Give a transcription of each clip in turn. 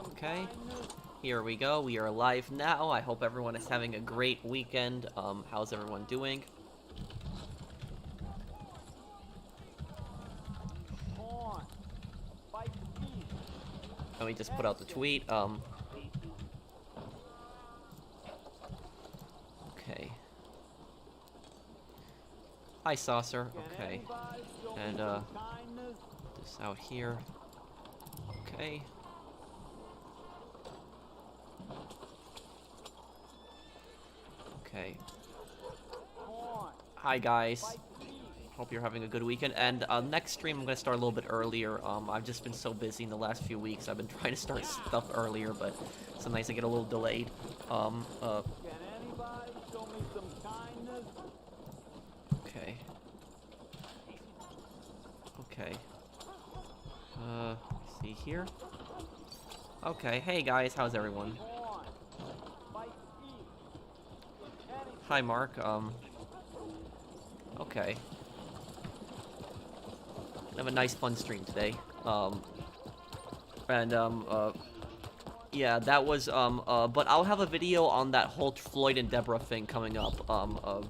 Okay, here we go. We are live now. I hope everyone is having a great weekend. How's everyone doing? Let me just put out the tweet. Okay. Hi, Saucer. Okay. And, this out here. Okay. Okay. Hi, guys. Hope you're having a good weekend. And next stream, I'm gonna start a little bit earlier. I've just been so busy in the last few weeks. I've been trying to start stuff earlier, but sometimes I get a little delayed. Okay. Okay. See here. Okay. Hey guys, how's everyone? Hi, Mark. Okay. Have a nice fun stream today. Yeah, that was, but I'll have a video on that whole Floyd and Deborah thing coming up. I'll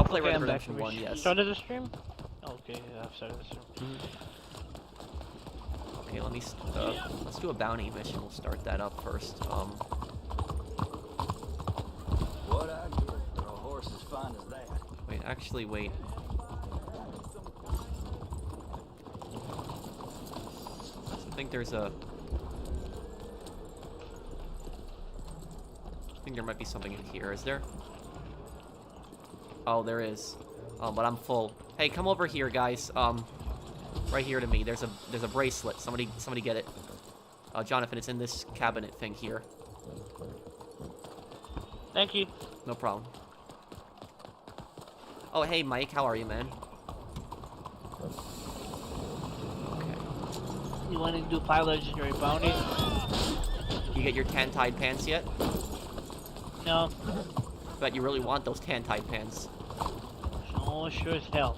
play Red Dead Redemption 1, yes. Started the stream? Okay, yeah, I've started the stream. Okay, let's do a bounty mission. We'll start that up first. What I get for a horse as fine as that? Wait, actually, wait. I think there's a... I think there might be something in here. Is there? Oh, there is. But I'm full. Hey, come over here, guys. Right here to me. There's a bracelet. Somebody get it. Jonathan, it's in this cabinet thing here. Thank you. No problem. Oh, hey, Mike. How are you, man? Okay. You want to do 5 legendary bounties? You get your tan-tied pants yet? No. Bet you really want those tan-tied pants. Oh, sure as hell.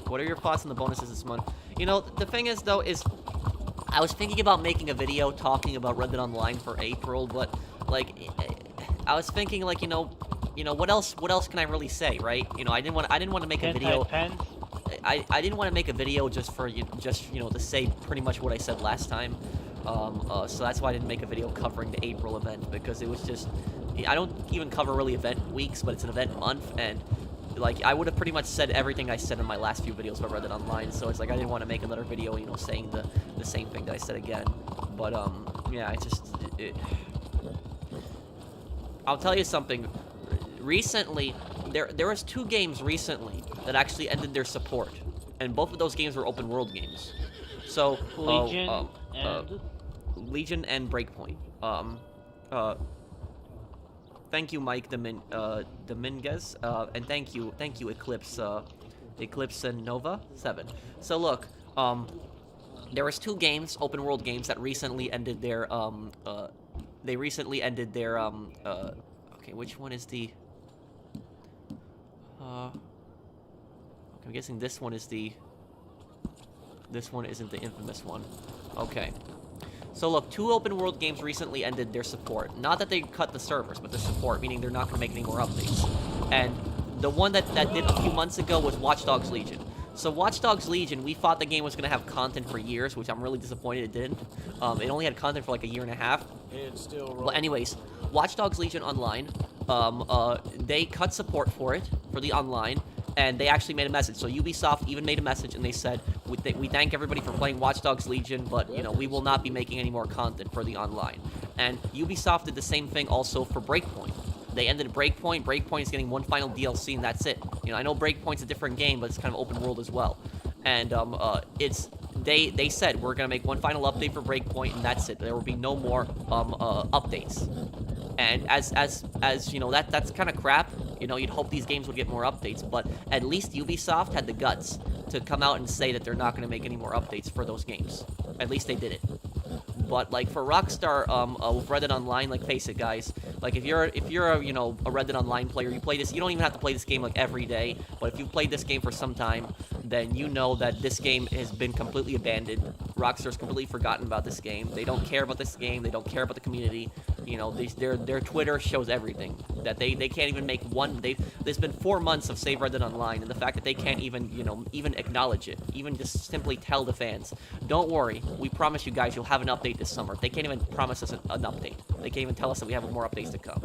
What are your thoughts on the bonuses this month? You know, the thing is, though, is I was thinking about making a video talking about Red Dead Online for April, but, like, I was thinking, like, you know, what else can I really say, right? You know, I didn't want to make a video. I didn't want to make a video just to say pretty much what I said last time. So that's why I didn't make a video covering the April event, because it was just, I don't even cover really event weeks, but it's an event month, and like I would have pretty much said everything I said in my last few videos about Red Dead Online. So it's like I didn't want to make another video, you know, saying the same thing that I said again. But yeah, I'll tell you something. Recently, there was 2 games recently that actually ended their support, and both of those games were open world games. So Legion and Breakpoint. Thank you, Mike Dominguez, and thank you, Eclipse and Nova 7. So look, there was 2 games, open world games, that recently ended their okay, which one is the okay, I'm guessing this one isn't the infamous one. Okay. So look, 2 open world games recently ended their support. Not that they cut the servers, but the support, meaning they're not going to make any more updates. And the one that did a few months ago was Watch Dogs Legion. So Watch Dogs Legion, we thought the game was going to have content for years, which I'm really disappointed it didn't. It only had content for like a year and a half. Well, anyways, Watch Dogs Legion Online, they cut support for the online, and they actually made a message. So Ubisoft even made a message, and they said, we thank everybody for playing Watch Dogs Legion, but, you know, we will not be making any more content for the online. And Ubisoft did the same thing also for Breakpoint. They ended Breakpoint. Breakpoint is getting one final DLC, and that's it. You know, I know Breakpoint's a different game, but it's kind of open world as well. And they said we're gonna make one final update for Breakpoint, and that's it. There will be no more updates. And as you know, that's kind of crap. You know, you'd hope these games would get more updates, but at least Ubisoft had the guts to come out and say that they're not going to make any more updates for those games. At least they did it. But like for Rockstar, with Red Dead Online, like face it, guys, like if you're a, you know, a Red Dead Online player, you play this. You don't even have to play this game like every day, but if you've played this game for some time, then you know that this game has been completely abandoned. Rockstar's completely forgotten about this game. They don't care about this game. They don't care about the community. You know, their Twitter shows everything. That they can't even make one. There's been 4 months of Save Red Dead Online, and the fact that they can't even, you know, even acknowledge it, even just simply tell the fans, don't worry, we promise you guys you'll have an update this summer. They can't even promise us an update. They can't even tell us that we have more updates to come.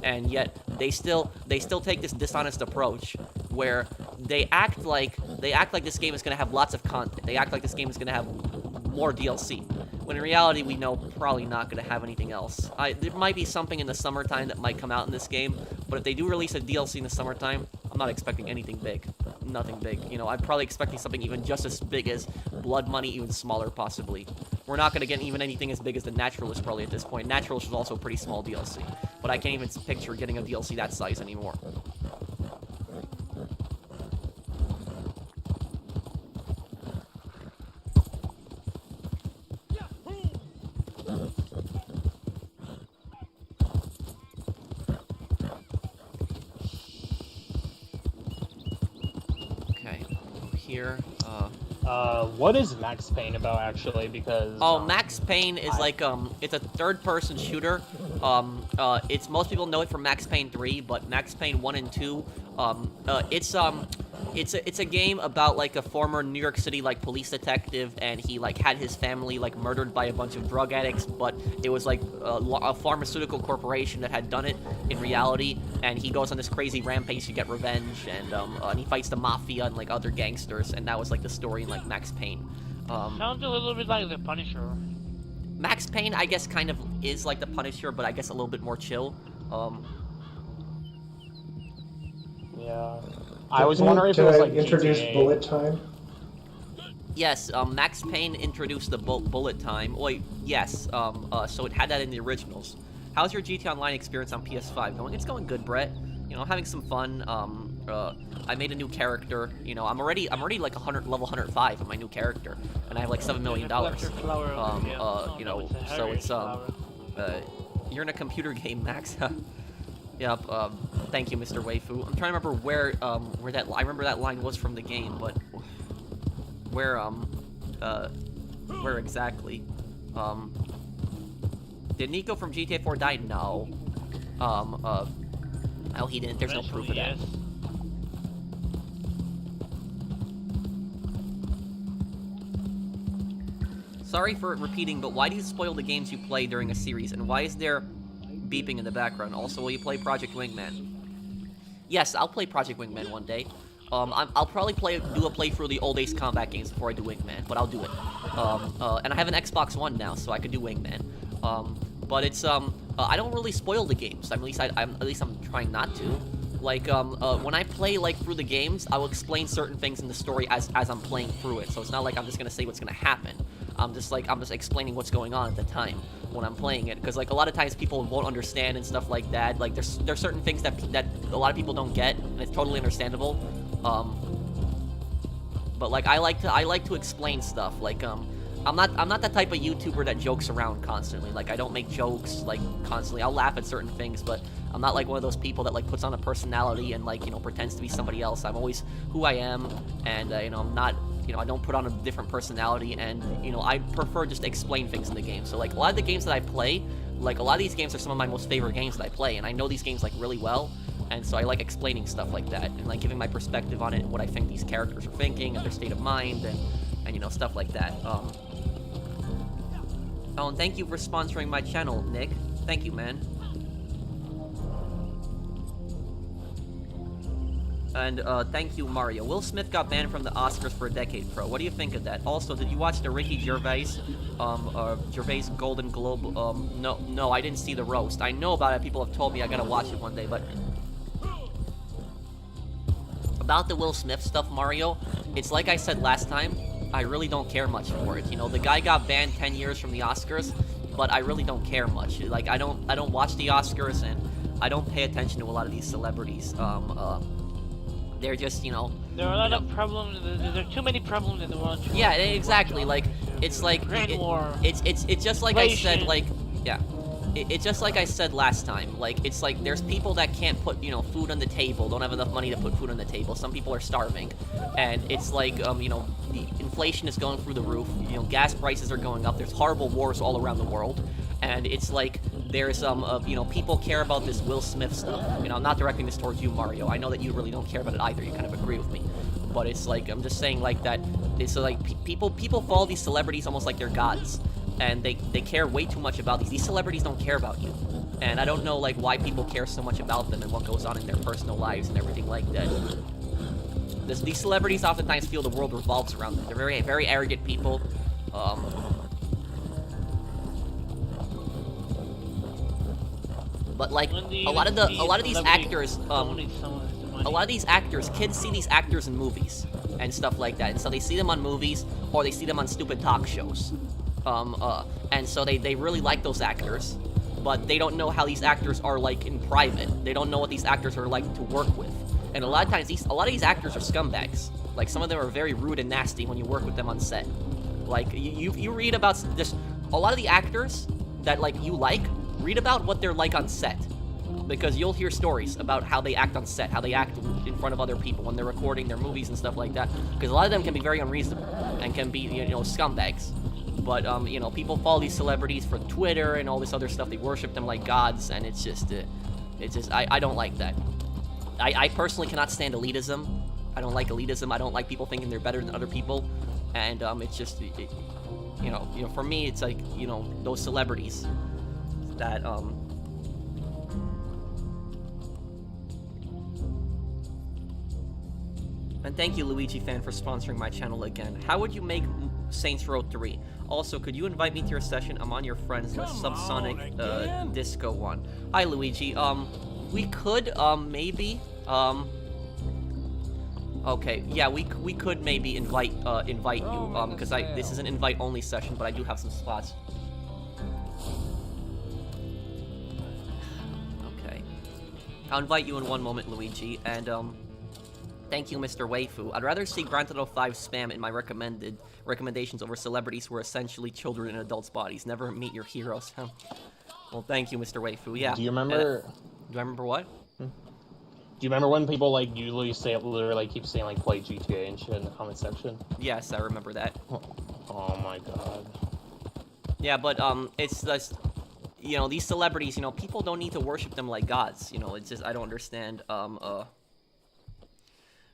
And yet they still take this dishonest approach where they act like this game is going to have lots of content. They act like this game is going to have more DLC. When in reality, we know probably not going to have anything else. There might be something in the summertime that might come out in this game, but if they do release a DLC in the summertime, I'm not expecting anything big. Nothing big. You know, I'm probably expecting something even just as big as Blood Money, even smaller possibly. We're not going to get even anything as big as the Naturalist probably at this point. Naturalist was also a pretty small DLC, but I can't even picture getting a DLC that size anymore. Here. What is Max Payne about actually? Because Max Payne is like it's a third-person shooter. It's most people know it from Max Payne 3, but Max Payne 1 and 2, it's a game about like a former New York City like police detective, and he like had his family like murdered by a bunch of drug addicts, but it was like a pharmaceutical corporation that had done it in reality, and he goes on this crazy rampage to get revenge, and he fights the mafia and like other gangsters, and that was like the story in like Max Payne. Sounds a little bit like The Punisher. Max Payne, I guess, kind of is like the Punisher, but I guess a little bit more chill. Yeah. I was wondering if it was like introduce GTA. bullet time. Yes, Max Payne introduced the bullet time. Wait, yes. So it had that in the originals. How's your GTA Online experience on PS5 going? It's going good, Brett. You know, having some fun. I made a new character. You know, I'm already like level 105 of my new character, and I have like $7 million. You know, so it's you're in a computer game, Max. Yep. Thank you, Mr. Waifu. I'm trying to remember where I remember that line was from the game, but where exactly? Did Nico from GTA 4 die? No. No, he didn't. There's no proof of that. Sorry for repeating, but why do you spoil the games you play during a series, and why is there beeping in the background? Also, will you play Project Wingman? Yes, I'll play Project Wingman one day. I'll probably do a playthrough of the old Ace Combat games before I do Wingman, but I'll do it. And I have an Xbox One now, so I could do Wingman. But it's I don't really spoil the games. At least I'm trying not to. Like when I play like through the games, I will explain certain things in the story as I'm playing through it. So it's not like I'm just gonna say what's gonna happen. I'm just explaining what's going on at the time when I'm playing it, because like a lot of times people won't understand and stuff like that. Like there's certain things that a lot of people don't get, and it's totally understandable. But like I like to explain stuff. Like I'm not that type of YouTuber that jokes around constantly. Like I don't make jokes like constantly. I'll laugh at certain things, but I'm not like one of those people that like puts on a personality and like, you know, pretends to be somebody else. I'm always who I am, and you know, I'm not, you know, I don't put on a different personality, and you know, I prefer just to explain things in the game. So like a lot of the games that I play, like a lot of these games are some of my most favorite games that I play, and I know these games like really well, and so I like explaining stuff like that and like giving my perspective on it and what I think these characters are thinking and their state of mind and you know, stuff like that. Oh, and thank you for sponsoring my channel, Nick. Thank you, man. And thank you, Mario. Will Smith got banned from the Oscars for a decade, Pro. What do you think of that? Also, did you watch the Ricky Gervais, Gervais Golden Globe? No, I didn't see the roast. I know about it. People have told me I gotta watch it one day, but about the Will Smith stuff, Mario, it's like I said last time. I really don't care much for it. You know, the guy got banned 10 years from the Oscars, but I really don't care much. Like I don't watch the Oscars, and I don't pay attention to a lot of these celebrities. They're just, you know... There are a lot of problems. There are too many problems in the world. Yeah, exactly. Like, it's like... War. It's just like I said, like... Yeah. it's just like I said last time. Like, it's like there's people that can't put, you know, food on the table, don't have enough money to put food on the table. Some people are starving. And it's like, you know, the inflation is going through the roof. You know, gas prices are going up. There's horrible wars all around the world. And it's like there's, you know, people care about this Will Smith stuff. You know, I'm not directing this towards you, Mario. I know that you really don't care about it either. You kind of agree with me. But it's like, I'm just saying like that. It's like people follow these celebrities almost like they're gods. And they care way too much about these. These celebrities don't care about you. And I don't know, like, why people care so much about them and what goes on in their personal lives and everything like that. These celebrities oftentimes feel the world revolves around them. They're very, very arrogant people. But like a lot of these actors, kids see these actors in movies and stuff like that, and so they see them on movies or they see them on stupid talk shows. And so they really like those actors, but they don't know how these actors are like in private. They don't know what these actors are like to work with. And a lot of times, a lot of these actors are scumbags. Like, some of them are very rude and nasty when you work with them on set. Like, you read about this, a lot of the actors that, like, you like, read about what they're like on set. Because you'll hear stories about how they act on set, how they act in front of other people when they're recording their movies and stuff like that. Because a lot of them can be very unreasonable and can be, you know, scumbags. But, you know, people follow these celebrities for Twitter and all this other stuff. They worship them like gods, and it's just, I don't like that. I personally cannot stand elitism. I don't like elitism. I don't like people thinking they're better than other people. And, it's just, you know, for me, it's like, you know, those celebrities that, And thank you, Luigi Fan, for sponsoring my channel again. How would you make Saints Row 3? Also, could you invite me to your session? I'm on your friends list, Subsonic Disco one. Hi, Luigi. We could, maybe, okay, yeah, we could maybe invite you, because this is an invite-only session, but I do have some spots. Okay. I'll invite you in one moment, Luigi, and, thank you, Mr. Waifu. I'd rather see Grand Theft Auto 5 spam in my recommendations over celebrities who are essentially children in adults' bodies. Never meet your heroes. Well, thank you, Mr. Waifu. Yeah. Do you remember? Do I remember what? Do you remember when people like usually say literally keep saying like play GTA and shit in the comment section? Yes, I remember that. Oh my god. Yeah, but it's just, you know, these celebrities, you know, people don't need to worship them like gods. You know, it's just I don't understand.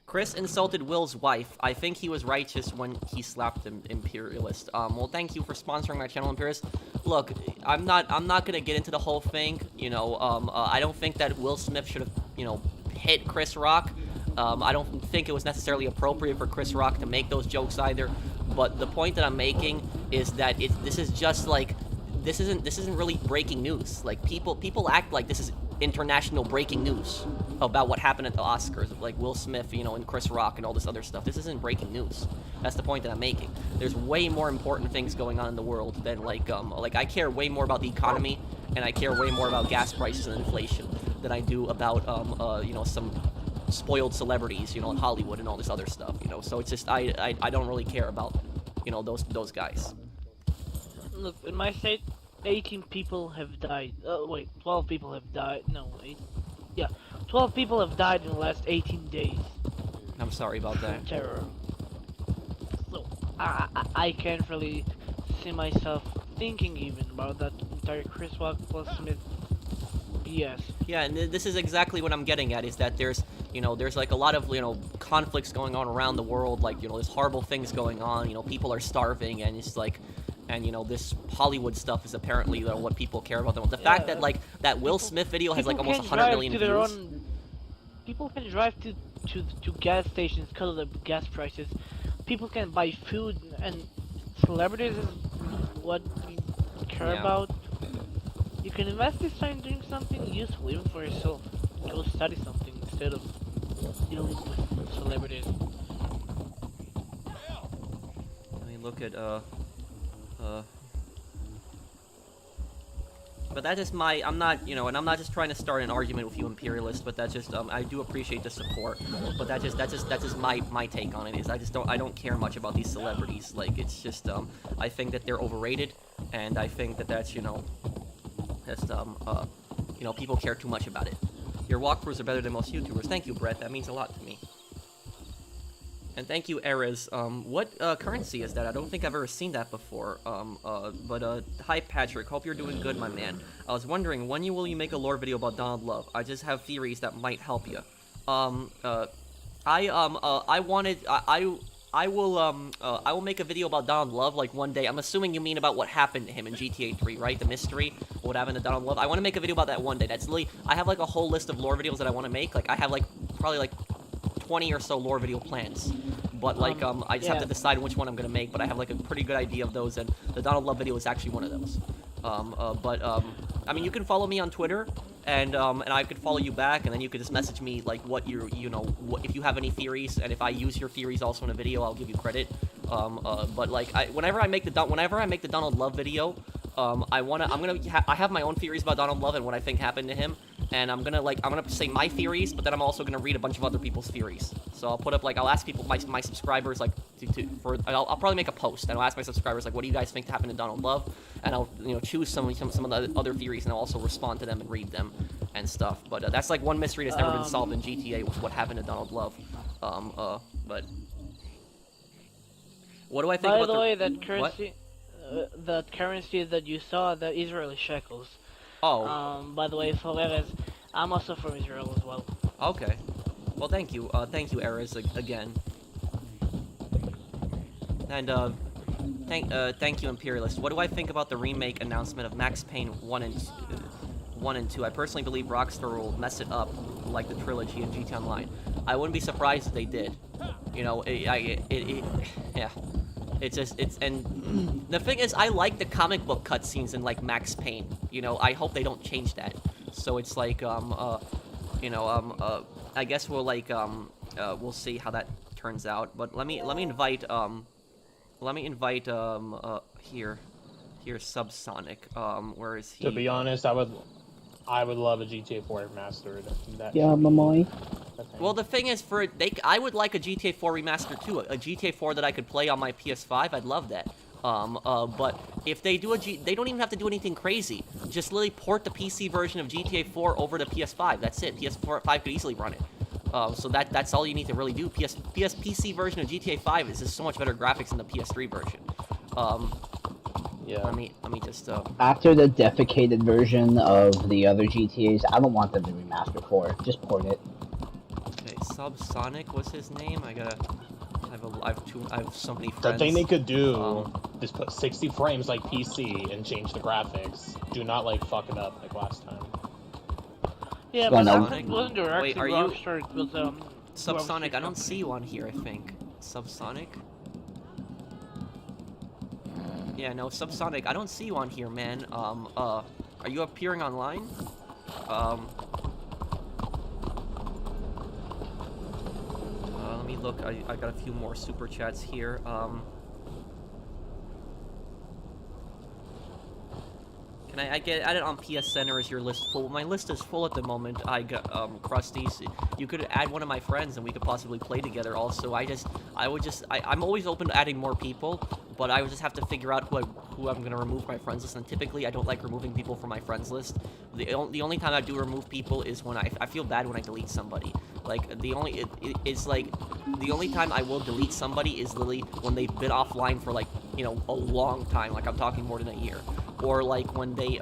Chris insulted Will's wife. I think he was righteous when he slapped him, Imperialist. Well, thank you for sponsoring my channel, Imperialist. Look, I'm not gonna get into the whole thing. You know, I don't think that Will Smith should have, you know, hit Chris Rock. I don't think it was necessarily appropriate for Chris Rock to make those jokes either. But the point that I'm making is that this is just like, this isn't really breaking news. Like, people act like this is international breaking news about what happened at the Oscars, like Will Smith, you know, and Chris Rock and all this other stuff. This isn't breaking news. That's the point that I'm making. There's way more important things going on in the world than like I care way more about the economy, and I care way more about gas prices and inflation than I do about you know, some spoiled celebrities, you know, in Hollywood and all this other stuff, you know. So it's just I don't really care about, you know, those guys. Look, in my state, 18 people have died. Oh, wait, 12 people have died. No, 12 people have died in the last 18 days. I'm sorry about that. Terror. So, I can't really see myself thinking even about that entire Chris Rock plus Smith BS. Yeah, and this is exactly what I'm getting at, is that there's like a lot of, you know, conflicts going on around the world, like, you know, there's horrible things going on, you know, people are starving, and it's like, and, you know, this Hollywood stuff is apparently, you know, what people care about. The fact that, like, that Will Smith video has, like, almost 100 million views. People can drive to gas stations because of the gas prices. People can buy food, and celebrities is what we care about. You can invest this time doing something useful, even for yourself. Go study something instead of dealing with celebrities. Let me look at, but that is my, I'm not, you know, and I'm not just trying to start an argument with you, Imperialist, but that's just, I do appreciate the support, but that's just my take on it, is I don't care much about these celebrities. Like, it's just, I think that they're overrated, and I think that that's, you know, Just you know, people care too much about it. Your walkthroughs are better than most YouTubers. Thank you, Brett. That means a lot to me. And thank you, Erez. What currency is that? I don't think I've ever seen that before. Hi, Patrick. Hope you're doing good, my man. I was wondering, when will you make a lore video about Donald Love? I just have theories that might help you. I will make a video about Donald Love, like, one day. I'm assuming you mean about what happened to him in GTA 3, right? The mystery, what happened to Donald Love. I want to make a video about that one day. That's literally, I have, like, a whole list of lore videos that I want to make. Like, I have, like, probably, like, 20 or so lore video plans. But, like, I just have to decide which one I'm going to make. But I have, like, a pretty good idea of those, and the Donald Love video is actually one of those. I mean, you can follow me on Twitter, and I could follow you back, and then you could just message me, like, what if you have any theories, and if I use your theories also in a video, I'll give you credit. But, like, whenever I make the Donald Love video, I have my own theories about Donald Love and what I think happened to him, and I'm gonna say my theories, but then I'm also gonna read a bunch of other people's theories. So I'll put up, like, I'll ask people, my subscribers, like, I'll probably make a post, and I'll ask my subscribers, like, what do you guys think happened to Donald Love? And I'll, choose some of the other theories, and I'll also respond to them and read them and stuff. But that's, like, one mystery that's never been solved in GTA, was what happened to Donald Love. But what do I think about the way, that currency, the currency that you saw, the Israeli shekels. Oh. By the way, so Erez, I'm also from Israel as well. Okay. Well, thank you, Erez, again. And, thank you, Imperialist. What do I think about the remake announcement of Max Payne 1 and 2? I personally believe Rockstar will mess it up, like the trilogy in GTA Online. I wouldn't be surprised if they did. Yeah. And the thing is, I like the comic book cutscenes in, like, Max Payne. I hope they don't change that. So it's like, I guess we'll, like, we'll see how that turns out. But let me invite, here's Subsonic. Where is he? To be honest, I would love a GTA 4 remastered. Yeah, Mamoy. Well, the thing is, I would like a GTA 4 remaster too. A GTA 4 that I could play on my PS5. I'd love that. But if they do they don't even have to do anything crazy. Just literally port the PC version of GTA 4 over to PS5. That's it. PS5 could easily run it. So that's all you need to really do. PC version of GTA 5 is just so much better graphics than the PS3 version. Yeah. Let me just. After the defecated version of the other GTAs, I don't want them to remaster for it. Just port it. Okay, Subsonic was his name. I have so many friends. The thing they could do is put 60 frames like PC and change the graphics. Do not, like, fuck it up like last time. Yeah, Well, but no. that wasn't direct. Wait, are you- Rockstar was Subsonic, I don't see you on here, I think. Subsonic? Yeah, no, Subsonic, I don't see you on here, man. Are you appearing online? Let me look, I got a few more super chats here. Can I get added on PSN, or is your list full? My list is full at the moment. I got, Krusty's. You could add one of my friends and we could possibly play together also. I'm always open to adding more people, but I would just have to figure out who I'm gonna remove my friends list, and typically I don't like removing people from my friends list. The only time I do remove people is when I feel bad when I delete somebody. Like, it's like, the only time I will delete somebody is literally when they've been offline for, like, a long time, like I'm talking more than a year. Or, like, when they,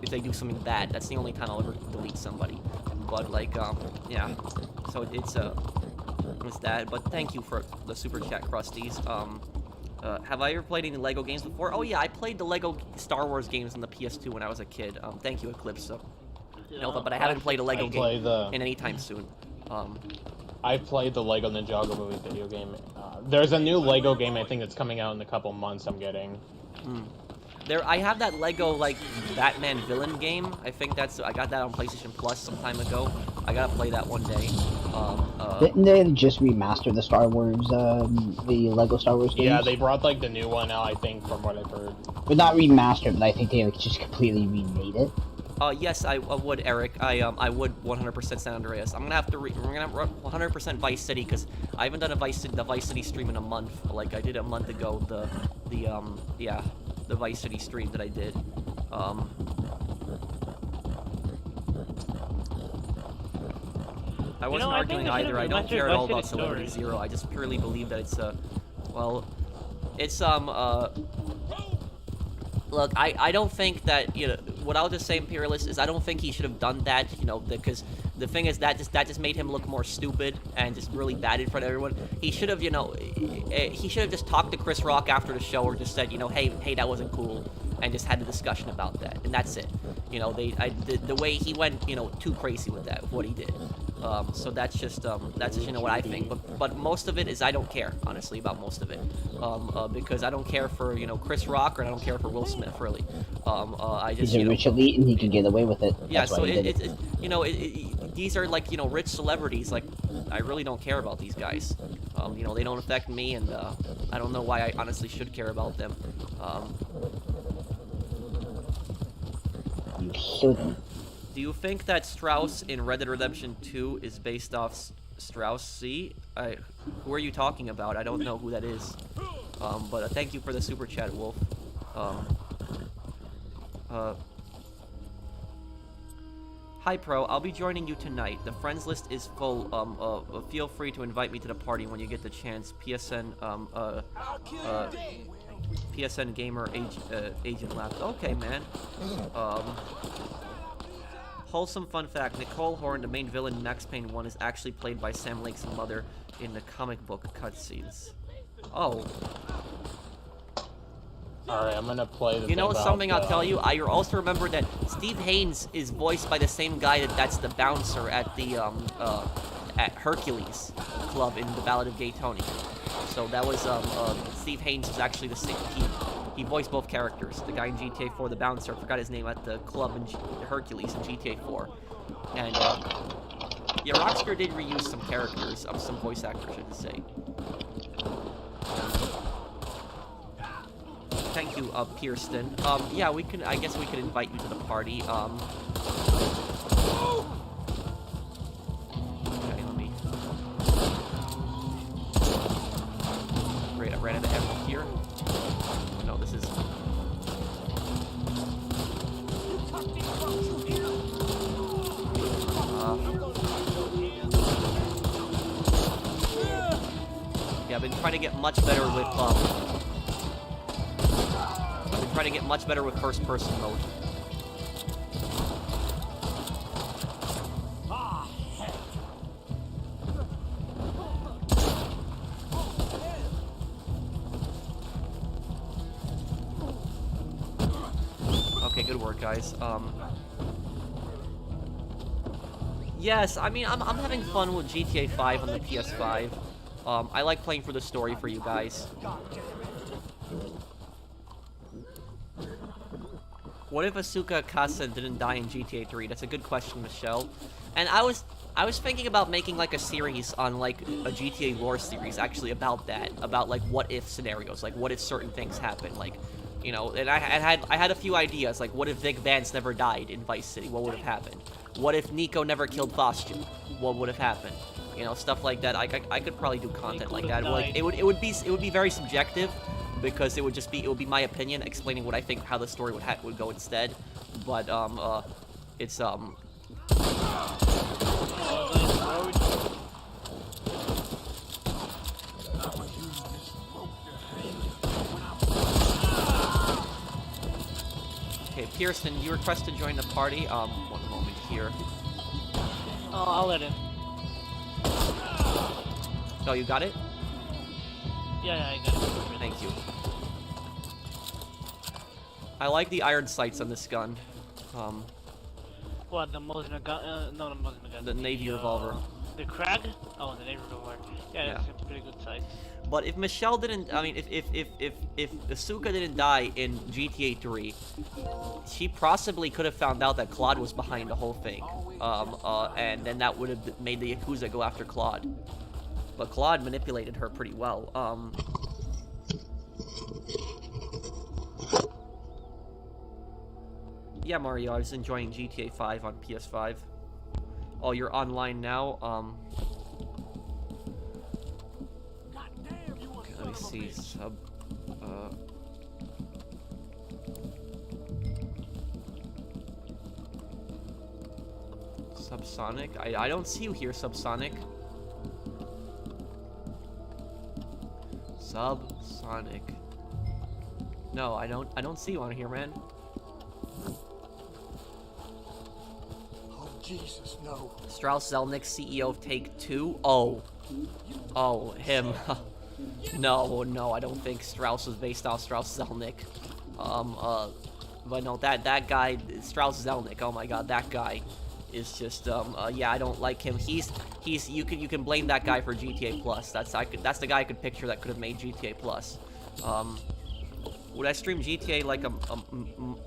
if they do something bad, that's the only time I'll ever delete somebody. But, like, yeah, so it's that, but thank you for the super chat, Krusties. Have I ever played any LEGO games before? Oh yeah, I played the LEGO Star Wars games on the PS2 when I was a kid. Thank you, Eclipse. No, but I haven't played a LEGO game in any time soon. I played the Lego Ninjago movie video game. There's a new Lego game I think that's coming out in a couple months I'm getting. I have that Lego, like, Batman villain game. I think I got that on PlayStation Plus some time ago. I gotta play that one day. Didn't they just remaster the Star Wars, the Lego Star Wars games? Yeah, they brought, like, the new one out, I think, from what I've heard. But not remastered, but I think they just completely remade it. Yes, I would, Eric. I would 100% San Andreas. I'm gonna have to we're gonna run 100% Vice City, because I haven't done the Vice City stream in a month. Like, I did a month ago, the Vice City stream that I did. I wasn't I think arguing they should've either. I don't remastered care at all Vice about City Celebrity Story. Zero. I just purely believe that it's well, it's Look, I don't think that, you know, what I'll just say, Imperialist, is I don't think he should have done that, you know, because the thing is that just made him look more stupid and just really bad in front of everyone. He should have, you know, he should have just talked to Chris Rock after the show or just said, you know, hey, that wasn't cool, and just had a discussion about that, and that's it. You know, the way he went, you know, too crazy with that, with what he did. So that's just, you know, what I think. But most of it is I don't care, honestly, about most of it. Because I don't care for, you know, Chris Rock, or I don't care for Will Smith, really. I just, He's a rich elite and he can get away with it. Yeah, That's so why he did it. you know, these are like, you know, rich celebrities. Like, I really don't care about these guys. You know, they don't affect me, and I don't know why I honestly should care about them. You shouldn't. Do you think that Strauss in Red Dead Redemption 2 is based off Strauss C? Who are you talking about? I don't know who that is. But thank you for the super chat, Wolf. Hi, Pro. I'll be joining you tonight. The friends list is full. Feel free to invite me to the party when you get the chance. PSN, PSN Gamer Agent Labs. Okay, man. Wholesome fun fact, Nicole Horn, the main villain in Max Payne 1, is actually played by Sam Lake's mother in the comic book cutscenes. Oh. Alright, I'm gonna play the You know thing something about, I'll tell you? I also remember that Steve Haynes is voiced by the same guy that's the bouncer at the, at Hercules Club in The Ballad of Gay Tony. So that was, Steve Haynes is actually the same, he voiced both characters. The guy in GTA 4, the bouncer, I forgot his name, at the club in Hercules in GTA 4. And, yeah, Rockstar did reuse some characters, some voice actors, I should say. Thank you, Pierston. Yeah, I guess we could invite you to the party. Okay, let me... Great, I ran into ammo here. No, this is... Yeah, I've been trying to get much better with, first-person mode. Okay, good work, guys. Yes, I mean, I'm having fun with GTA 5 on the PS5. I like playing for the story for you guys. What if Asuka Kasa didn't die in GTA 3? That's a good question, Michelle. And I was thinking about making like a series on like a GTA lore series actually about that, about like what if scenarios, like what if certain things happen, like, you know. And I had a few ideas, like what if Vic Vance never died in Vice City? What would have happened? What if Nico never killed Foster? What would have happened? You know, stuff like that. I could probably do content like that. Like it would be very subjective, because it would be my opinion explaining what I think how the story would go instead. But it's okay, Pearson, you request to join the party. One moment here. Oh, I'll let in. Oh, you got it? Yeah, I got it. Thank you. I like the iron sights on this gun. What, the Mosin gun? No, the Mosin gun. The Navy revolver. The Krag? Oh, the Navy revolver. Yeah, that's a pretty good sight. But if Michelle didn't, I mean, if Asuka didn't die in GTA 3, she possibly could have found out that Claude was behind the whole thing. And then that would have made the Yakuza go after Claude. But Claude manipulated her pretty well. Yeah, Mario, I was enjoying GTA 5 on PS5. Oh, you're online now? Okay, let me see. Subsonic? I don't see you here, Subsonic. Subsonic. No, I don't see you on here, man. Oh, Jesus, no. Strauss Zelnick, CEO of Take-Two? Oh. Oh, him. No, I don't think Strauss was based off Strauss Zelnick. But no, that guy, Strauss Zelnick, oh my god, that guy is just, yeah, I don't like him. You can blame that guy for GTA Plus. That's the guy I could picture that could have made GTA Plus. Would I stream GTA like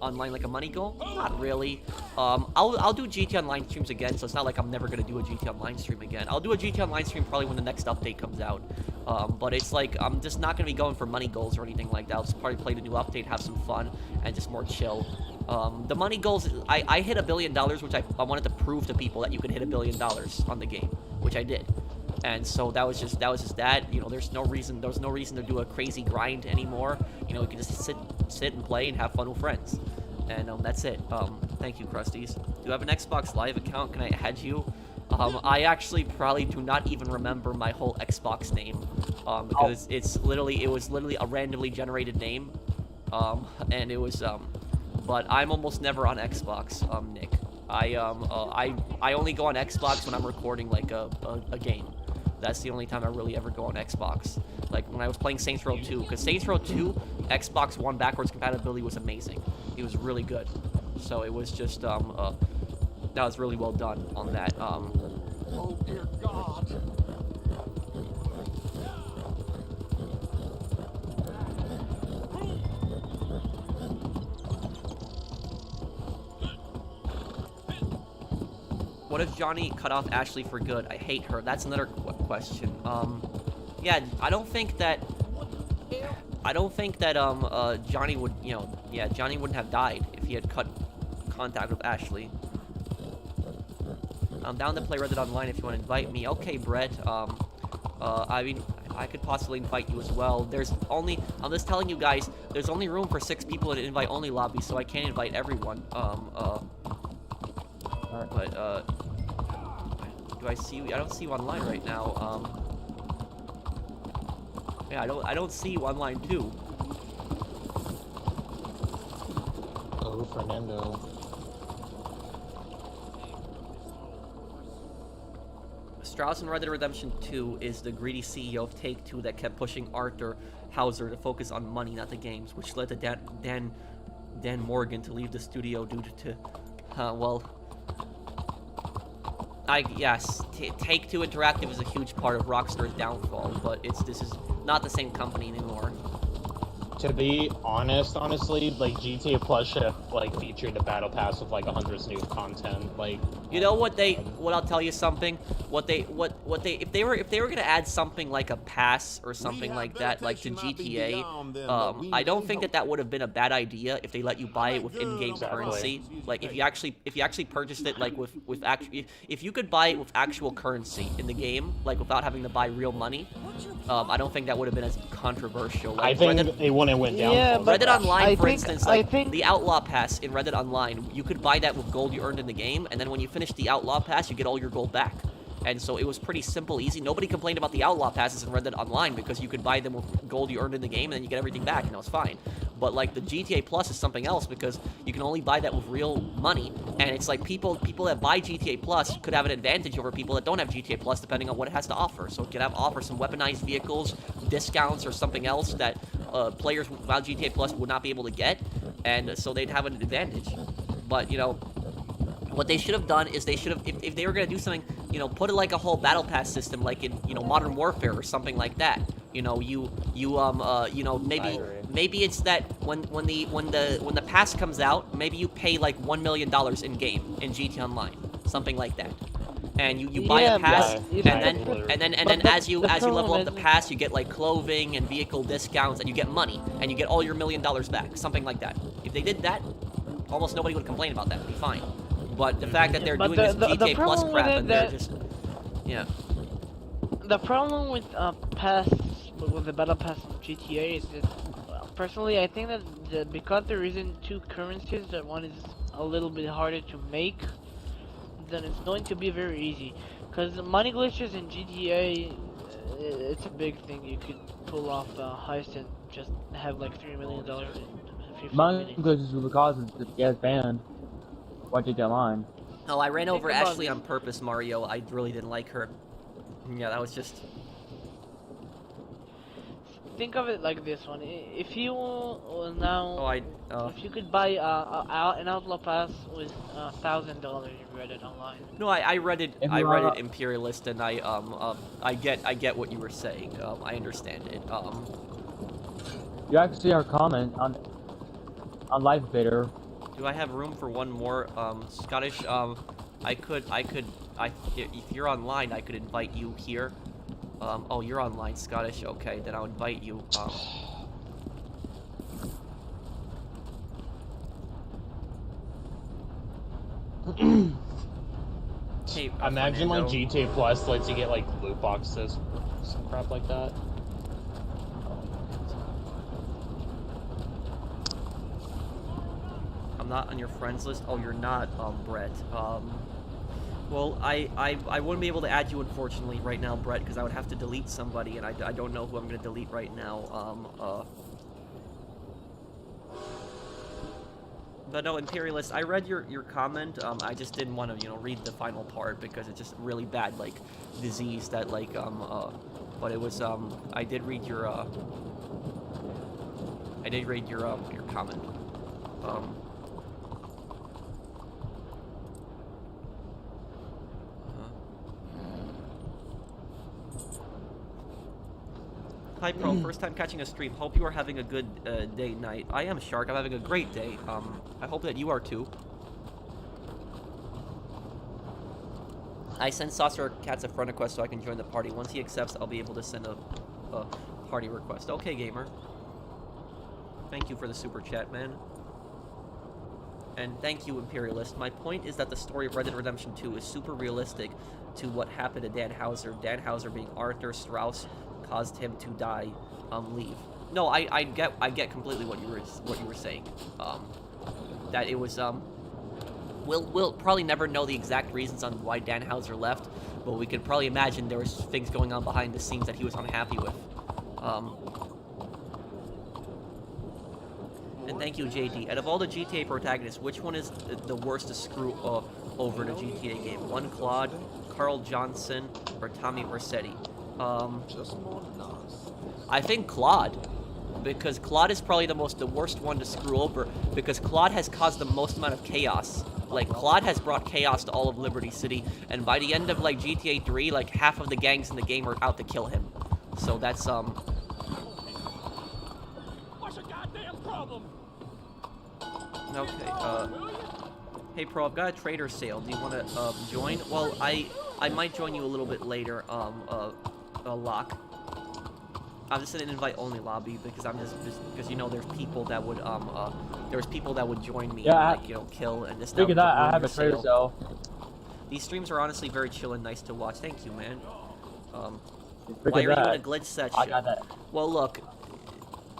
online like a money goal? Not really. I'll do GTA Online streams again, so it's not like I'm never gonna do a GTA Online stream again. I'll do a GTA Online stream probably when the next update comes out. But it's like I'm just not gonna be going for money goals or anything like that. I'll just probably play the new update, have some fun, and just more chill. The money goals, I hit $1 billion, which I wanted to prove to people that you could hit $1 billion on the game, which I did. And so that was just that. You know, there's no reason to do a crazy grind anymore. You know, we can just sit and play and have fun with friends. And that's it. Thank you, Krusties. Do you have an Xbox Live account? Can I add you? I actually probably do not even remember my whole Xbox name, because it was literally a randomly generated name, and it was but I'm almost never on Xbox, Nick. I only go on Xbox when I'm recording like a game. That's the only time I really ever go on Xbox. Like when I was playing Saints Row 2, because Saints Row 2 Xbox One backwards compatibility was amazing. It was really good. So it was just that was really well done on that. Oh, dear God. What if Johnny cut off Ashley for good? I hate her. That's another question. Yeah, I don't think that Johnny would, Johnny wouldn't have died if he had cut contact with Ashley. I'm down to play Red Dead Online if you want to invite me. Okay, Brett. I mean, I could possibly invite you as well. I'm just telling you guys, there's only room for 6 people in an invite-only lobby, so I can't invite everyone. But, do I see you? I don't see you online right now. Yeah, I don't see you online too. Oh, Fernando. Strauss in Red Dead Redemption 2 is the greedy CEO of Take-Two that kept pushing Arthur Houser to focus on money, not the games, which led to Dan Morgan to leave the studio due to, well, yes, Take-Two Interactive is a huge part of Rockstar's downfall, but this is not the same company anymore. To be honest, honestly, like GTA Plus should have like featured the battle pass with like 100 new content. Like, you know what I'll tell you something. If they were gonna add something like a pass or something like that, like to GTA, I don't think that would have been a bad idea if they let you buy it with in-game currency. Like if you actually purchased it like with actual, if you could buy it with actual currency in the game, like without having to buy real money, I don't think that would have been as controversial. Like, I think it wouldn't went down. Yeah, but Red Dead Online, for instance, like I think the Outlaw Pass in Red Dead Online, you could buy that with gold you earned in the game, and then when you finish the Outlaw Pass, you get all your gold back. And so it was pretty simple, easy. Nobody complained about the Outlaw Passes in Red Dead Online because you could buy them with gold you earned in the game, and then you get everything back, and it was fine. But like the GTA Plus is something else because you can only buy that with real money, and it's like people that buy GTA Plus could have an advantage over people that don't have GTA Plus depending on what it has to offer. So it could offer some weaponized vehicles, discounts, or something else that players without GTA Plus would not be able to get, and so they'd have an advantage. But you know, what they should have done is they should have, if they were gonna do something, you know, put it like a whole battle pass system, like in, you know, Modern Warfare or something like that. You know, you know, maybe it's that when the pass comes out, maybe you pay like $1 million in game in GTA Online, something like that. And you buy a pass, and then as you level up the pass, you get like clothing and vehicle discounts, and you get money, and you get all your $1 million back, something like that. If they did that, almost nobody would complain about that. It'd be fine. But the fact that they're doing this GTA Plus crap, and they're just, yeah. The problem with with the battle pass of GTA is that, personally, I think that because there isn't two currencies, that one is a little bit harder to make. then it's going to be very easy. Cause money glitches in GTA, it's a big thing. You could pull off a heist and just have like $3 million in 15 Money minutes. glitches will cause it to get banned. Watch it online. Oh, I ran over about Ashley this. on purpose, Mario. I really didn't like her. Yeah, that was just... Think of it like this one. If you now, Oh, if you could buy an outlaw pass with $1,000, you read it online. No, I read it. If I you read are- it Imperialist, and I get what you were saying. I understand it. You actually see our comment on Live Bidder. Do I have room for one more? Scottish. If you're online, I could invite you here. Oh, you're online, Scottish. Okay, then I'll invite you. Hey, Imagine like Fernando. GTA Plus lets you get like loot boxes, some crap like that. I'm not on your friends list. Oh, you're not, Brett. Well, I wouldn't be able to add you, unfortunately, right now, Brett, because I would have to delete somebody, and I don't know who I'm going to delete right now. But no, Imperialist, I read your comment. I just didn't want to, read the final part because it's just really bad, like, disease that, like, but it was, I did read your comment. Hi, Pro. First time catching a stream. Hope you are having a good day, night. I am, Shark. I'm having a great day. I hope that you are too. I sent Saucer Cats a friend request so I can join the party. Once he accepts, I'll be able to send a party request. Okay, gamer. Thank you for the super chat, man. And thank you, Imperialist. My point is that the story of Red Dead Redemption 2 is super realistic to what happened to Dan Houser. Dan Houser, being Arthur Strauss, caused him to die, leave. No, I get completely what you were saying. That it was we'll probably never know the exact reasons on why Dan Houser left, but we could probably imagine there was things going on behind the scenes that he was unhappy with. And thank you, JD. Out of all the GTA protagonists, which one is the worst to screw over in a GTA game? One Claude, Carl Johnson, or Tommy Vercetti? Just more nonsense. I think Claude, because Claude is probably the worst one to screw over, because Claude has caused the most amount of chaos. Like, Claude has brought chaos to all of Liberty City, and by the end of, like, GTA 3, like, half of the gangs in the game are out to kill him. So that's, What's your goddamn problem? okay, hey, Pro, I've got a trader sale. Do you want to, join? Well, I might join you a little bit later, Locke. I'm just in an invite-only lobby because I'm just because there's people that would join me Yeah, and, like, kill and just. Speaking of that, I ruin have your a trader sale. sale. These streams are honestly very chill and nice to watch. Thank you, man. Speaking Why of are you that, in a glitch session? I got that. Well, look,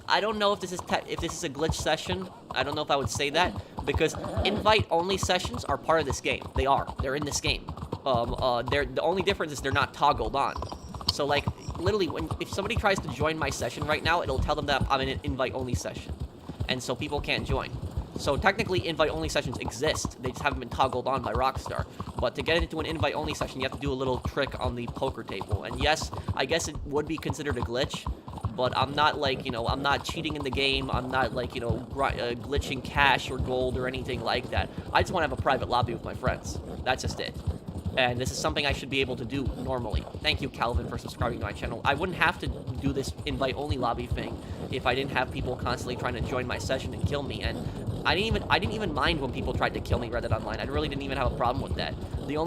I don't know if this is a glitch session. I don't know if I would say that because invite-only sessions are part of this game. They are. They're in this game. The only difference is they're not toggled on. So, like, literally, if somebody tries to join my session right now, it'll tell them that I'm in an invite-only session, and so people can't join. So technically, invite-only sessions exist. They just haven't been toggled on by Rockstar. But to get into an invite-only session, you have to do a little trick on the poker table. And yes, I guess it would be considered a glitch, but I'm not, like, I'm not cheating in the game. I'm not, like, glitching cash or gold or anything like that. I just want to have a private lobby with my friends. That's just it. And this is something I should be able to do normally. Thank you, Calvin, for subscribing to my channel. I wouldn't have to do this invite-only lobby thing if I didn't have people constantly trying to join my session and kill me. And I didn't even mind when people tried to kill me Reddit Online. I really didn't even have a problem with that. The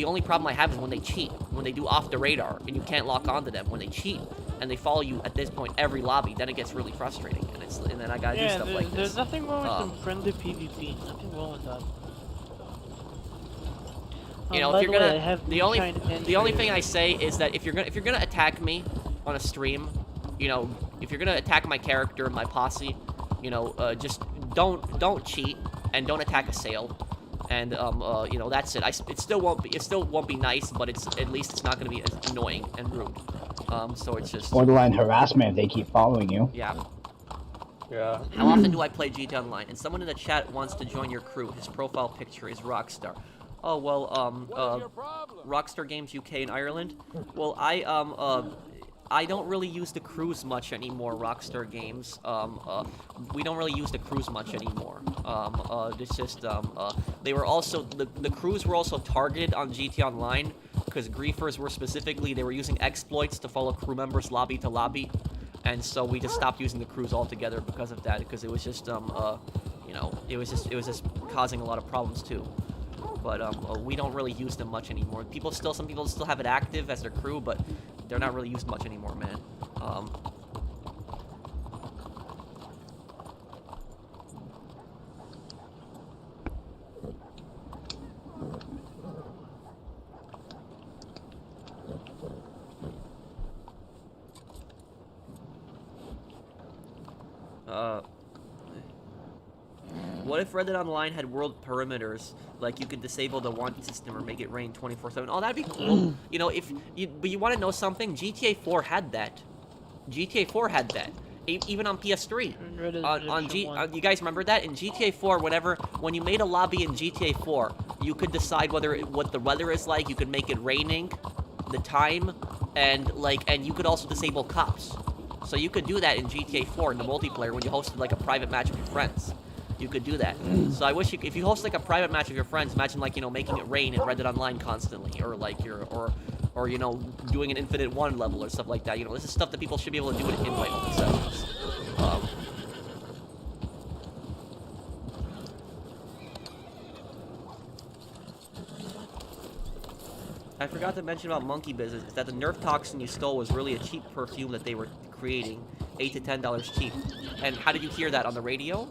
only problem I have is when they cheat, when they do off the radar, and you can't lock onto them. When they cheat and they follow you at this point every lobby, then it gets really frustrating. And then I gotta do stuff like this. There's nothing wrong with some friendly PvP. Nothing wrong with that. If you're gonna, the only thing I say is that if you're gonna attack me on a stream, if you're gonna attack my character and my posse, just don't cheat and don't attack a sale. And you know, that's it. It still won't be nice, but at least it's not gonna be as annoying and rude. So it's just borderline harassment if they keep following you. yeah. Yeah. How often do I play GTA Online? And someone in the chat wants to join your crew. His profile picture is Rockstar. Oh well, Rockstar Games UK in Ireland. Well, I don't really use the crews much anymore. Rockstar Games. We don't really use the crews much anymore. It's just they were also the crews were also targeted on GTA Online because griefers were specifically they were using exploits to follow crew members lobby to lobby. And so we just stopped using the crews altogether because of that, because it was just, you know, it was just causing a lot of problems too. But we don't really use them much anymore. Some people still have it active as their crew, but they're not really used much anymore, man. What if Reddit Online had world perimeters, like you could disable the want system or make it rain 24/7? Oh, that'd be cool. You know, but you want to know something? GTA 4 had that. GTA 4 had that. Even on PS3. You guys remember that? In GTA 4, when you made a lobby in GTA 4, you could decide what the weather is like, you could make it raining, the time, and you could also disable cops. So you could do that in GTA 4 in the multiplayer when you hosted like a private match with your friends. You could do that. So I wish if you host like a private match with your friends, imagine like, you know, making it rain in Reddit Online constantly, or like or you know, doing an Infinite 1 level or stuff like that. You know, this is stuff that people should be able to do in invite-only sessions. I forgot to mention about Monkey Business is that the Nerf toxin you stole was really a cheap perfume that they were creating, $8 to $10 cheap. And how did you hear that on the radio?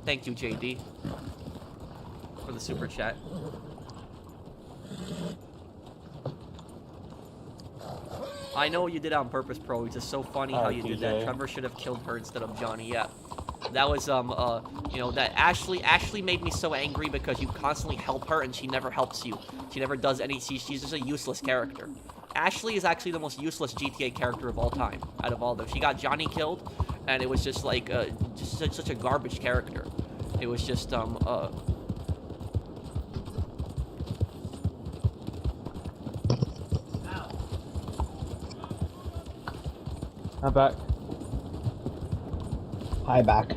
Thank you, JD, for the super chat. I know you did it on purpose, Pro. It's just so funny how you did that. Trevor should have killed her instead of Johnny. Yeah, that was you know, that Ashley made me so angry because you constantly help her and she never helps you. She never does any. She's just a useless character. Ashley is actually the most useless GTA character of all time, out of all them. She got Johnny killed, and it was just like, just such a garbage character. It was just, I'm back. Hi, back.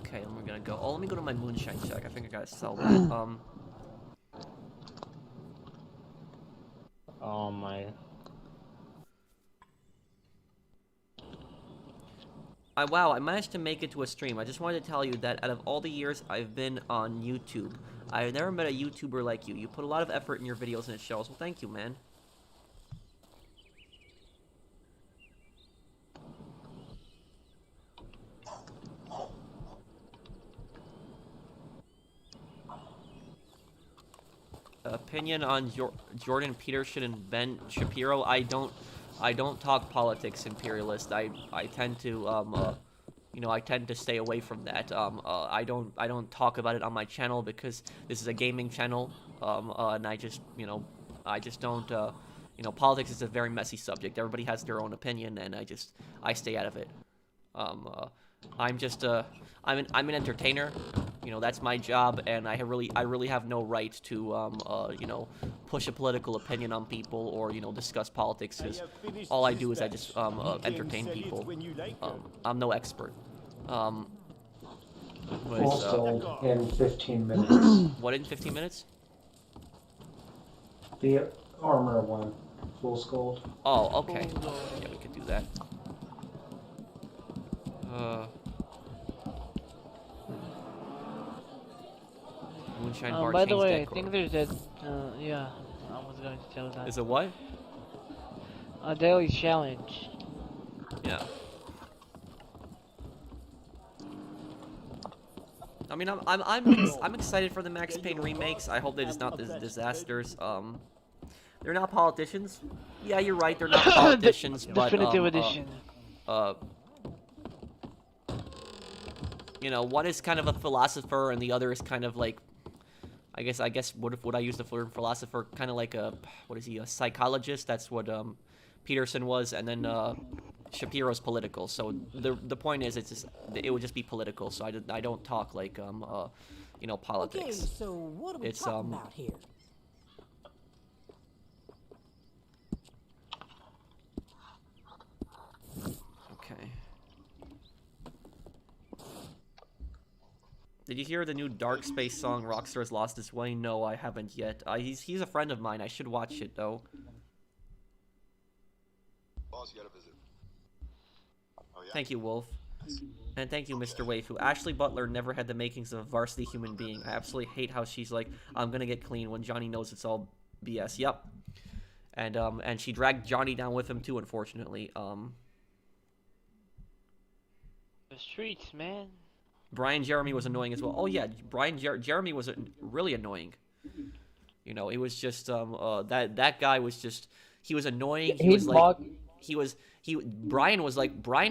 okay, and we're gonna go. Oh, let me go to my moonshine check. I think I gotta sell that. Oh my. Wow, I managed to make it to a stream. I just wanted to tell you that out of all the years I've been on YouTube, I've never met a YouTuber like you. You put a lot of effort in your videos and it shows. Well, thank you, man. Opinion on Jordan Peterson and Ben Shapiro. I don't talk politics, imperialist. I tend to you know, I tend to stay away from that. I don't talk about it on my channel because this is a gaming channel. And I just, you know, I just don't, you know, politics is a very messy subject. Everybody has their own opinion, and I stay out of it. I'm just, I'm an entertainer. You know, that's my job, and I really have no right to, you know, push a political opinion on people or, you know, discuss politics. Cause all I do is I just entertain people. I'm no expert. Full sold in 15 minutes. What, in 15 minutes? The armor one, full scold. Oh, okay. Yeah, we could do that. Moonshine bar by the change way, decor. I think there's a, yeah, I was going to tell that. Is it what? A daily challenge. Yeah. mean, I'm excited for the Max Payne remakes. I hope they're just not disasters. They're not politicians. Yeah, you're right. They're not politicians, but Definitive edition. You know, one is kind of a philosopher, and the other is kind of like, I guess would I use the word philosopher? Kind of like a, what is he? A psychologist? That's what Peterson was, and then Shapiro's political. So the point is, it would just be political. So I don't talk like you know, politics. Okay, so what are we talking about here? Okay. Did you hear the new Dark Space song, Rockstar's Lost His Way? No, I haven't yet. He's a friend of mine. I should watch it, though. Boss, you gotta visit. Oh, yeah? Thank you, Wolf. And thank you, Mr. Waifu. Ashley Butler never had the makings of a varsity human being. I absolutely hate how she's like, I'm gonna get clean when Johnny knows it's all BS. Yep. And she dragged Johnny down with him, too, unfortunately. The streets, man. Brian Jeremy was annoying as well. Oh yeah, Jeremy was really annoying. You know, it was just that guy was just, he was annoying. Brian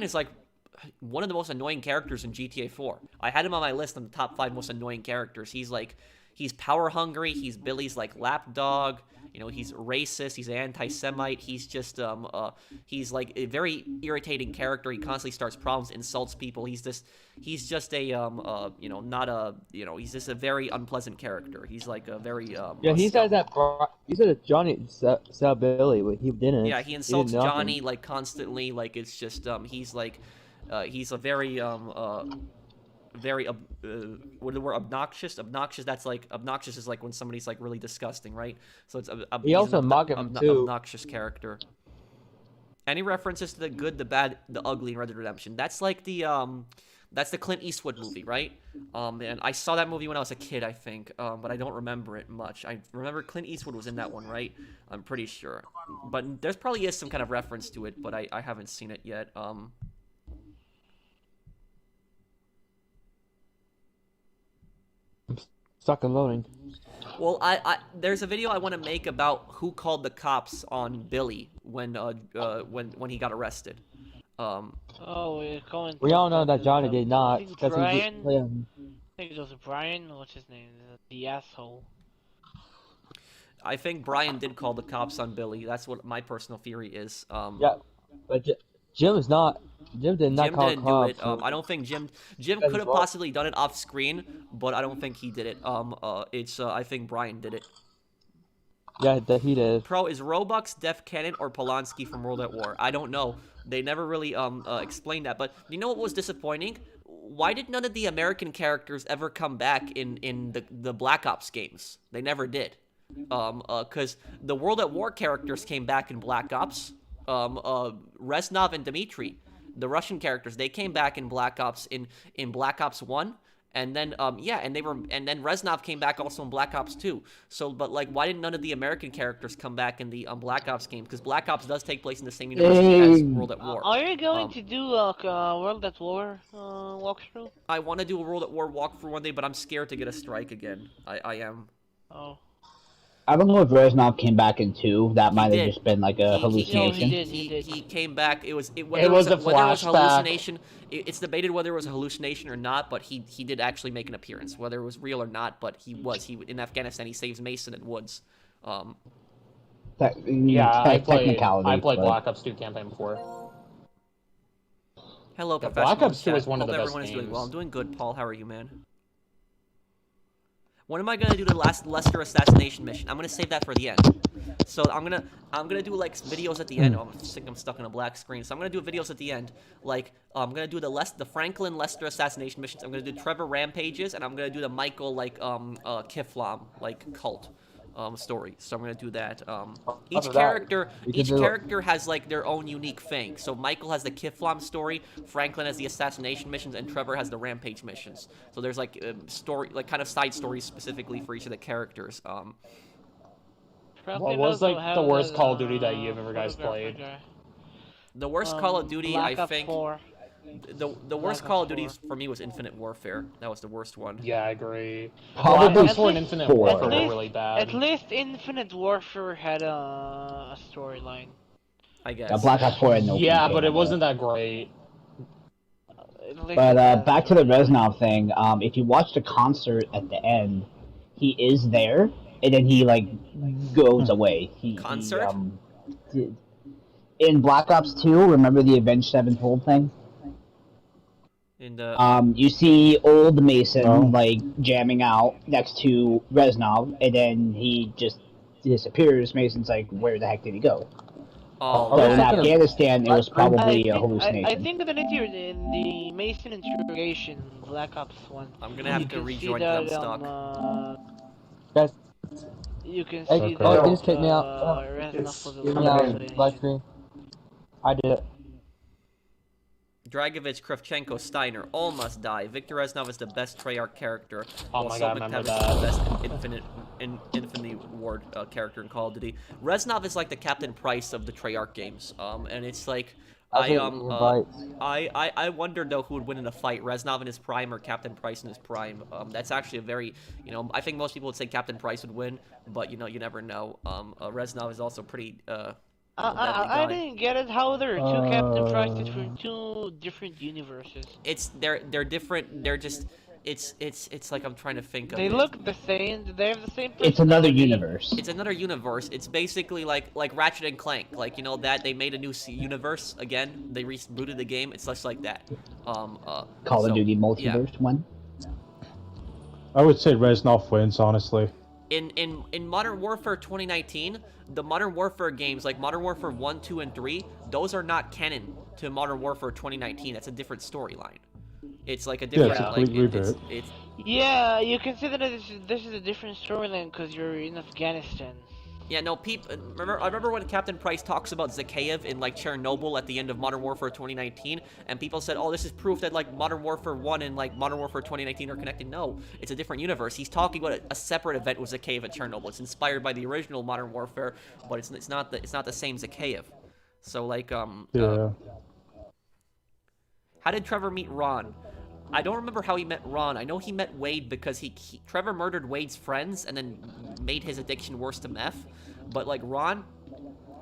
is like one of the most annoying characters in GTA 4. I had him on my list on the top 5 most annoying characters. He's power hungry. He's Billy's like lapdog. You know, he's racist. He's an anti-Semite. He's just he's like a very irritating character. He constantly starts problems, insults people. He's just a you know, not a, you know, he's just a very unpleasant character. He's like a very yeah. He said that Johnny said Billy, but he didn't. Yeah, he insults Johnny like constantly. Like it's just he's like he's a very what the word obnoxious? Obnoxious. That's like obnoxious is like when somebody's like really disgusting, right? So it's he also mocked him too. Obnoxious character. Any references to the good, the bad, the ugly in Red Dead Redemption? That's like the that's the Clint Eastwood movie, right? And I saw that movie when I was a kid, I think, but I don't remember it much. I remember Clint Eastwood was in that one, right? I'm pretty sure. But there's probably is some kind of reference to it, but I haven't seen it yet. Stuck and loading. Well, there's a video I want to make about who called the cops on Billy when he got arrested. Oh, we're going. We all know that Johnny did not. I think Brian. I think it was Brian. What's his name? The asshole. I think Brian did call the cops on Billy. That's what my personal theory is. Yeah, but Jim's not. Jim did not call cops. Do it. I don't think Jim could have possibly done it off screen, but I don't think he did it. I think Brian did it. Yeah, he did. Pro, is Robux, Def Cannon, or Polanski from World at War? I don't know. They never really explained that. But you know what was disappointing? Why did none of the American characters ever come back in the Black Ops games? They never did. Because the World at War characters came back in Black Ops. Reznov and Dmitry, the Russian characters, they came back in Black Ops in Black Ops 1. And then, and then Reznov came back also in Black Ops 2. So, but like, why did none of the American characters come back in the Black Ops game? Because Black Ops does take place in the same universe as World at War. Are you going to do like a World at War walkthrough? I want to do a World at War walkthrough one day, but I'm scared to get a strike again. I am. Oh. I don't know if Reznov came back in 2. That might have just been like a hallucination. He came back. It was a flashback. It's debated whether it was a hallucination or not, but he did actually make an appearance. Whether it was real or not, but he in Afghanistan. He saves Mason and Woods. I played Black Ops 2 campaign before. Hello, yeah, Black Ops 2 is one of the best everyone games. Is doing well. I'm doing good, Paul. How are you, man? When am I gonna do the last Lester assassination mission? I'm gonna save that for the end. So I'm gonna do like videos at the end. Oh, I'm stuck in a black screen. So I'm gonna do videos at the end. Like I'm gonna do the Franklin Lester assassination missions. I'm gonna do Trevor rampages, and I'm gonna do the Michael like Kiflam like cult story. So I'm gonna do that. Each character has like their own unique thing. So Michael has the Kiflam story, Franklin has the assassination missions, and Trevor has the rampage missions. So there's like story, like kind of side stories specifically for each of the characters. What was like the worst Call of Duty that you ever guys played? The worst Call of Duty, Black I Ops think. 4. The worst Black Call of Ops Duty for me was Infinite Warfare. That was the worst one. Yeah, I agree. Probably Black Ops 4 and least- Infinite 4. Warfare At were really bad. At least Infinite Warfare had a storyline. I guess. Black Ops 4 had no Yeah, campaign but it at all. wasn't that great. But back to the Reznov thing. If you watch the concert at the end, he is there, and then he like goes away. Concert? In Black Ops 2, remember the Avenged Sevenfold thing? In the You see old Mason like jamming out next to Reznov, and then he just disappears. Mason's like, "Where the heck did he go?" oh, So in that- Afghanistan, it was probably a hallucination. I think that in the Mason interrogation, Black Ops 1, I'm gonna have you to can rejoin see that, Comstock. Guys, you can hey, see oh, that they just kicked me out. Reznov It's- was a Kick me out. hallucination. Live stream. I did it. Dragovich, Kravchenko, Steiner all must die. Viktor Reznov is the best Treyarch character. Oh while my god, I Sobek remember is that. the best Infinity Ward character in Call of Duty. Reznov is like the Captain Price of the Treyarch games. And it's like I wonder though who would win in a fight, Reznov in his prime or Captain Price in his prime. That's actually a very, I think most people would say Captain Price would win, but you never know. Reznov is also pretty I didn't get it. How there are two Captain Prices from two different universes. They're different. They're just it's like I'm trying to think of They it. look the same. They have the same. It's another personality. universe. It's another universe. It's basically like Ratchet and Clank. Like that they made a new universe again. They rebooted the game. It's just like that. Call of Duty Multiverse one. I would say Reznov wins, honestly. In Modern Warfare 2019, the Modern Warfare games like Modern Warfare 1, 2, and 3, those are not canon to Modern Warfare 2019. That's a different storyline. It's like a different it's a complete reboot. It's Yeah, you can say that this is a different storyline because you're in Afghanistan. yeah, no, I remember when Captain Price talks about Zakhaev in like Chernobyl at the end of Modern Warfare 2019, and people said, "Oh, this is proof that like Modern Warfare 1 and like Modern Warfare 2019 are connected." No, it's a different universe. He's talking about a separate event with Zakhaev at Chernobyl. It's inspired by the original Modern Warfare, but it's not the same Zakhaev. So like Yeah. how did Trevor meet Ron? I don't remember how he met Ron. I know he met Wade because Trevor murdered Wade's friends and then made his addiction worse to meth. But like Ron,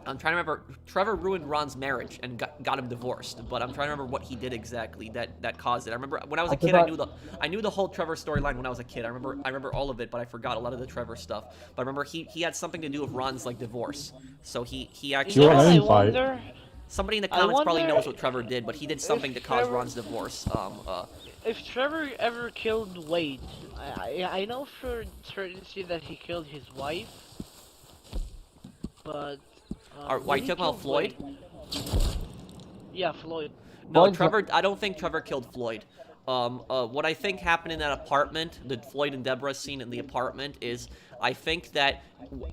I'm trying to remember. Trevor ruined Ron's marriage and got him divorced. But I'm trying to remember what he did exactly that caused it. I remember when I was a kid, I knew the whole Trevor storyline when I was a kid. I remember all of it, but I forgot a lot of the Trevor stuff. But I remember he had something to do with Ron's like divorce. So he actually. You want an invite? Somebody in the comments probably knows what Trevor did, but he did something to cause Ron's divorce. If Trevor ever killed Wade, I know for certainty that he killed his wife, but... why you talking about Floyd? Yeah, Floyd. No, Trevor. I don't think Trevor killed Floyd. What I think happened in that apartment, the Floyd and Deborah scene in the apartment, is I think that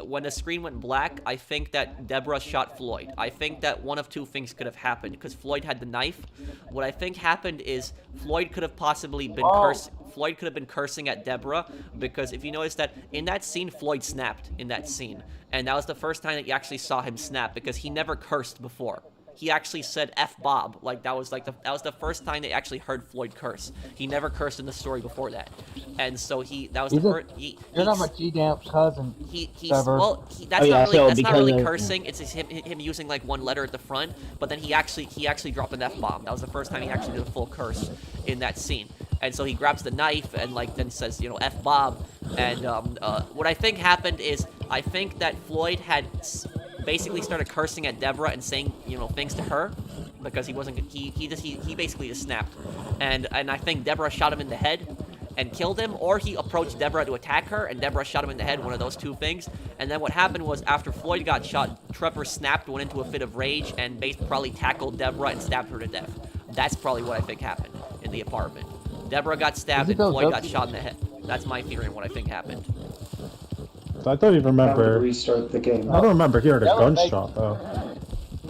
when the screen went black, I think that Deborah shot Floyd. I think that one of two things could have happened because Floyd had the knife. What I think happened is Floyd could have possibly been Floyd could have been cursing at Deborah because if you notice that in that scene, Floyd snapped in that scene, and that was the first time that you actually saw him snap because he never cursed before. He actually said F Bob, like that was the first time they actually heard Floyd curse. He never cursed in the story before that, and so you're not my G-Damp cousin. That's not really cursing. It's just him using like one letter at the front, but then he actually dropped an F bomb. That was the first time he actually did a full curse in that scene. And so he grabs the knife and like then says, F Bob. And what I think happened is I think that Floyd had basically started cursing at Deborah and saying, things to her because he basically just snapped. And I think Deborah shot him in the head and killed him, or he approached Deborah to attack her and Deborah shot him in the head, one of those two things. And then what happened was after Floyd got shot, Trevor snapped, went into a fit of rage, and probably tackled Deborah and stabbed her to death. That's probably what I think happened in the apartment. Deborah got stabbed and Floyd got shot in the head. That's my theory on what I think happened. I don't even remember. Restart the game. I don't remember hearing a gunshot though.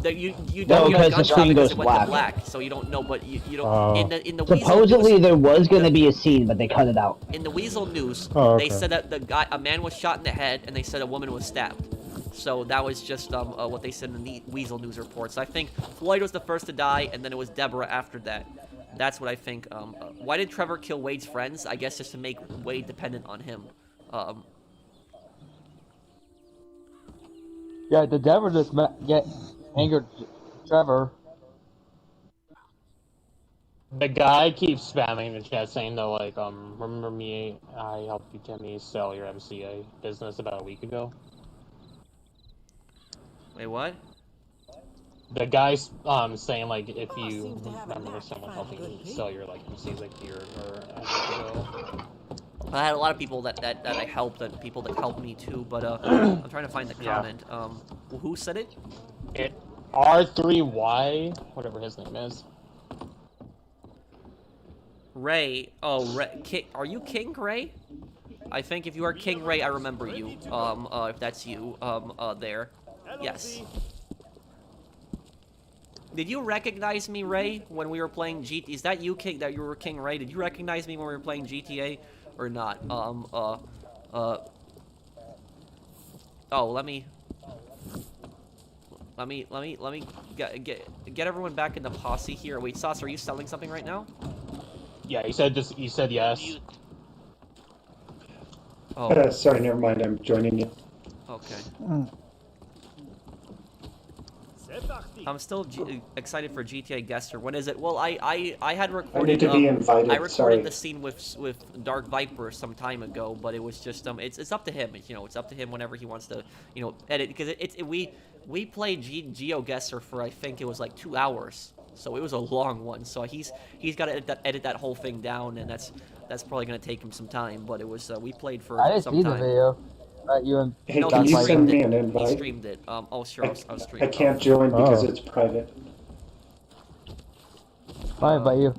You don't hear a because the gunshot screen because goes it went to black. black, so you don't know. But you don't. In the Supposedly Weasel news, there was going to be a scene, but they cut it out. in the Weasel news, Oh, okay. they said that a man was shot in the head, and they said a woman was stabbed. So that was just what they said in the Weasel News reports. I think Floyd was the first to die, and then it was Deborah after that. That's what I think. Why did Trevor kill Wade's friends? I guess just to make Wade dependent on him. Yeah, the Deborah just get angered Trevor. The guy keeps spamming the chat saying though, like, remember me? I helped you, Timmy, sell your MCA business about a week ago. Wait, what? The guy's saying like if you remember someone helping you sell your like MCs like a year or a week ago. I had a lot of people that I helped, and people that helped me too, but I'm trying to find the comment. Who said it? R3Y, whatever his name is. Ray. Oh, Ray. Are you King Ray? I think if you are King Ray, I remember you. If that's you, there. Yes. Did you recognize me, Ray, when we were playing GTA? Is that you, King? That you were King Ray? Did you recognize me when we were playing GTA, or not? Oh, let me get everyone back in the posse here. Wait, Sauce, are you selling something right now? Yeah, he said yes. Oh. Sorry, never mind. I'm joining you. Okay. I'm still excited for GTA Guesser. When is it? Well, I had recorded. I need to be invited. I recorded Sorry. the scene with Dark Viper some time ago, but it was just it's up to him. It's up to him whenever he wants to edit, because we played GeoGuessr for, I think it was like 2 hours, so it was a long one. So he's got to edit that whole thing down, and that's probably gonna take him some time. But it was we played for some time. I didn't see the video. Hey, can you send me an invite? He streamed it. Oh, sure, I'll stream it. I can't join because it's private. Fine, about you.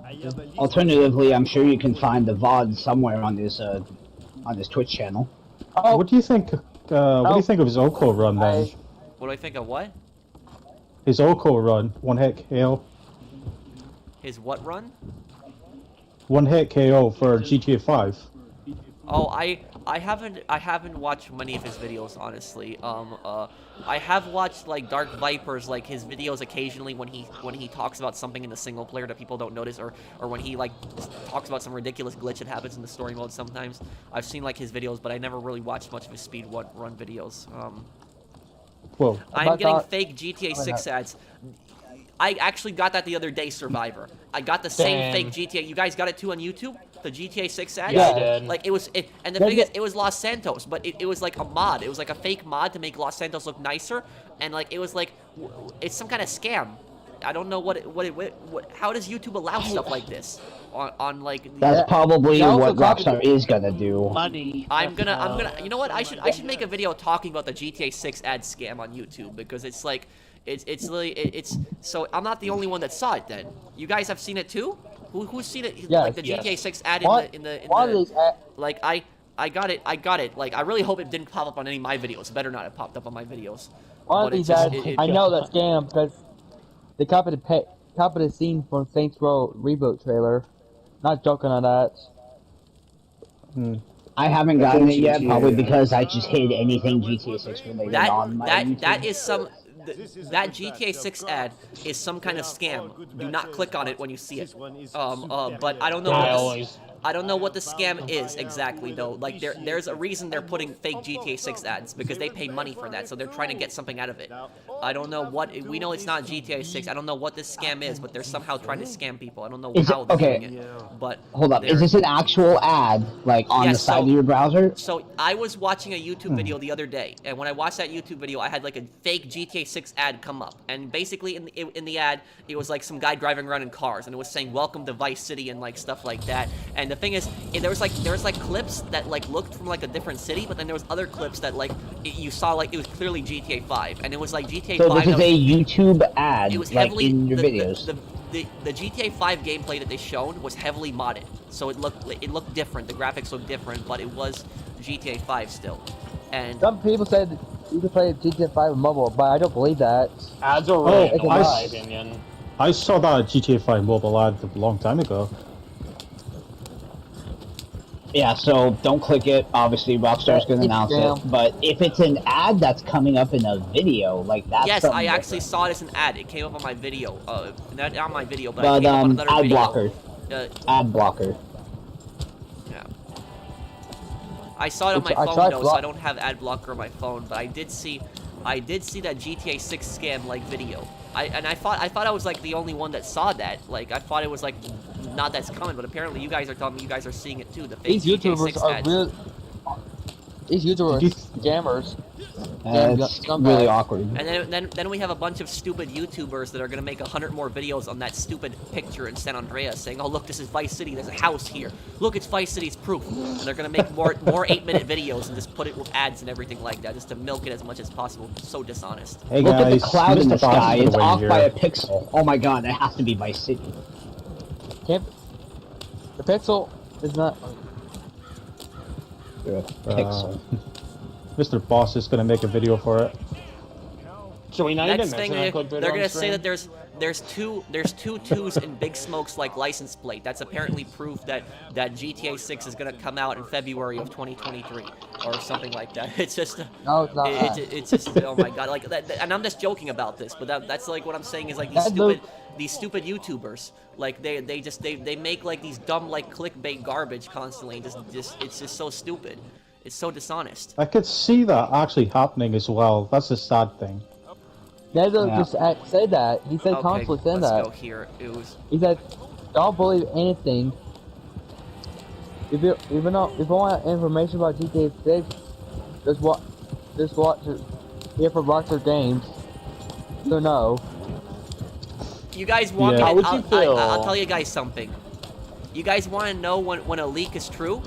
Alternatively, I'm sure you can find the VOD somewhere on this Twitch channel. Oh. What do you think? What do you think of his Oko run then? What do I think of what? His Oko run, one hit KO. His what run? One hit KO for GTA 5. Oh, I haven't watched many of his videos, honestly. I have watched like Dark Viper's, like his videos occasionally when he talks about something in the single player that people don't notice, or when he like talks about some ridiculous glitch that happens in the story mode sometimes. I've seen like his videos, but I never really watched much of his speed run videos. Whoa. I'm getting fake GTA 6 ads. I actually got that the other day, Survivor. I got the same fake GTA. You guys got it too on YouTube? The GTA 6 ads? Yeah, I did. Like, and the thing is, it was Los Santos, but it was like a mod. It was like a fake mod to make Los Santos look nicer, and like, it was like, it's some kind of scam. I don't know how does YouTube allow stuff like this? On like... That's probably what Rockstar is gonna do. Money. I'm gonna, you know what, I should make a video talking about the GTA 6 ad scam on YouTube, because it's like, so I'm not the only one that saw it then. You guys have seen it too? Who's seen it? Yes, like the GTA 6 ad in the like I got it. Like, I really hope it didn't pop up on any of my videos. It better not have popped up on my videos. One of these ads, I know that scam because they copied the scene from Saints Row reboot trailer. Not joking on that. I haven't gotten it yet, probably because I just hid anything GTA 6 related on my YouTube. That is some... that GTA 6 ad is some kind of scam. Do not click on it when you see it. But I don't know. I don't know what the scam is exactly, though. Like, there's a reason they're putting fake GTA 6 ads, because they pay money for that, so they're trying to get something out of it. I don't know what... We know it's not GTA 6. I don't know what this scam is, but they're somehow trying to scam people. I don't know how they're doing it. But hold up, is this an actual ad, like, on the side of your browser? So, I was watching a YouTube video the other day, and when I watched that YouTube video, I had, like, a fake GTA 6 ad come up. And basically, in the ad, it was, like, some guy driving around in cars, and it was saying, "Welcome to Vice City," and, like, stuff like that. And the thing is, there was like clips that like looked from like a different city, but then there was other clips that like you saw like it was clearly GTA 5, and it was like GTA 5. So this is a YouTube ad, it was like heavily, in your videos. The GTA 5 gameplay that they showed was heavily modded, so it looked different. The graphics looked different, but it was GTA 5 still. And some people said you could play GTA 5 on mobile, but I don't believe that. Ads are right, in my opinion. I saw that GTA 5 mobile ad a long time ago. Yeah, so don't click it. Obviously, Rockstar's going to announce it. But if it's an ad that's coming up in a video, like that's yes, something I actually different. saw it as an ad. It came up on my video. Not on my video, but, But it came up on another ad video. blocker. Ad blocker. Yeah. I saw it on my phone though, so I don't have ad blocker on my phone. But I did see that GTA 6 scam like video. I thought I was like the only one that saw that. Like I thought it was like not that's common, but apparently you guys are telling me you guys are seeing it too. The fake These GTA YouTubers 6 are ads. real. These YouTubers are scammers. It's really awkward. And then we have a bunch of stupid YouTubers that are gonna make 100 more videos on that stupid picture in San Andreas, saying, "Oh look, this is Vice City. There's a house here. Look, it's Vice City's proof." And they're gonna make more 8-minute videos and just put it with ads and everything like that, just to milk it as much as possible. So dishonest. Hey Look guys, at the cloud in the Mr. Boss sky. is It's gonna off win by here. a pixel. Oh my god, that has to be Vice City. Can't. The pixel is not. Pixel. Mr. Boss is gonna make a video for it. Should we not Next even thing, mention they're gonna say that there's two twos in Big Smoke's like license plate. That's apparently proof that GTA 6 is gonna come out in February of 2023 or something like that. It's just No, it's not. it's just oh my god, like that, and I'm just joking about this, but that's like what I'm saying is like these stupid YouTubers, like they make like these dumb like clickbait garbage constantly. And just it's just so stupid. It's so dishonest. I could see that actually happening as well. That's the sad thing. They don't just say that. He said constantly saying that. Let's go here. It was. He said, "Don't believe anything. If you want information about GTA 6, just watch it here for Rockstar Games. You know." You guys want Yeah. me? How would you feel? I'll tell you guys something. You guys want to know when a leak is true?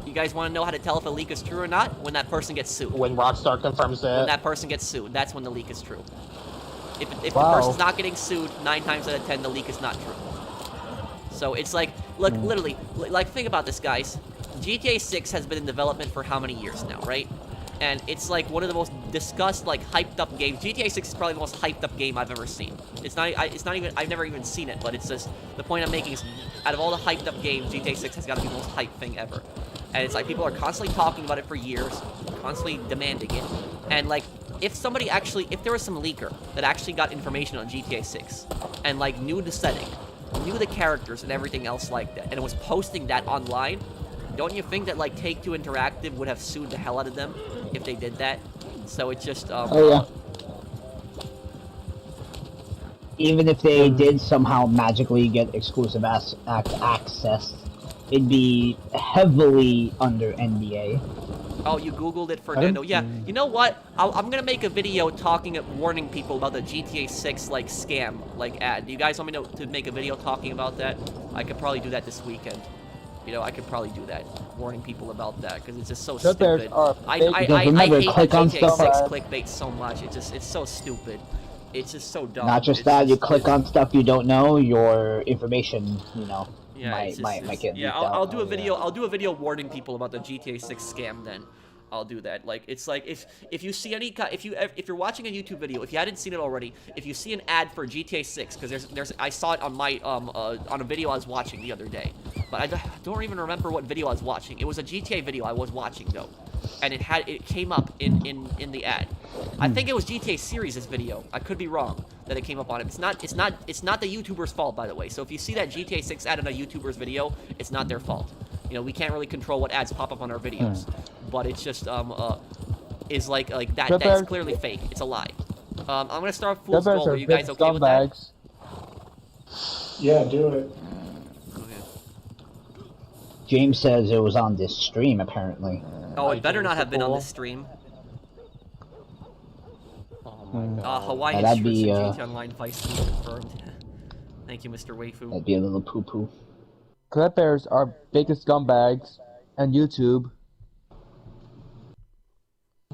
You guys want to know how to tell if a leak is true or not? When that person gets sued. When Rockstar confirms it. When that person gets sued, that's when the leak is true. If the Wow. person's not getting sued, 9 times out of 10, the leak is not true. So it's like, look, literally, like think about this, guys. GTA 6 has been in development for how many years now, right? And it's like one of the most discussed, like hyped up games. GTA 6 is probably the most hyped up game I've ever seen. It's not even, I've never even seen it, but it's just, the point I'm making is, out of all the hyped up games, GTA 6 has got to be the most hyped thing ever. And it's like, people are constantly talking about it for years, constantly demanding it. And like, if there was some leaker that actually got information on GTA 6, and like knew the setting, knew the characters and everything else like that, and was posting that online, don't you think that like Take-Two Interactive would have sued the hell out of them if they did that? So it's just Even if they did somehow magically get exclusive access, it'd be heavily under NDA. Oh, you Googled it, Fernando. Yeah, you know what? I'm gonna make a video warning people about the GTA 6 like scam like ad. Do you guys want me to make a video talking about that? I could probably do that this weekend. You know, I could probably do that, warning people about that, because it's just so stupid. I hate that GTA 6 clickbait so much. It's so stupid. It's just so dumb. Not just that, you click on stuff you don't know, your information, you know, might get leaked out. I'll do a video. I'll do a video warning people about the GTA 6 scam. Then I'll do that. Like, it's like if you see any if you're watching a YouTube video, if you hadn't seen it already, if you see an ad for GTA 6, because I saw it on my on a video I was watching the other day, but I don't even remember what video I was watching. It was a GTA video I was watching though, and it came up in the ad. I think it was GTA Series' video. I could be wrong that it came up on it. It's not the YouTuber's fault, by the way. So if you see that GTA 6 ad in a YouTuber's video, it's not their fault. You know, we can't really control what ads pop up on our videos, but it's just is like that. That's clearly fake. It's a lie. I'm gonna start Fool's Gold. Are you guys okay with that? Yeah, do it. James says it was on this stream, apparently. Oh, it better not have been on this stream. Oh my god. Hawaiian that'd shoots be, in GTA Online Vice City confirmed. Thank you, Mr. Waifu. That'd be a little poo-poo. Clip bears are biggest scumbags on YouTube.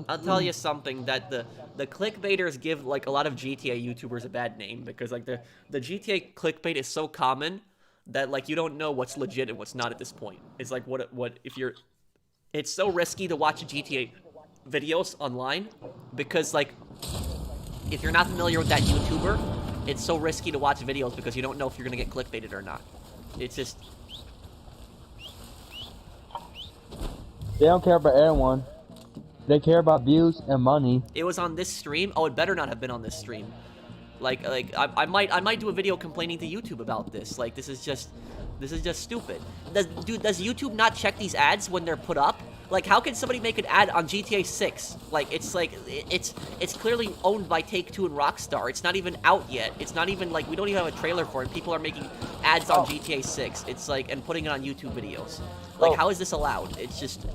I'll tell you something, that the clickbaiters give like a lot of GTA YouTubers a bad name, because like the GTA clickbait is so common that like you don't know what's legit and what's not at this point. It's like what if you're, it's so risky to watch GTA videos online, because like if you're not familiar with that YouTuber, it's so risky to watch videos because you don't know if you're gonna get clickbaited or not. It's just They don't care about everyone. They care about views and money. It was on this stream. Oh, it better not have been on this stream. Like I might do a video complaining to YouTube about this. Like this is just stupid. Does YouTube not check these ads when they're put up? Like how can somebody make an ad on GTA 6? Like it's clearly owned by Take-Two and Rockstar. It's not even out yet. It's not even like we don't even have a trailer for it. People are making ads on GTA 6. It's like and putting it on YouTube videos. Like how is this allowed? It's just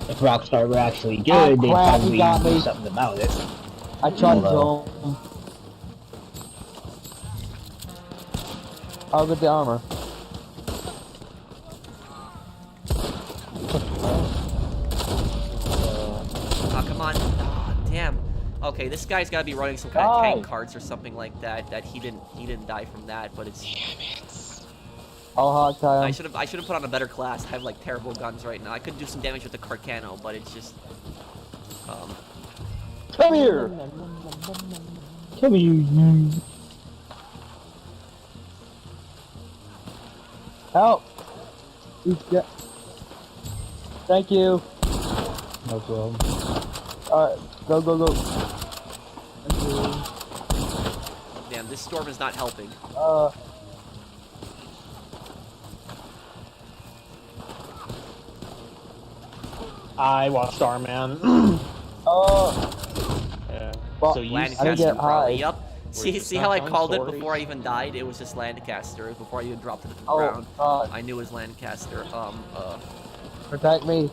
If Rockstar were actually good, they'd probably do something about it. I tried to I'll get the armor. Oh, come on. Oh, damn. Okay, this guy's gotta be running some kind of tank carts or something like that. That he didn't die from that, but it's. Damn it. I'll hog tie I him. should have put on a better class. I have like terrible guns right now. I could do some damage with the Carcano, but it's just. Come here. Come here. Help. Thank you. No problem. Alright, go. Damn, this storm is not helping. I watched Starman. Yeah. Well, So you Lancaster probably. high. Yup. See how I called it before I even died? It was just Lancaster. Before I even dropped to the ground, I knew it was Lancaster. Protect me.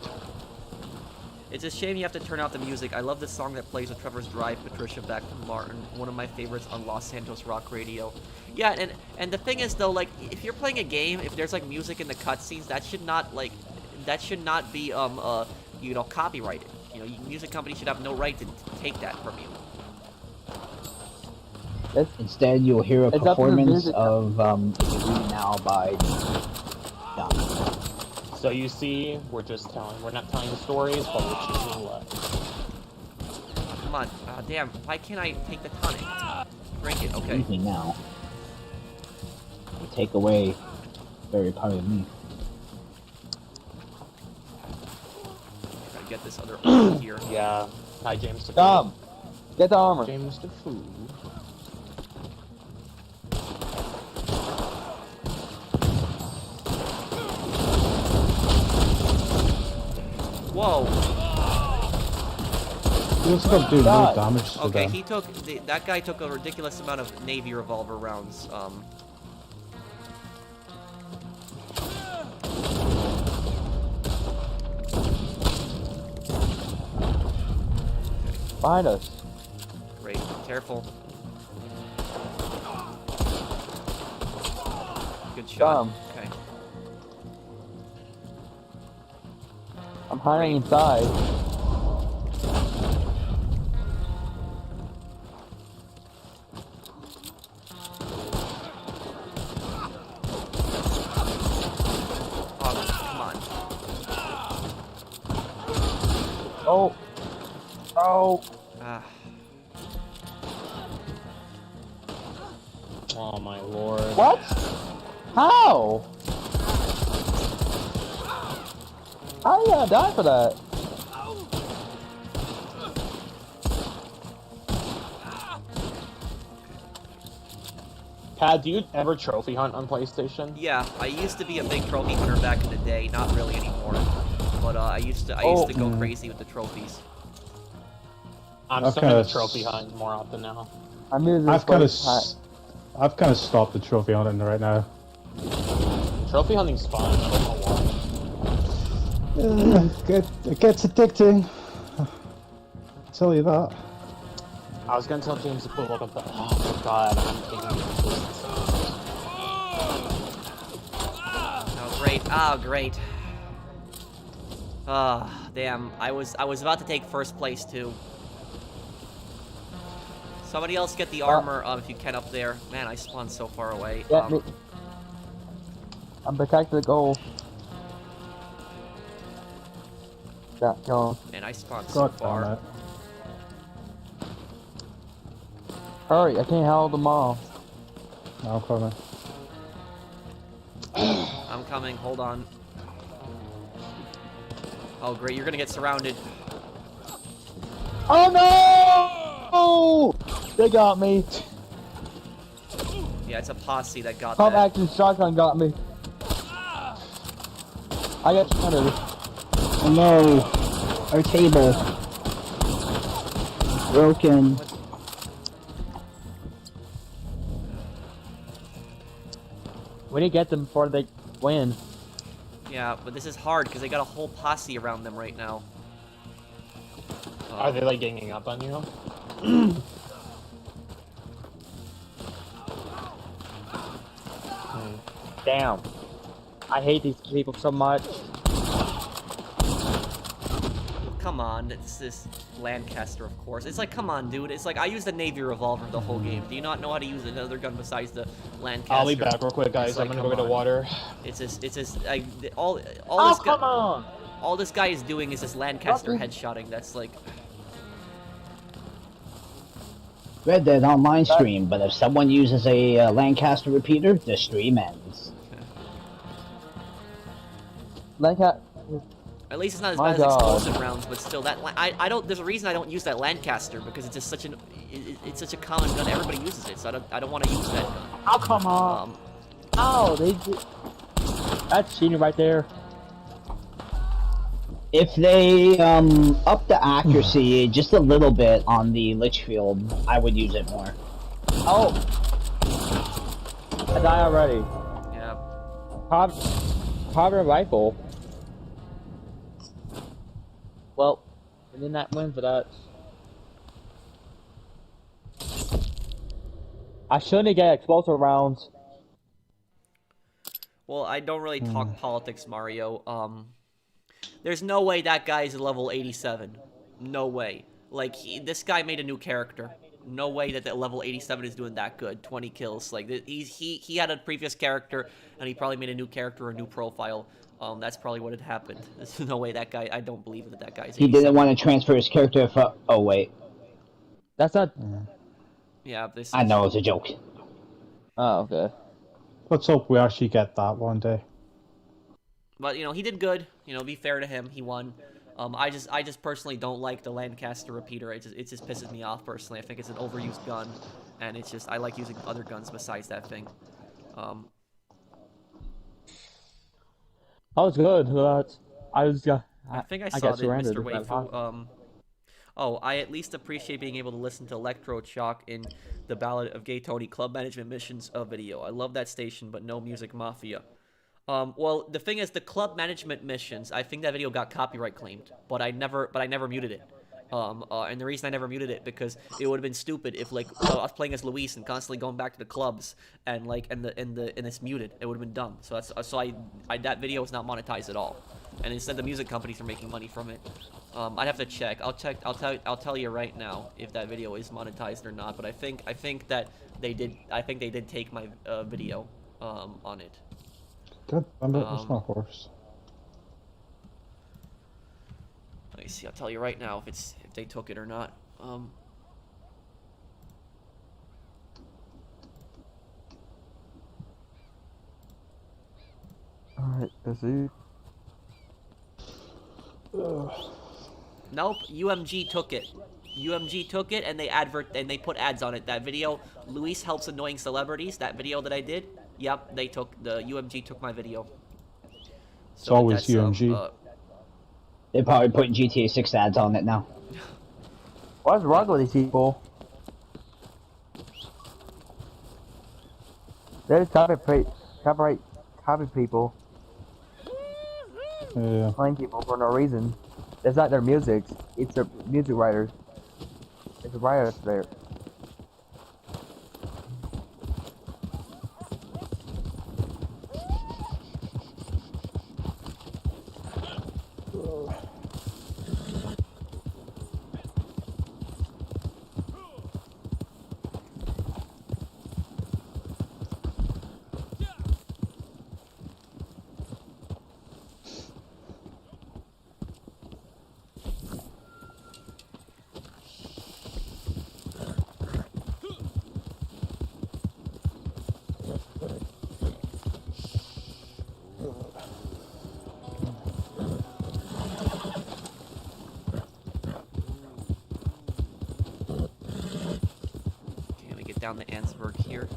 It's a shame you have to turn out the music. I love this song that plays with Trevor's Drive, Patricia back from Martin. One of my favorites on Los Santos Rock Radio. Yeah, and the thing is though, like, if you're playing a game, if there's like music in the cutscenes, that should not be you know, copyrighted. You know, music companies should have no right to take that from you. Instead, you'll hear a performance of "It's a Green Now" by. So you see, we're not telling the stories, but we're choosing what. Come on, damn! Why can't I take the tonic? Drink it, okay. Excuse me now. You take away very part of me. Gotta get this other armor here. Yeah. Hi, James. Come. Get the armor. James the food. Whoa. He also got to do no damage to Okay, them. that guy took a ridiculous amount of Navy revolver rounds. Behind us. Great, careful. Good shot. Okay. I'm hiding inside. Oh, come on. Oh. Oh my lord. What? How? How are you gonna die for that? Pat, do you ever trophy hunt on PlayStation? Yeah, I used to be a big trophy hunter back in the day. Not really anymore. But I used to go crazy with the trophies. I'm starting to trophy hunt more often now. I've kind of stopped the trophy hunting right now. Trophy hunting's fun. I don't know why. It gets addicting. I'll tell you that. I was gonna tell James to put welcome to. Oh god, I'm taking it. Oh great! Oh great! Ah, damn! I was about to take first place too. Somebody else get the armor if you can up there. Man, I spawned so far away. I'm protecting the goal. Yeah, go. And I spawned so far. Hurry, I can't hold them all. No, I'm coming. I'm coming. Hold on. Oh, great. You're gonna get surrounded. Oh no! Oh! They got me. Yeah, it's a posse that got Pump that. action shotgun got me. I got shotted. Oh no! Our table. Broken. We need to get them before they win. Yeah, but this is hard because they got a whole posse around them right now. Are they like ganging up on you? Damn. I hate these people so much. Come on, it's this Lancaster, of course. It's like, come on, dude. It's like, I use the Navy revolver the whole game. Do you not know how to use another gun besides the Lancaster? I'll be back real quick, guys. It's like, I'm gonna go get a water. It's just, like, all Oh, this come on! all this guy is doing is this Lancaster headshotting. That's like... Red Dead Online stream, but if someone uses a Lancaster repeater, the stream ends. Lancaster. At least it's not as My bad as God. explosive rounds, but still, that I don't. There's a reason I don't use that Lancaster because it's just such an it's such a common gun. Everybody uses it, so I don't want to use that. Oh, come on! Oh, they did. That's cheating right there. If they up the accuracy just a little bit on the Litchfield, I would use it more. Oh! I die already. Yeah. Power rifle. Well, we did not win for that. I shouldn't get explosive rounds. Well, I don't really talk politics, Mario. There's no way that guy is level 87. No way. Like, this guy made a new character. No way that level 87 is doing that good. 20 kills. Like, he had a previous character, and he probably made a new character or a new profile. That's probably what had happened. There's no way that guy... I don't believe that guy's 87. He didn't want to transfer his character for... Oh, wait. That's not... Yeah, this is... I know, it's a joke. Oh, okay. Let's hope we actually get that one day. But, you know, he did good. You know, be fair to him, he won. I just personally don't like the Lancaster repeater. It just pisses me off personally. I think it's an overused gun, and it's just I like using other guns besides that thing. I was good, but I was I think I saw that Mr. Waifu. Oh, I at least appreciate being able to listen to Electro Chalk in the Ballad of Gay Tony Club Management Missions video. I love that station, but no Music Mafia. Well, the thing is, the club management missions, I think that video got copyright claimed, but I never muted it. And the reason I never muted it because it would have been stupid if like I was playing as Luis and constantly going back to the clubs and like and it's muted. It would have been dumb. So that video was not monetized at all. And instead the music companies are making money from it. I'd have to check. I'll tell you right now if that video is monetized or not. But I think that they did. I think they did take my video on it. God damn it, that's my horse. Let me see. I'll tell you right now if they took it or not. Alright, let's see. Nope. UMG took it. UMG took it and they put ads on it. That video, Luis helps annoying celebrities. That video that I did. Yep, the UMG took my video. So it's always UMG. They're probably putting GTA 6 ads on it now. What's wrong with these people? They're copyright people. Yeah. Playing people for no reason. It's not their music. It's their music writers. It's the writers there. down the Ansberg here.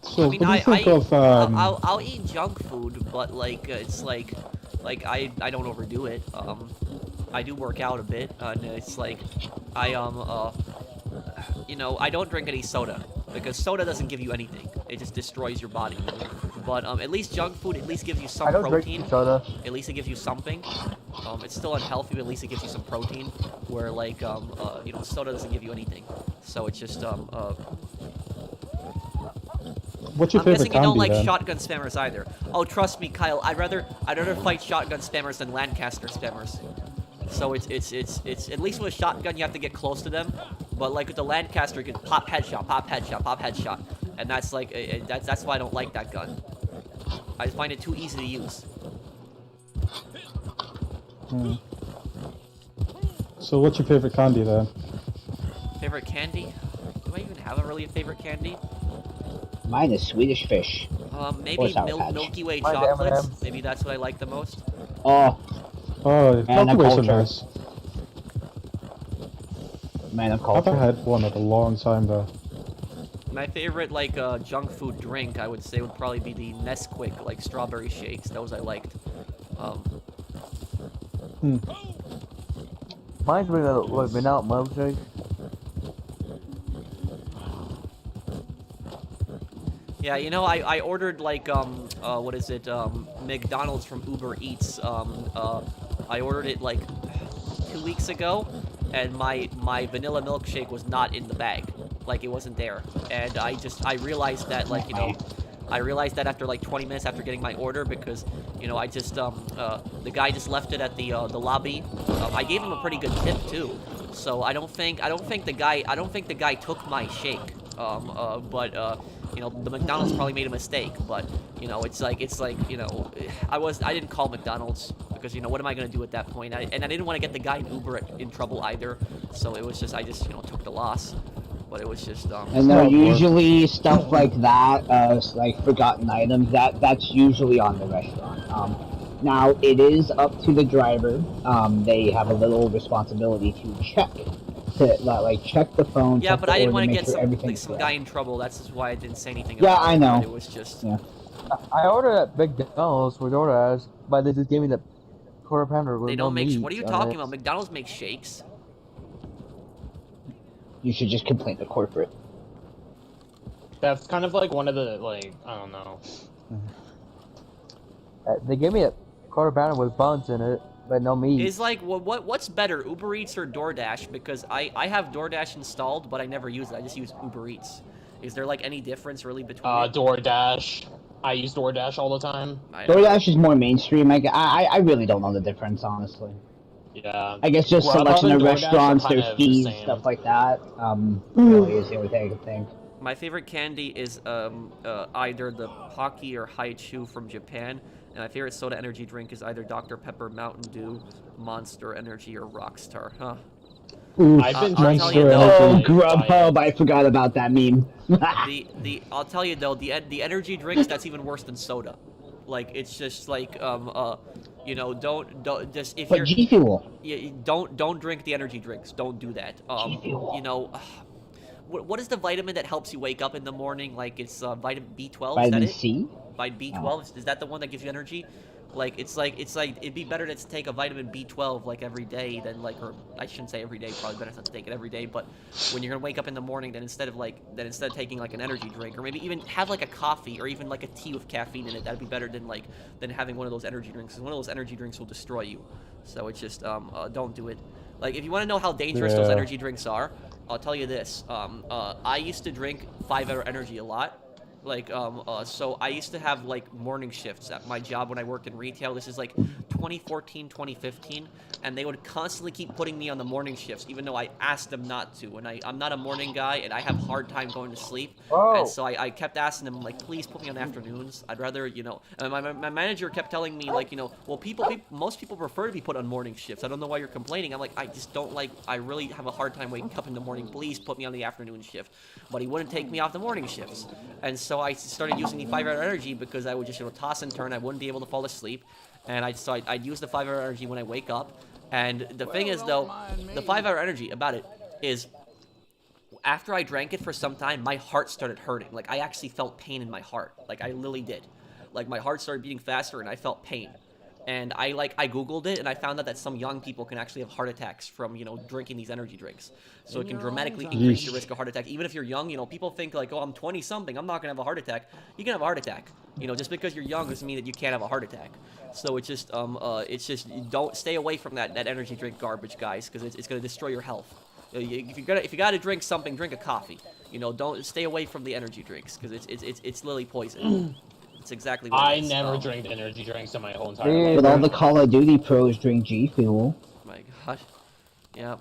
So I mean, what do you think of I'll eat junk food, but like it's like I don't overdo it. I do work out a bit, and it's like I you know, I don't drink any soda because soda doesn't give you anything. It just destroys your body. But at least junk food at least gives you some I don't protein. drink soda. At least it gives you something. It's still unhealthy, but at least it gives you some protein. Where like you know, soda doesn't give you anything. So it's just what's your I'm favorite guessing you don't candy like then? shotgun spammers either. Oh, trust me, Kyle. I'd rather fight shotgun spammers than Lancaster spammers. So it's at least with a shotgun you have to get close to them, but like with the Lancaster you can pop headshot, pop headshot, pop headshot, and that's like that's why I don't like that gun. I find it too easy to use. So what's your favorite candy then? Favorite candy? Do I even have a favorite candy? Mine is Swedish fish. Maybe Sour Patch. Milky Way Mine's chocolates. M&Ms. Maybe that's what I like the most. Oh, Oh, Man of Milky Ways are culture. nice. man of I culture. haven't had one in a long time though. My favorite like junk food drink I would say would probably be the Nesquik like strawberry shakes. Those I liked. Mine's been out milkshake. Yeah, you know, I ordered like what is it? McDonald's from Uber Eats. I ordered it like 2 weeks ago, and my vanilla milkshake was not in the bag. Like it wasn't there, and I realized that like, you know, I realized that after like 20 minutes after getting my order because, you know, I just the guy just left it at the lobby. I gave him a pretty good tip too, so I don't think the guy took my shake. But you know, the McDonald's probably made a mistake. But you know, it's like you know, I didn't call McDonald's because, you know, what am I gonna do at that point? And I didn't want to get the guy in Uber in trouble either. So it was just I just, you know, took the loss. But it was just And there usually stuff like that, like forgotten items. That's usually on the restaurant. Now it is up to the driver. They have a little responsibility to check, check the phone. yeah, check but the I didn't order, want to make get sure everything's some correct. guy in trouble. That's just why I didn't say anything. Yeah, about I it, know. but it was just. Yeah. I ordered at McDonald's with DoorDash, but they just gave me the quarter pounder with They no don't make. meat What are you on talking it. about? McDonald's makes shakes. You should just complain to corporate. That's kind of like one of the, like, I don't know. They gave me a quarter pounder with buns in it, but no meat. Is like what's better, Uber Eats or DoorDash? Because I have DoorDash installed, but I never use it. I just use Uber Eats. Is there like any difference really between? DoorDash. I use DoorDash all the time. DoorDash is more mainstream. I really don't know the difference, honestly. Yeah. I guess just Grubhub selection and of DoorDash are restaurants, kind their of the fees, same. stuff like that. Really is the only thing I can think. My favorite candy is either the Pocky or Haichu from Japan, and my favorite soda energy drink is either Dr. Pepper, Mountain Dew, Monster Energy, or Rockstar. Huh. I've been I'll drinking tell you though. Oh, Grubhub! I forgot about that meme. I'll tell you though, the energy drinks, that's even worse than soda. Like it's just like you know, don't just if But you're G Fuel. yeah, don't drink the energy drinks. Don't do that. You know, what is the vitamin that helps you wake up in the morning? Like it's vitamin B12. Vitamin is that it? C? Vitamin B12. Is that the one that gives you energy? Like it's like it'd be better to take a vitamin B12 like every day than like, or I shouldn't say every day, probably better not to take it every day, but when you're gonna wake up in the morning, then instead of taking like an energy drink, or maybe even have like a coffee or even like a tea with caffeine in it, that'd be better than having one of those energy drinks, because one of those energy drinks will destroy you. So it's just don't do it. Like if you want to know how dangerous those energy drinks are, I'll tell you this. I used to drink 5-hour energy a lot. Like, so I used to have, like, morning shifts at my job when I worked in retail. This is, like, 2014, 2015. And they would constantly keep putting me on the morning shifts, even though I asked them not to. And I'm not a morning guy, and I have a hard time going to sleep. Oh. And so I kept asking them, like, please put me on afternoons. I'd rather, you know... And my manager kept telling me, like, you know, well, most people prefer to be put on morning shifts. I don't know why you're complaining. I'm like, I just don't like... I really have a hard time waking up in the morning. Please put me on the afternoon shift. But he wouldn't take me off the morning shifts. And so I started using the 5-hour energy because I would just, you know, toss and turn. I wouldn't be able to fall asleep. And I'd use the 5-hour energy when I wake up. And the thing is, though, the 5-hour energy, about it, is after I drank it for some time, my heart started hurting. Like, I actually felt pain in my heart. Like, I literally did. Like, my heart started beating faster, and I felt pain. And I Googled it, and I found out that some young people can actually have heart attacks from, you know, drinking these energy drinks. So it can dramatically increase your risk of heart attack. Even if you're young, you know, people think, like, oh, I'm 20-something, I'm not going to have a heart attack. You can have a heart attack. You know, just because you're young doesn't mean that you can't have a heart attack. So it's just, don't stay away from that energy drink garbage, guys, because it's going to destroy your health. If you gotta drink something, drink a coffee. You know, don't stay away from the energy drinks, because it's literally poison. It's exactly what it is. I never drank energy drinks in my whole entire life. But all the Call of Duty pros drink G Fuel. My gosh. Yeah.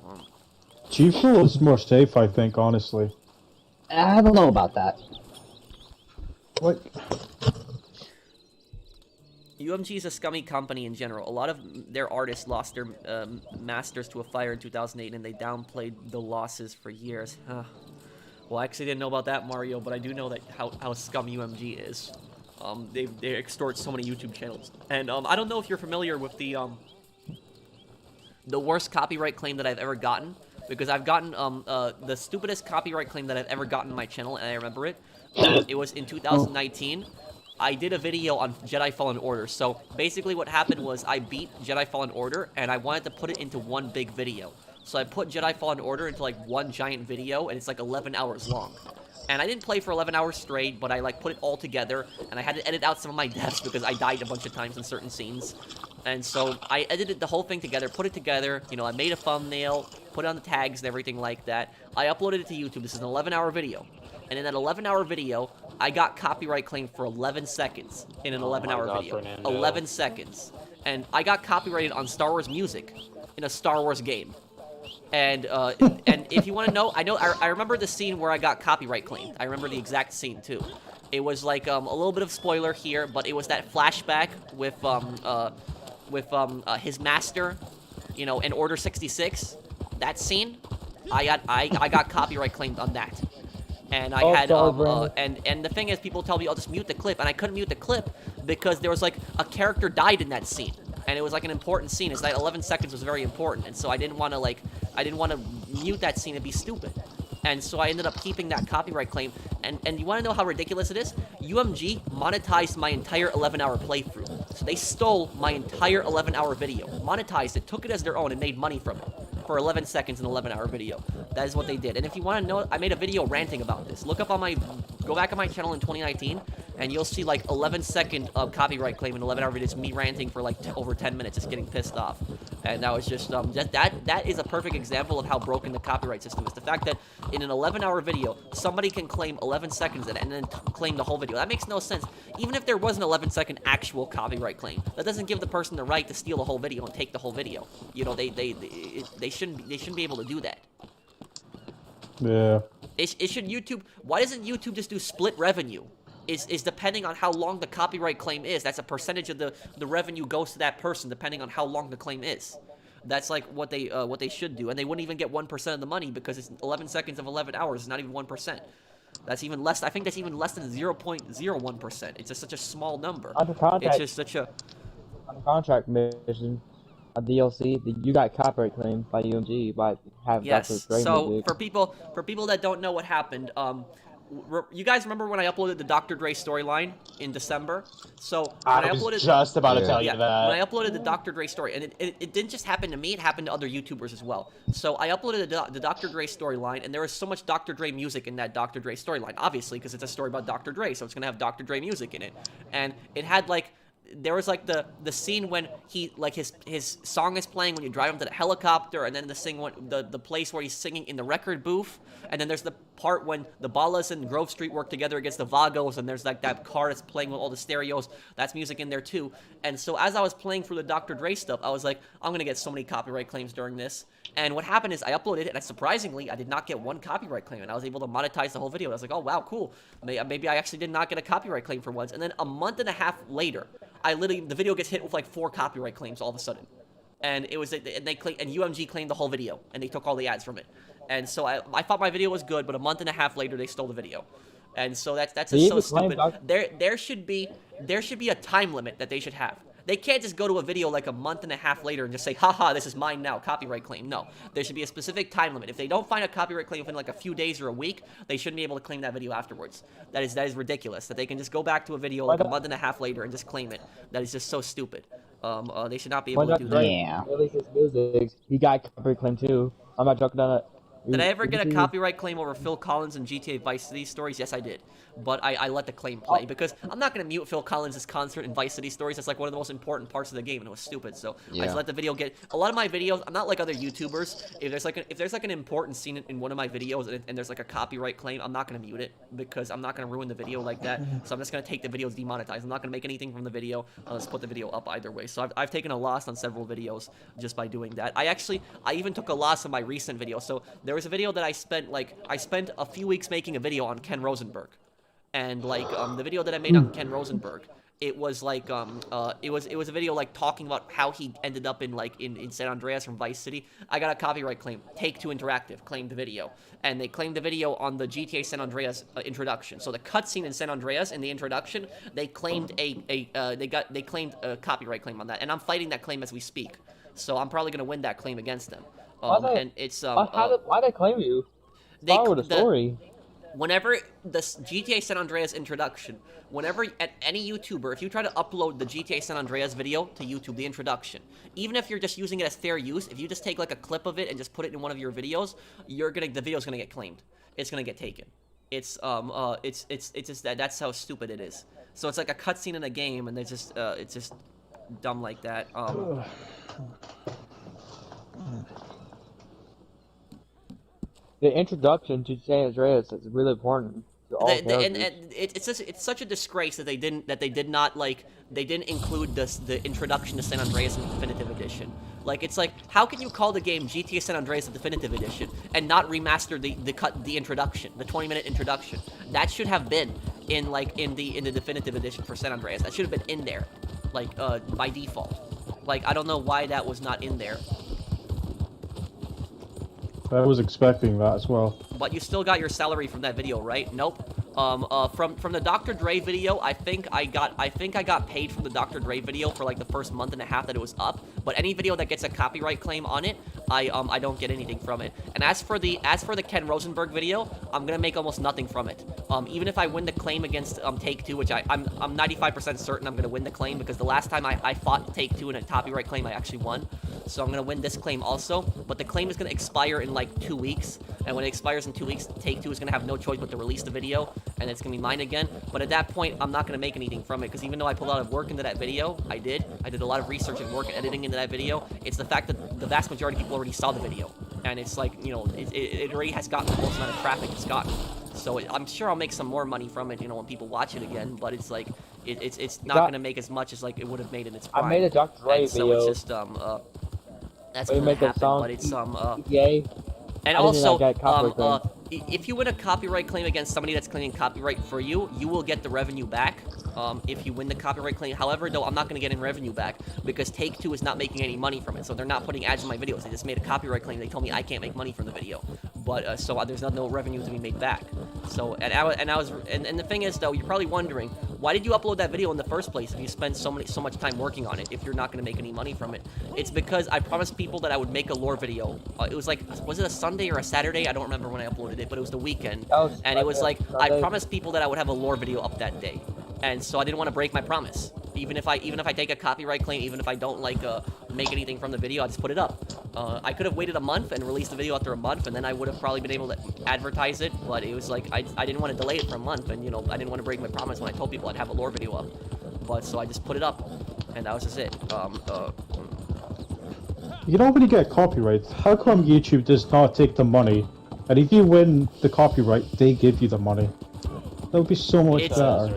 G Fuel is more safe, I think, honestly. I don't know about that. What? UMG is a scummy company in general. A lot of their artists lost their masters to a fire in 2008, and they downplayed the losses for years. Well, I actually didn't know about that, Mario, but I do know that how scum UMG is. They extort so many YouTube channels. And I don't know if you're familiar with the worst copyright claim that I've ever gotten, because I've gotten the stupidest copyright claim that I've ever gotten on my channel, and I remember it. It was in 2019. I did a video on Jedi Fallen Order. So basically what happened was I beat Jedi Fallen Order, and I wanted to put it into one big video. So I put Jedi Fallen Order into like one giant video, and it's like 11 hours long. And I didn't play for 11 hours straight, but I like put it all together, and I had to edit out some of my deaths because I died a bunch of times in certain scenes. And so I edited the whole thing together, put it together, you know, I made a thumbnail, put it on the tags and everything like that. I uploaded it to YouTube. This is an 11-hour video. And in that 11-hour video, I got copyright claimed for 11 seconds in an 11-hour video. Fernando. 11 seconds. And I got copyrighted on Star Wars music in a Star Wars game. And if you want to know, I remember the scene where I got copyright claimed. I remember the exact scene, too. It was like a little bit of spoiler here, but it was that flashback with his master, you know, in Order 66. That scene, I got copyright claimed on that. And I had, and the thing is, people tell me, oh, just mute the clip. And I couldn't mute the clip because there was, like, a character died in that scene. And it was, like, an important scene. It's like 11 seconds was very important. And so I didn't want to mute that scene and be stupid. And so I ended up keeping that copyright claim. And you want to know how ridiculous it is? UMG monetized my entire 11-hour playthrough. So they stole my entire 11-hour video, monetized it, took it as their own, and made money from it for 11 seconds in an 11-hour video. That is what they did. And if you want to know, I made a video ranting about this. Go back on my channel in 2019, and you'll see like 11-second copyright claim in 11-hour videos, me ranting for like over 10 minutes, just getting pissed off. And that was just, that is a perfect example of how broken the copyright system is. The fact that in an 11-hour video, somebody can claim 11 seconds and then claim the whole video. That makes no sense. Even if there was an 11-second actual copyright claim, that doesn't give the person the right to steal the whole video and take the whole video. You know, they shouldn't be able to do that. Yeah. It should YouTube. Why doesn't YouTube just do split revenue? Is depending on how long the copyright claim is. That's a percentage of the revenue goes to that person depending on how long the claim is. That's like what they should do, and they wouldn't even get 1% of the money because it's 11 seconds of 11 hours. It's not even 1%. That's even less. I think that's even less than 0.01%. It's just such a small number. Under contract, it's just such a under contract mission. A DLC, you got copyright claimed by UMG by having yes. Dr. Dre So music. for people that don't know what happened, you guys remember when I uploaded the Dr. Dre storyline in December? So when I was just about to tell you that. When I uploaded the Dr. Dre story, and it didn't just happen to me, it happened to other YouTubers as well. So I uploaded the Dr. Dre storyline, and there was so much Dr. Dre music in that Dr. Dre storyline, obviously, because it's a story about Dr. Dre, so it's gonna have Dr. Dre music in it. And it had like, there was like the scene when he like his song is playing when you drive him to the helicopter, and then the place where he's singing in the record booth, and then there's the part when the Ballas and Grove Street work together against the Vagos, and there's like that car that's playing with all the stereos. That's music in there too. And so as I was playing through the Dr. Dre stuff, I was like, I'm gonna get so many copyright claims during this. And what happened is I uploaded it, and surprisingly, I did not get one copyright claim, and I was able to monetize the whole video. I was like, oh wow, cool. Maybe I actually did not get a copyright claim for once. And then a month and a half later, the video gets hit with like 4 copyright claims all of a sudden. And it was, and UMG claimed the whole video, and they took all the ads from it. And so I thought my video was good, but a month and a half later, they stole the video. And so that's just so stupid. There should be a time limit that they should have. They can't just go to a video like a month and a half later and just say, haha, this is mine now, copyright claim. No, there should be a specific time limit. If they don't find a copyright claim within like a few days or a week, they shouldn't be able to claim that video afterwards. That is ridiculous, that they can just go back to a video like a month and a half later and just claim it. That is just so stupid. They should not be able to do that. Yeah. Releases music. He got copyright claim too. I'm not joking on it. Did I ever get a copyright claim over Phil Collins and GTA Vice City Stories? Yes, I did. But I let the claim play because I'm not going to mute Phil Collins' concert in Vice City Stories. That's like one of the most important parts of the game, and it was stupid. So I just let the video get. A lot of my videos, I'm not like other YouTubers. If there's like an important scene in one of my videos and there's like a copyright claim, I'm not going to mute it because I'm not going to ruin the video like that. So I'm just going to take the videos demonetized. I'm not going to make anything from the video. I'll just put the video up either way. So I've taken a loss on several videos just by doing that. I even took a loss on my recent video. So there was a video that I spent a few weeks making a video on Ken Rosenberg. And like the video that I made on Ken Rosenberg, it was like it was a video like talking about how he ended up in San Andreas from Vice City. I got a copyright claim. Take-Two Interactive claimed the video, and they claimed the video on the GTA San Andreas introduction. So the cutscene in San Andreas in the introduction, they claimed a copyright claim on that, and I'm fighting that claim as we speak. So I'm probably gonna win that claim against them. And it's why they claim you? Follow the story. Whenever the GTA San Andreas introduction, whenever at any YouTuber, if you try to upload the GTA San Andreas video to YouTube, the introduction, even if you're just using it as fair use, if you just take like a clip of it and just put it in one of your videos, the video's gonna get claimed. It's gonna get taken. It's just that's how stupid it is. So it's like a cutscene in a game, and it's just dumb like that. The introduction to San Andreas is really important. And it's such a disgrace that they did not include the introduction to San Andreas in the definitive edition. Like, it's like, how can you call the game GTA San Andreas the definitive edition and not remaster the introduction, the 20-minute introduction? That should have been in the definitive edition for San Andreas. That should have been in there, like by default. Like, I don't know why that was not in there. I was expecting that as well. But you still got your salary from that video, right? Nope. From the Dr. Dre video, I think I got paid from the Dr. Dre video for like the first month and a half that it was up. But any video that gets a copyright claim on it, I don't get anything from it. And as for the Ken Rosenberg video, I'm gonna make almost nothing from it. Even if I win the claim against Take-Two, which I'm 95% certain I'm gonna win the claim because the last time I fought Take-Two in a copyright claim, I actually won. So I'm gonna win this claim also. But the claim is gonna expire in like 2 weeks, and when it expires in 2 weeks, Take-Two is gonna have no choice but to release the video, and it's gonna be mine again. But at that point, I'm not gonna make anything from it because even though I put a lot of work into that video, I did a lot of research and work and editing into that video. It's the fact that the vast majority of people already saw the video, and it's like, you know, it already has gotten the most amount of traffic it's gotten. So I'm sure I'll make some more money from it, you know, when people watch it again. But it's like it's not gonna make as much as like it would have made in its prime. I made a Dr. Dre video. So it's just that's gonna happen, but it's yay. And also, if you win a copyright claim against somebody that's claiming copyright for you, you will get the revenue back. If you win the copyright claim. However, though, I'm not going to get any revenue back because Take-Two is not making any money from it. So they're not putting ads in my videos. They just made a copyright claim. They told me I can't make money from the video. But so there's no revenue to be made back. So and the thing is, though, you're probably wondering, why did you upload that video in the first place if you spend so much time working on it if you're not going to make any money from it? It's because I promised people that I would make a lore video. It was like, was it a Sunday or a Saturday? I don't remember when I uploaded it, but it was the weekend. And it was like, I promised people that I would have a lore video up that day. And so I didn't want to break my promise. Even if I take a copyright claim, even if I don't make anything from the video, I just put it up. I could have waited a month and released the video after a month, and then I would have probably been able to advertise it. But it was like I didn't want to delay it for a month, and you know I didn't want to break my promise when I told people I'd have a lore video up. But so I just put it up, and that was just it. You know, when you get copyrights, how come YouTube does not take the money? And if you win the copyright, they give you the money. That would be so much better.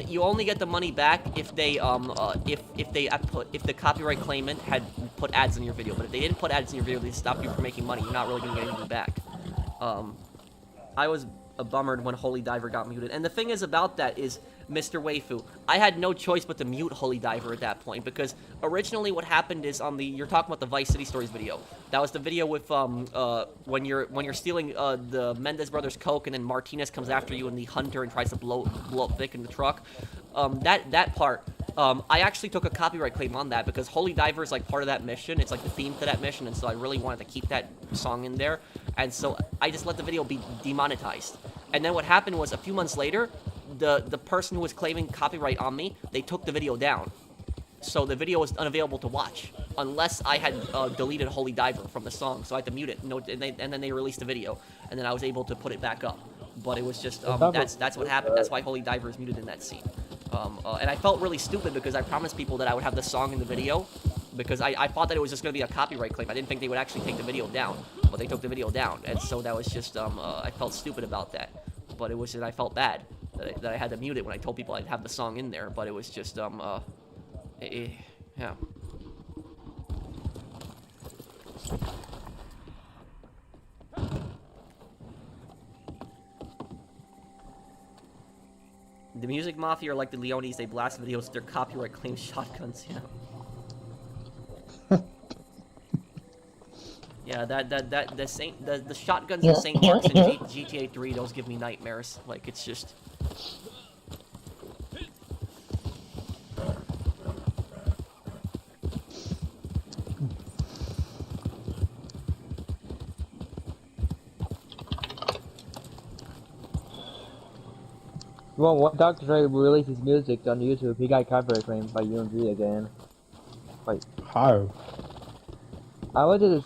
You only get the money back if they if the copyright claimant had put ads in your video. But if they didn't put ads in your video, they stop you from making money. You're not really gonna get anything back. I was bummered when Holy Diver got muted. And the thing is about that is, Mr. Waifu, I had no choice but to mute Holy Diver at that point, because originally what happened is you're talking about the Vice City Stories video. That was the video with when you're stealing the Mendez brothers coke, and then Martinez comes after you in the Hunter and tries to blow up Vic in the truck. That part, I actually took a copyright claim on that because Holy Diver is like part of that mission. It's like the theme to that mission, and so I really wanted to keep that song in there. And so I just let the video be demonetized. And then what happened was a few months later, the person who was claiming copyright on me, they took the video down. So the video was unavailable to watch unless I had deleted Holy Diver from the song. So I had to mute it. And then they released the video, and then I was able to put it back up. But it was just that's what happened. That's why Holy Diver is muted in that scene. And I felt really stupid because I promised people that I would have the song in the video because I thought that it was just going to be a copyright claim. I didn't think they would actually take the video down, but they took the video down, and so that was just I felt stupid about that. But it was I felt bad that I had to mute it when I told people I'd have the song in there. But it was just yeah. The Music Mafia are like the Leones, they blast videos with their copyright claim shotguns, yeah. Yeah, the shotguns in St. Mark's and GTA 3, those give me nightmares. Like, it's just... Well, when Dr. Dre released his music on YouTube, he got copyright claimed by UMG again. Like, How? I looked at his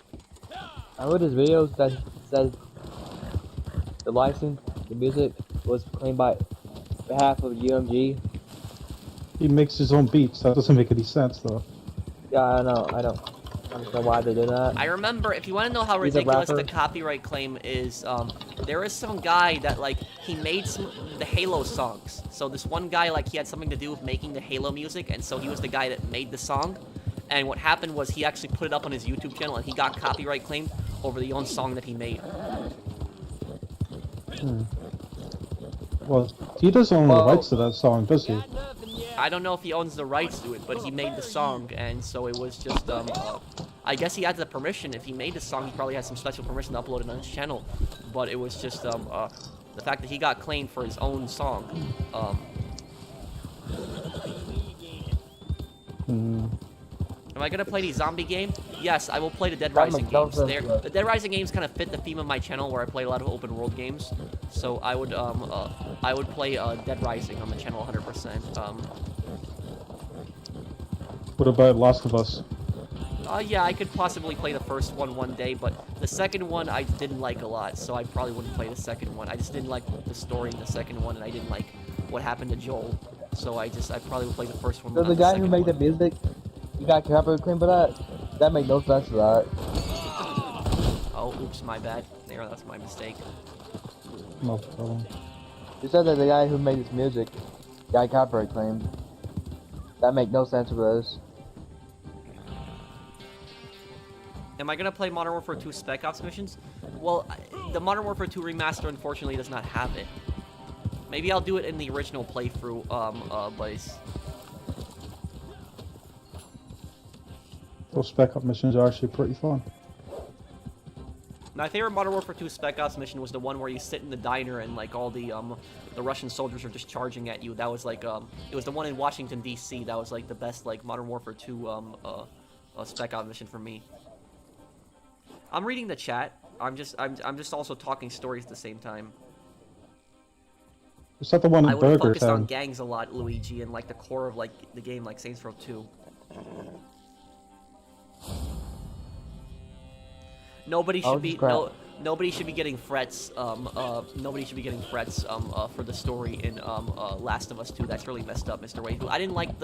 videos that said the license, the music was claimed by behalf of UMG. He makes his own beats. That doesn't make any sense, though. Yeah, I know. I don't understand why they did that. I remember, if you want to know how ridiculous the copyright claim is, there is some guy that, like, he made the Halo songs. So this one guy, like, he had something to do with making the Halo music, and so he was the guy that made the song. And what happened was he actually put it up on his YouTube channel, and he got copyright claimed over the own song that he made. Well, he doesn't own the rights to that song, does he? I don't know if he owns the rights to it, but he made the song, and so it was just, I guess he had the permission. If he made the song, he probably had some special permission to upload it on his channel. But it was just, the fact that he got claimed for his own song. Am I gonna play the zombie game? Yes, I will play the Dead Rising games. The Dead Rising games kind of fit the theme of my channel, where I play a lot of open world games. So I would play Dead Rising on the channel 100%. What about Last of Us? Yeah, I could possibly play the first one day, but the second one I didn't like a lot, so I probably wouldn't play the second one. I just didn't like the story in the second one, and I didn't like what happened to Joel. So I probably would play the first one. So the guy who made the music, you got copyright claim for that? That made no sense for that. Oh, oops, my bad. There, that's my mistake. No problem. You said that the guy who made this music got copyright claimed. That make no sense for this. Am I gonna play Modern Warfare 2 Spec Ops missions? Well, the Modern Warfare 2 remaster unfortunately does not have it. Maybe I'll do it in the original playthrough, but it's... Those Spec Ops missions are actually pretty fun. My favorite Modern Warfare 2 Spec Ops mission was the one where you sit in the diner and like all the Russian soldiers are just charging at you. That was like it was the one in Washington D.C. That was like the best like Modern Warfare 2 Spec Ops mission for me. I'm reading the chat. I'm just also talking stories at the same time. Is that the one in I would have Burger focused on Town? gangs a lot, Luigi, and like the core of like the game, like Saints Row 2. Nobody should be nobody should be getting frets. Nobody should be getting frets for the story in Last of Us 2. That's really messed up, Mr. Wade. I didn't like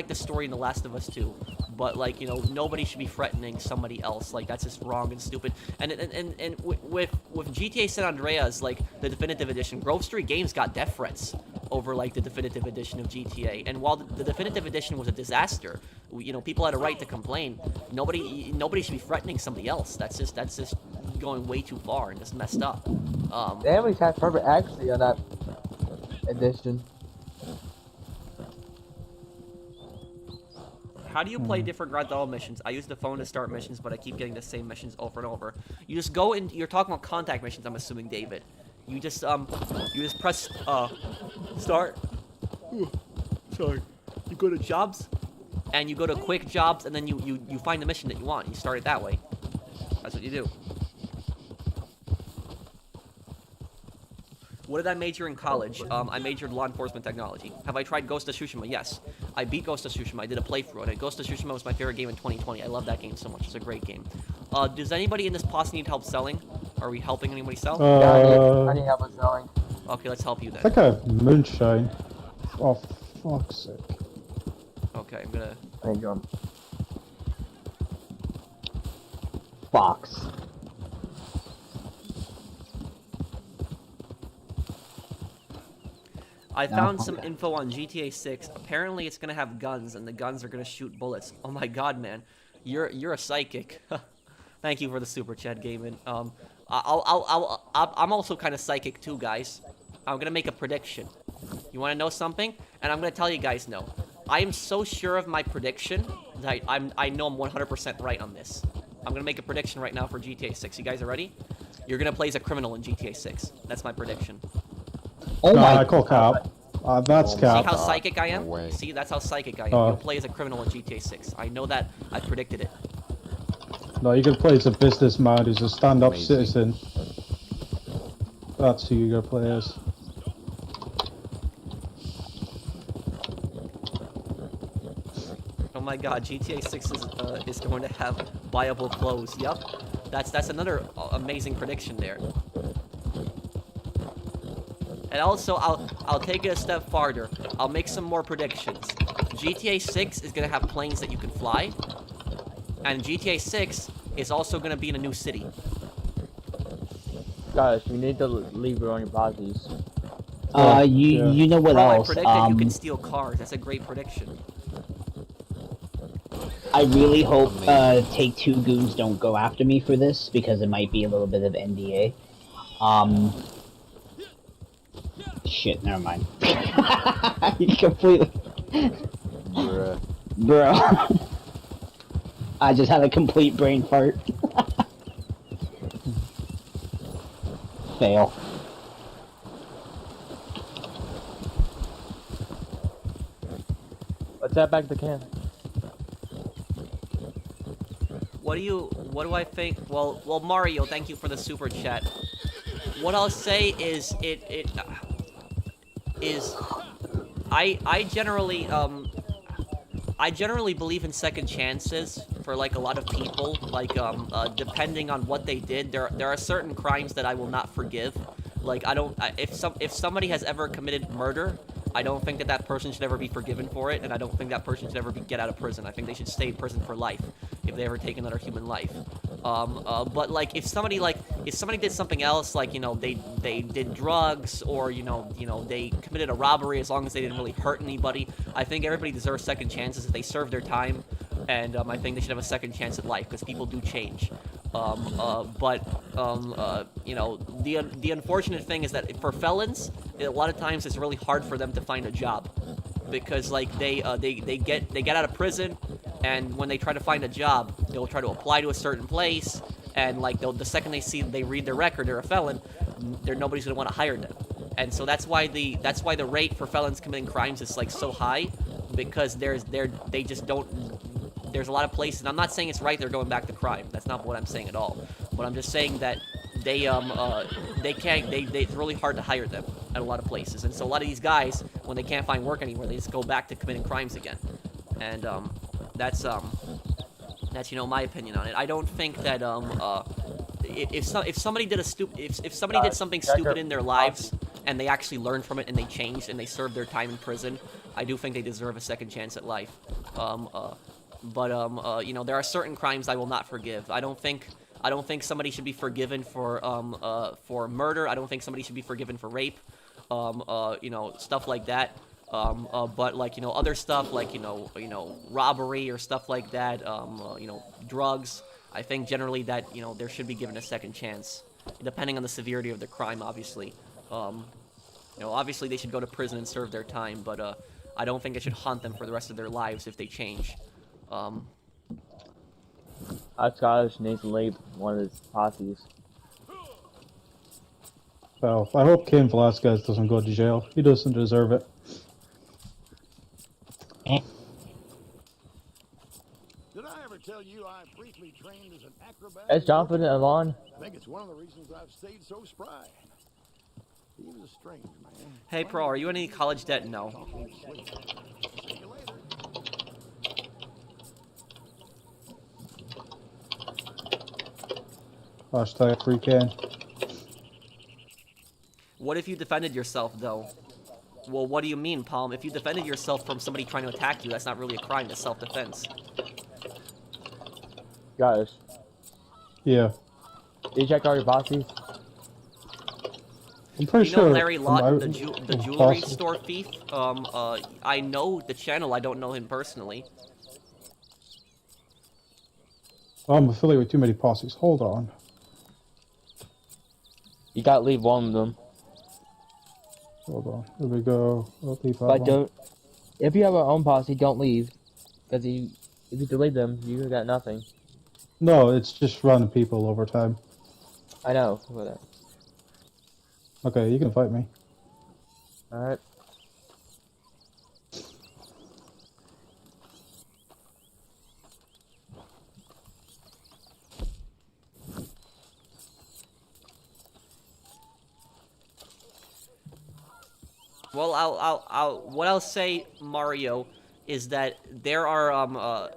the story in The Last of Us 2, but like, you know, nobody should be threatening somebody else. Like, that's just wrong and stupid. And with GTA San Andreas, like the definitive edition, Grove Street Games got death threats over like the definitive edition of GTA. And while the definitive edition was a disaster, you know, people had a right to complain. Nobody should be threatening somebody else. That's just going way too far and just messed up. They at least had perfect accuracy on that edition. How do you play different Grand Theft Auto missions? I use the phone to start missions, but I keep getting the same missions over and over. You just go in. You're talking about contact missions, I'm assuming, David. You just press start. Sorry. You go to jobs, and you go to quick jobs, and then you find the mission that you want. You start it that way. That's what you do. What did I major in college? I majored law enforcement technology. Have I tried Ghost of Tsushima? Yes. I beat Ghost of Tsushima. I did a playthrough on it. Ghost of Tsushima was my favorite game in 2020. I love that game so much. It's a great game. Does anybody in this posse need help selling? Are we helping anybody sell? I need help with selling. Okay, let's help you then. I think I have moonshine. Oh, fuck's sake. Okay, I'm gonna... I need drum. Fox. I found some info on GTA 6. Apparently, it's gonna have guns, and the guns are gonna shoot bullets. Oh my god, man, you're a psychic. Thank you for the super chat, Gaiman. I'm also kind of psychic too, guys. I'm gonna make a prediction. You want to know something? And I'm gonna tell you guys no. I am so sure of my prediction that I know I'm 100% right on this. I'm gonna make a prediction right now for GTA 6. You guys are ready? You're gonna play as a criminal in GTA 6. That's my prediction. Oh my! I call cap. That's cap. See how psychic I am? No way. See, that's how psychic I am. You'll play as a criminal in GTA 6. I know that. I predicted it. No, you're gonna play as a businessman who's a stand-up Amazing. citizen. That's who you're gonna play as. Oh my god, GTA 6 is going to have viable clothes. Yup. That's another amazing prediction there. And also, I'll take it a step farther. I'll make some more predictions. GTA 6 is gonna have planes that you can fly, and GTA 6 is also gonna be in a new city. Guys, we need to leave it on your bodies. You know what Bro, I else? predicted you can steal cars. That's a great prediction. I really hope Take-Two goons don't go after me for this because it might be a little bit of NDA. Shit, never mind. You completely... Bro. I just had a complete brain fart. Fail. Let's head back to camp. What do I think? Well, Mario, thank you for the super chat. What I'll say is I generally believe in second chances for like a lot of people. Like depending on what they did, there are certain crimes that I will not forgive. Like if somebody has ever committed murder, I don't think that person should ever be forgiven for it, and I don't think that person should ever get out of prison. I think they should stay in prison for life if they ever take another human life. But like if somebody did something else, like they did drugs, or they committed a robbery, as long as they didn't really hurt anybody, I think everybody deserves second chances if they serve their time, and I think they should have a second chance at life because people do change. The unfortunate thing is that for felons, a lot of times it's really hard for them to find a job, because like they get out of prison, and when they try to find a job, they'll try to apply to a certain place, and like the second they read their record, they're a felon, nobody's gonna want to hire them, and so that's why the rate for felons committing crimes is like so high, because they just don't. There's a lot of places. I'm not saying it's right they're going back to crime. That's not what I'm saying at all. But I'm just saying that it's really hard to hire them at a lot of places. And so a lot of these guys, when they can't find work anywhere, they just go back to committing crimes again. And that's my opinion on it. I don't think that if somebody did something stupid in their lives and they actually learned from it and they changed and they served their time in prison, I do think they deserve a second chance at life. But there are certain crimes I will not forgive. I don't think somebody should be forgiven for murder. I don't think somebody should be forgiven for rape. Stuff like that. But like other stuff like robbery or stuff like that. Drugs. I think generally that there should be given a second chance, depending on the severity of the crime. Obviously, obviously they should go to prison and serve their time. But I don't think it should haunt them for the rest of their lives if they change. Scottish needs to leave one of his posses. Well, I hope Cain Velasquez doesn't go to jail. He doesn't deserve it. Did I ever tell you I briefly trained as an acrobat? It's Jonathan and Alon. I think it's one of the reasons I've stayed so spry. He was a strange man. Hey, Pro, are you in any college debt? No. See you later. Hashtag free can. What if you defended yourself, though? Well, what do you mean, Palm? If you defended yourself from somebody trying to attack you, that's not really a crime, that's self-defense. Guys, Yeah. did you check all your bosses? I'm pretty You know sure. Larry Lawton, the jewelry Posse. store thief? I know the channel, I don't know him personally. I'm affiliated with too many posses. Hold on. You gotta leave one of them. Hold on. Here we go. I'll leave that But one. don't. If you have your own posse, don't leave. Because if you delete them, you got nothing. No, it's just random people over time. I know. Whatever. Okay, you can fight me. Alright. Well, what I'll say, Mario, is that there are,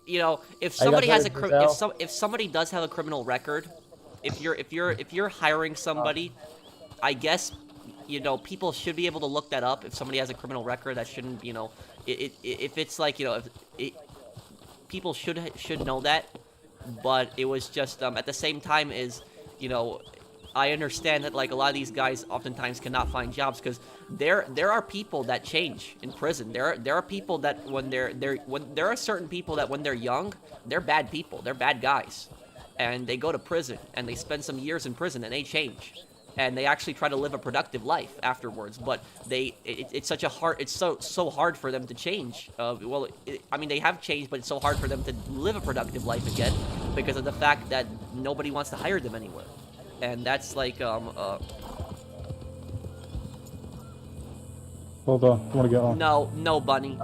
you know, if somebody has a if somebody does have a criminal record, if you're hiring somebody, I guess, you know, people should be able to look that up. If somebody has a criminal record, that shouldn't, you know, if it's like, you know, people should know that. But it was just at the same time is, you know, I understand that like a lot of these guys oftentimes cannot find jobs because there are people that change in prison. There are people that when there are certain people that when they're young, they're bad people. They're bad guys, and they go to prison and they spend some years in prison and they change, and they actually try to live a productive life afterwards. But it's such a hard, it's so hard for them to change. I mean they have changed, but it's so hard for them to live a productive life again because of the fact that nobody wants to hire them anywhere. And that's like, Hold on, I want to get on. No, Bunny.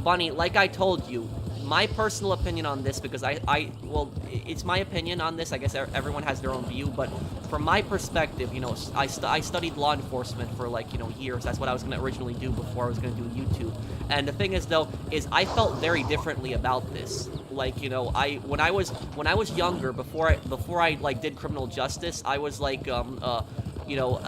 Bunny, like I told you, my personal opinion on this, because well, it's my opinion on this, I guess everyone has their own view, but from my perspective, you know, I studied law enforcement for like, you know, years. That's what I was going to originally do before I was going to do YouTube. And the thing is, though, is I felt very differently about this. Like, you know, when I was younger, before I like did criminal justice, I was like, you know,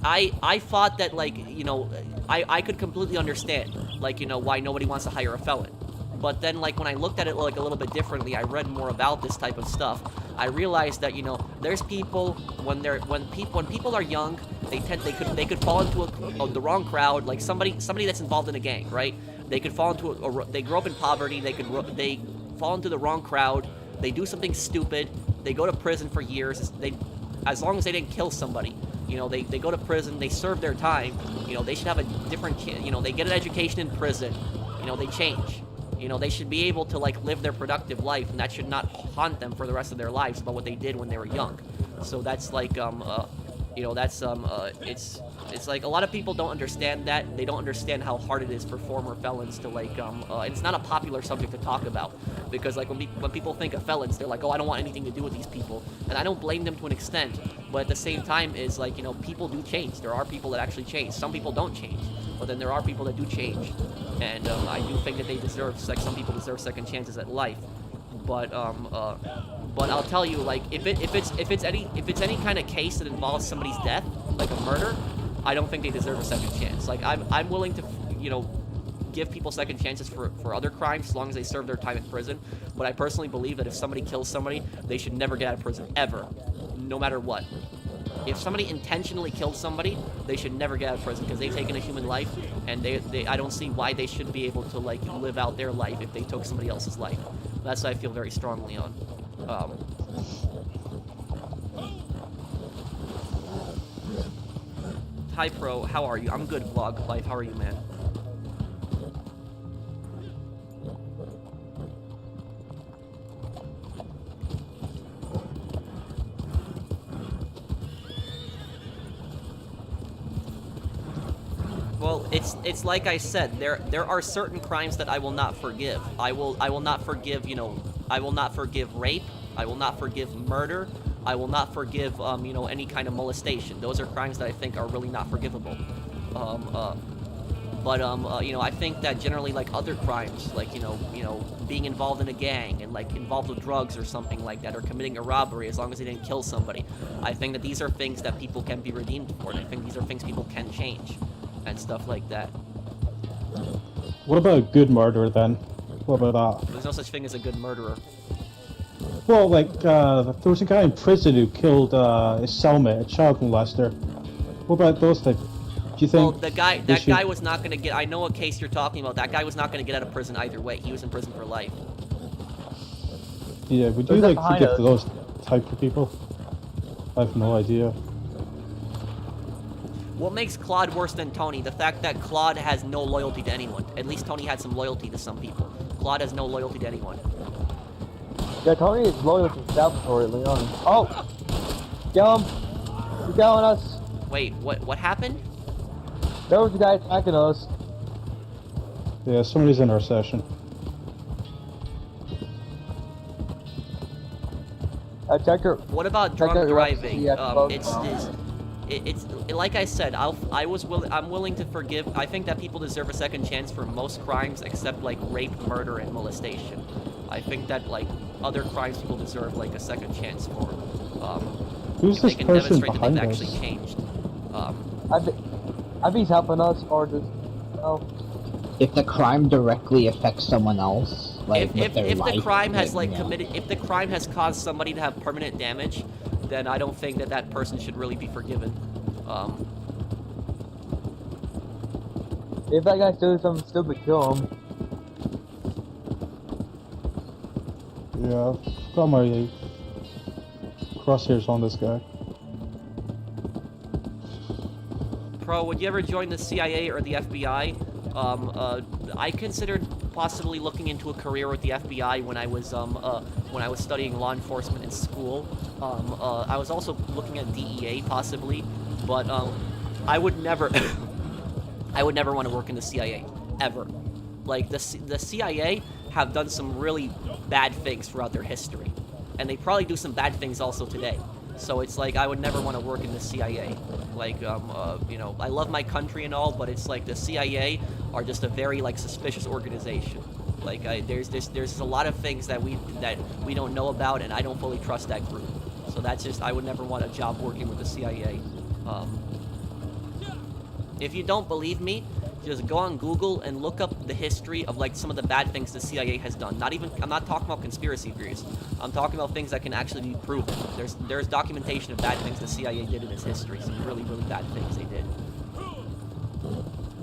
I thought that, like, you know, I could completely understand, like, you know, why nobody wants to hire a felon. But then, like, when I looked at it, like, a little bit differently, I read more about this type of stuff. I realized that, you know, there's people, when people are young, they could fall into the wrong crowd, like somebody that's involved in a gang, right? They could fall into they grow up in poverty, they fall into the wrong crowd, they do something stupid, they go to prison for years, as long as they didn't kill somebody. You know, they go to prison, they serve their time, you know, they should have a different, you know, they get an education in prison, you know, they change. You know, they should be able to, like, live their productive life, and that should not haunt them for the rest of their lives about what they did when they were young. So that's, like, you know, that's, it's like a lot of people don't understand that. They don't understand how hard it is for former felons to, like, it's not a popular subject to talk about. Because, like, when people think of felons, they're like, oh, I don't want anything to do with these people. And I don't blame them to an extent. But at the same time, is like, you know, people do change. There are people that actually change. Some people don't change. But then there are people that do change. And I do think that they deserve, like, some people deserve second chances at life. But I'll tell you, like, if it's any kind of case that involves somebody's death, like a murder, I don't think they deserve a second chance. Like, I'm willing to, you know, give people second chances for other crimes as long as they serve their time in prison. But I personally believe that if somebody kills somebody, they should never get out of prison, ever, no matter what. If somebody intentionally killed somebody, they should never get out of prison because they've taken a human life, and I don't see why they should be able to, like, live out their life if they took somebody else's life. That's what I feel very strongly on. Hi, Pro. How are you? I'm good, Vlog Life. How are you, man? Well, it's like I said, there are certain crimes that I will not forgive. I will not forgive, I will not forgive rape. I will not forgive murder. I will not forgive, any kind of molestation. Those are crimes that I think are really not forgivable. I think that generally, like, other crimes, like, being involved in a gang and, like, involved with drugs or something like that, or committing a robbery, as long as they didn't kill somebody, I think that these are things that people can be redeemed for, and I think these are things people can change, and stuff like that. What about a good murderer, then? What about that? There's no such thing as a good murderer. Well, like, there was a guy in prison who killed his cellmate, a child molester. What about those types? Do you think? Well, that guy was not gonna get. I know what case you're talking about. That guy was not gonna get out of prison either way. He was in prison for life. Yeah, would you like forgive those type of people? I have no idea. What makes Claude worse than Tony? The fact that Claude has no loyalty to anyone. At least Tony had some loyalty to some people. Claude has no loyalty to anyone. Yeah, Tony is loyal to Salvatore Leone. Oh! Get him! He's got on us! Wait, what happened? There was a guy attacking us. Yeah, somebody's in our session. Checker. What about drunk driving? It's like I said. I'm willing to forgive. I think that people deserve a second chance for most crimes except like rape, murder, and molestation. I think that like other crimes people deserve like a second chance for. Who's this can person demonstrate that behind they've us? actually changed. I think he's helping us, or just If the crime directly affects someone else, like if life, the crime has then, like committed, if the crime has caused somebody to have permanent damage, then I don't think that person should really be forgiven. If that guy's doing something stupid, kill him. Yeah, I've got my crosshairs on this guy. Pro, would you ever join the CIA or the FBI? I considered possibly looking into a career with the FBI when I was studying law enforcement in school. I was also looking at DEA possibly, but I would never, I would never want to work in the CIA ever. Like the CIA have done some really bad things throughout their history, and they probably do some bad things also today. So it's like I would never want to work in the CIA. Like, I love my country and all, but it's like the CIA are just a very like suspicious organization. Like, there's a lot of things that we don't know about, and I don't fully trust that group. So that's just I would never want a job working with the CIA. If you don't believe me, just go on Google and look up the history of like some of the bad things the CIA has done. I'm not talking about conspiracy theories. I'm talking about things that can actually be proven. There's documentation of bad things the CIA did in its history. Some really, really bad things they did.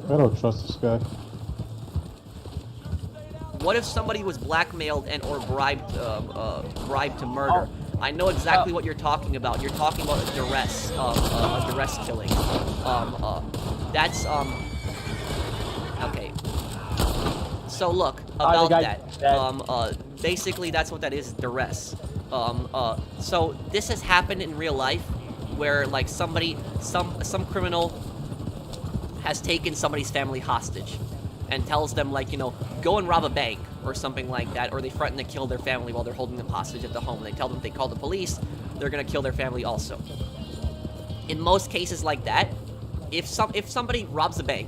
I don't trust this guy. What if somebody was blackmailed and or bribed to murder? I know exactly what you're talking about. You're talking about a duress killing. That's okay. So look, about that. Basically that's what that is, duress. So this has happened in real life where like some criminal has taken somebody's family hostage and tells them like, go and rob a bank or something like that, or they threaten to kill their family while they're holding them hostage at the home. They tell them if they call the police, they're gonna kill their family also. In most cases like that, if somebody robs a bank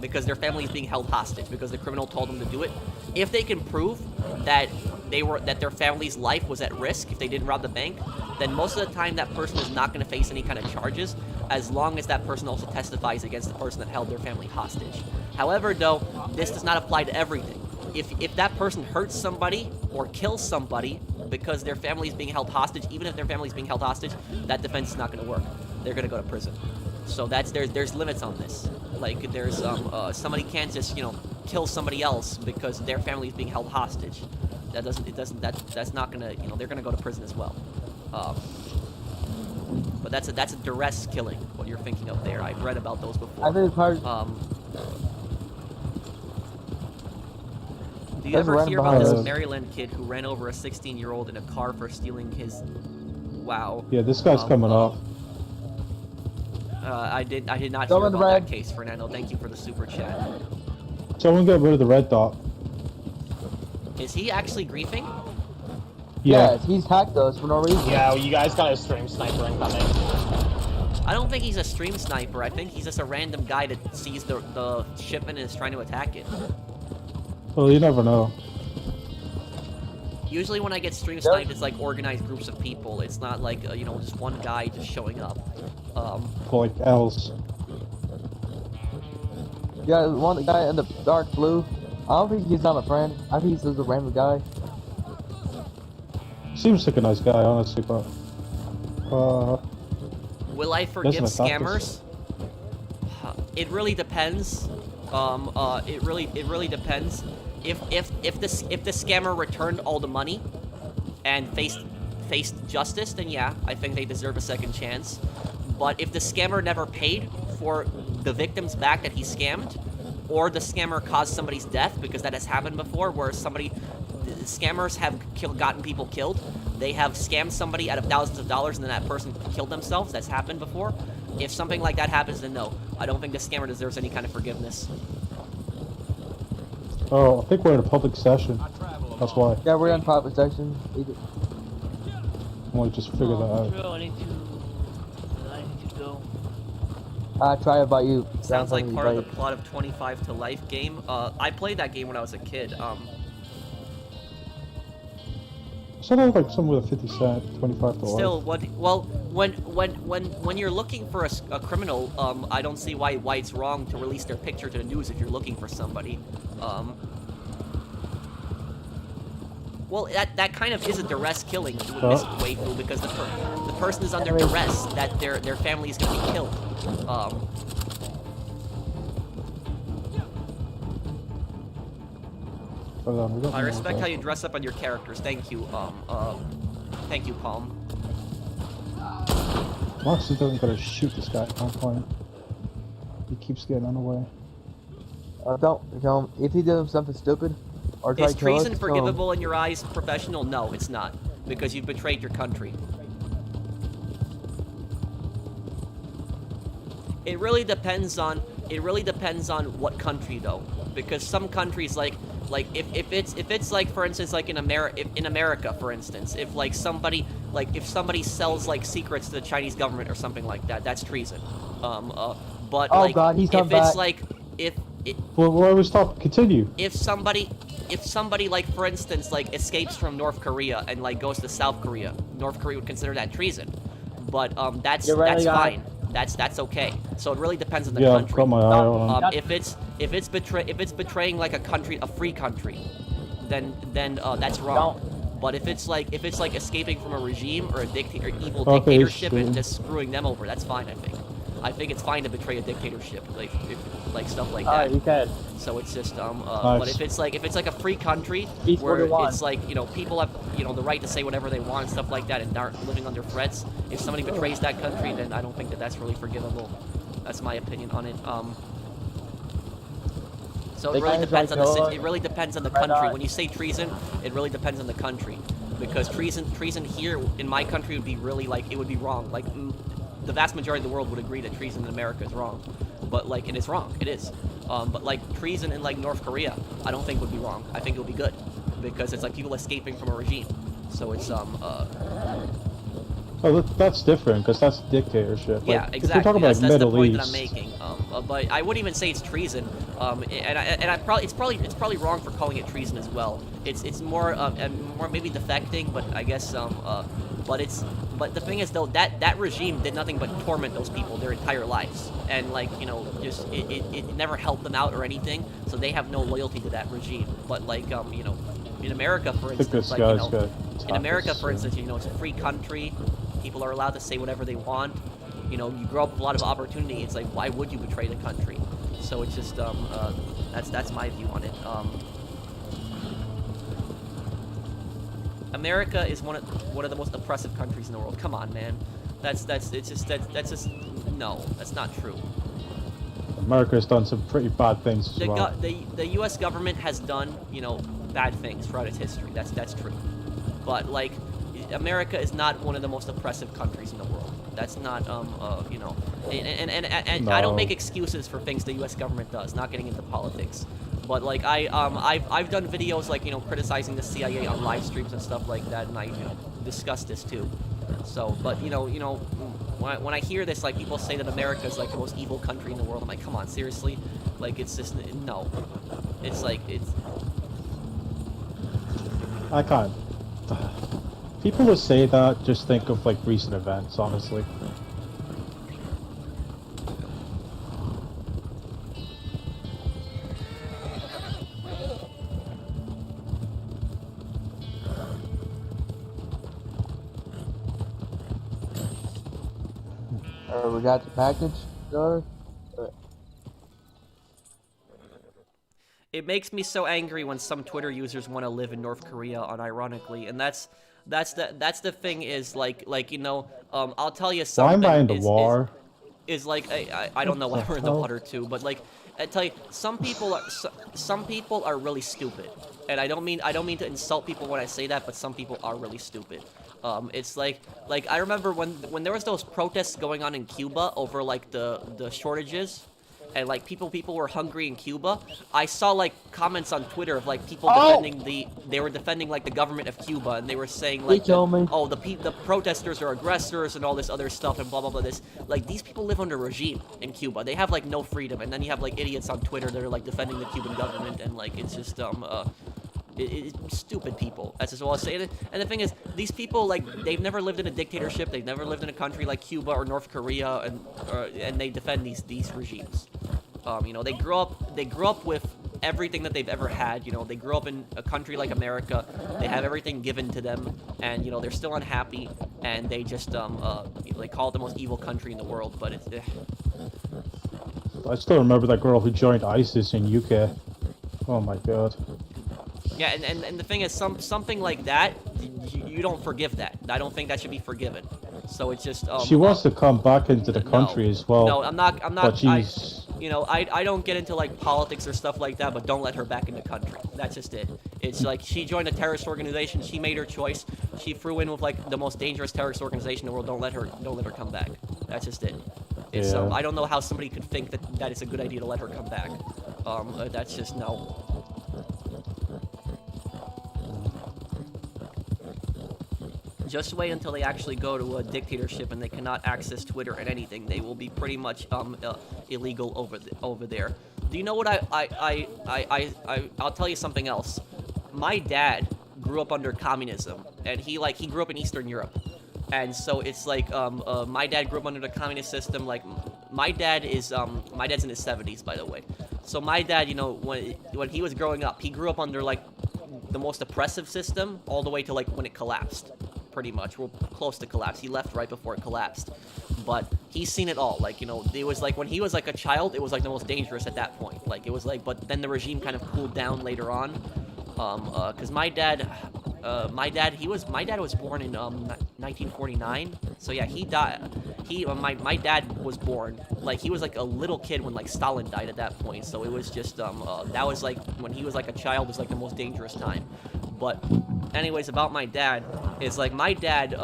because their family is being held hostage because the criminal told them to do it, if they can prove that their family's life was at risk if they didn't rob the bank, then most of the time that person is not going to face any kind of charges, as long as that person also testifies against the person that held their family hostage. However, though, this does not apply to everything. If that person hurts somebody or kills somebody because their family is being held hostage, even if their family is being held hostage, that defense is not going to work. They're going to go to prison. So there's limits on this. Like there's somebody can't just kill somebody else because their family is being held hostage. That's not gonna they're gonna go to prison as well. But that's a duress killing. What you're thinking of there, I've read about those before. I think it's hard. Do you ever hear about this Maryland kid who ran over a 16-year-old in a car for stealing his? Wow. Yeah, this guy's coming off. I did not hear Someone about read- that case, Fernando. Thank you for the super chat. Someone get rid of the red dot. Is he actually griefing? Yeah. Yes, he's hacked us for no reason. Yeah, well, you guys got a stream sniper incoming. I don't think he's a stream sniper. I think he's just a random guy that sees the shipment and is trying to attack it. Well, you never know. Usually when I get stream sniped, it's like organized groups of people. It's not like, you know, just one guy just showing up. Like else. Yeah, one guy in the dark blue. I don't think he's not a friend. I think he's just a random guy. Seems like a nice guy, honestly, but Will I forgive doesn't attack scammers? It really depends. It really depends. If the scammer returned all the money and faced justice, then yeah, I think they deserve a second chance. But if the scammer never paid for the victims back that he scammed, or the scammer caused somebody's death, because that has happened before, where scammers have gotten people killed. They have scammed somebody out of thousands of dollars and then that person killed themselves. That's happened before. If something like that happens, then no. I don't think the scammer deserves any kind of forgiveness. oh, I think we're in a public session. That's why. Yeah, we're in private section. I want to just figure that out. Bro, I need to go. I try to invite you. Sounds like part of the plot of 25 to Life game. I played that game when I was a kid. Sounded like someone with a 50 cent, 25 to Still, life. when you're looking for a criminal, I don't see why it's wrong to release their picture to the news if you're looking for somebody. Well, that kind of is a duress killing with this waifu, because the person is under duress that their family is going to be killed. I respect how you dress up on your characters. Thank you, Palm. Moxie doesn't gotta shoot this guy at one point. He keeps getting on the way. Don't. If he does something stupid, or try Is to kill us, treason forgivable in your eyes, professional? No, it's not, because you've betrayed your country. It really depends on what country though, because some countries like if it's like, for instance, like in America, for instance, if somebody sells like secrets to the Chinese government or something like that, that's treason. But oh like God, he's if come back. it's like Well, why we stop? Continue. if somebody like, for instance, like escapes from North Korea and like goes to South Korea, North Korea would consider that treason. But that's fine. That's okay. So it really depends on the Yeah, I've country. got my eye on him. If it's betraying like a free country, then that's wrong. But if it's like escaping from a regime or or evil Okay, dictatorship and sure. just screwing them over, that's fine. I think it's fine to betray a dictatorship, like stuff like that. you can. So it's just Nice. but if it's like a free country Peace where 41. it's like, you know, people have, you know, the right to say whatever they want and stuff like that and aren't living under threats, if somebody betrays that country, then I don't think that's really forgivable. That's my opinion on it. So it really depends on it really depends on the country. When you say treason, it really depends on the country, because treason here in my country would be really like, it would be wrong. Like the vast majority of the world would agree that treason in America is wrong, but like, and it's wrong. It is. But like treason in like North Korea, I don't think would be wrong. I think it would be good, because it's like people escaping from a regime. So it's Oh, that's different, because that's dictatorship. yeah, like, exactly. If we're talking That's about the Middle point East, that I'm making. But I wouldn't even say it's treason. It's probably wrong for calling it treason as well. It's more maybe defecting, but I guess but the thing is though, that regime did nothing but torment those people their entire lives, and like, you know, just it never helped them out or anything, so they have no loyalty to that regime. But like, you know, in America, for instance, like, you know, in America, for instance, you know, it's a free country. People are allowed to say whatever they want. You know, you grow up with a lot of opportunity. It's like, why would you betray the country? So it's just that's my view on it. America is one of the most oppressive countries in the world. Come on, man. That's just no, that's not true. America's done some pretty bad things as well. The U.S. government has done, you know, bad things throughout its history. That's true. But like, America is not one of the most oppressive countries in the world. That's not, you know, and I don't make excuses for things the U.S. government does. Not getting into politics, but like I've done videos like, you know, criticizing the CIA on live streams and stuff like that, and I, you know, discuss this too. So, but you know, when I hear this, like people say that America is like the most evil country in the world, I'm like, come on, seriously? Like it's just no. It's like it's. I can't. People who say that just think of like recent events, honestly. We got the package, sir. It makes me so angry when some Twitter users want to live in North Korea, unironically, and that's the thing is like you know, I'll tell you something. Why am I in the war? Is like I don't know why we're in the water too, but like I tell you, some people are really stupid, and I don't mean to insult people when I say that, but some people are really stupid. It's like I remember when there was those protests going on in Cuba over like the shortages. And like people were hungry in Cuba. I saw like comments on Twitter of like people defending they were defending like the government of Cuba, and they were saying like the protesters are aggressors and all this other stuff and blah blah blah. This like these people live under regime in Cuba. They have like no freedom, and then you have like idiots on Twitter that are like defending the Cuban government, and like it's just it's stupid people. That's just all I say. And the thing is, these people like they've never lived in a dictatorship. They've never lived in a country like Cuba or North Korea, and they defend these regimes. You know, they grew up with everything that they've ever had. You know, they grew up in a country like America. They have everything given to them, and you know they're still unhappy, and they just they call it the most evil country in the world. But it's. I still remember that girl who joined ISIS in UK. Oh my god. Yeah, and the thing is, something like that, you don't forgive that. I don't think that should be forgiven. So it's just. She wants to come back into the country as well. No, I'm not. But she's. You know, I don't get into like politics or stuff like that, but don't let her back in the country. That's just it. It's like she joined a terrorist organization. She made her choice. She flew in with like the most dangerous terrorist organization in the world. Don't let her come back. That's just it. It's I don't know how somebody could think that it's a good idea to let her come back. That's just no. Just wait until they actually go to a dictatorship and they cannot access Twitter and anything. They will be pretty much illegal over there. Do you know what I'll tell you something else. My dad grew up under communism, and he grew up in Eastern Europe, and so it's like my dad grew up under the communist system. Like my dad's in his 70s, by the way. So my dad, you know, when he was growing up, he grew up under like the most oppressive system all the way to like when it collapsed. Pretty much, we're close to collapse. He left right before it collapsed, but he's seen it all. Like, you know, it was like when he was like a child, it was like the most dangerous at that point. Like it was like, but then the regime kind of cooled down later on. Because my dad was born in 1949. So yeah, he died. My dad was born like he was like a little kid when like Stalin died at that point. So it was just that was like when he was like a child was like the most dangerous time. But anyways, about my dad is like my dad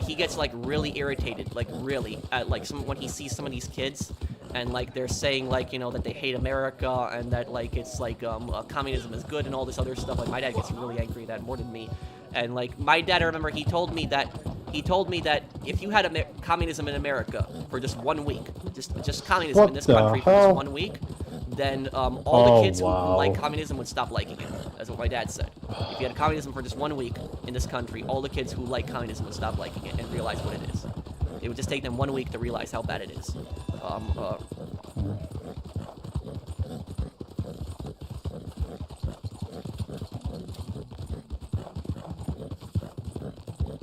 he gets like really irritated, like really at like when he sees some of these kids. And like they're saying like, you know, that they hate America and that like it's like communism is good and all this other stuff. Like my dad gets really angry at that more than me. And like my dad, I remember he told me that if you had communism in America for just 1 week, just communism in this country for just 1 week, then all the kids who like communism would stop liking it. That's what my dad said. If you had communism for just 1 week in this country, all the kids who like communism would stop liking it and realize what it is. It would just take them 1 week to realize how bad it is.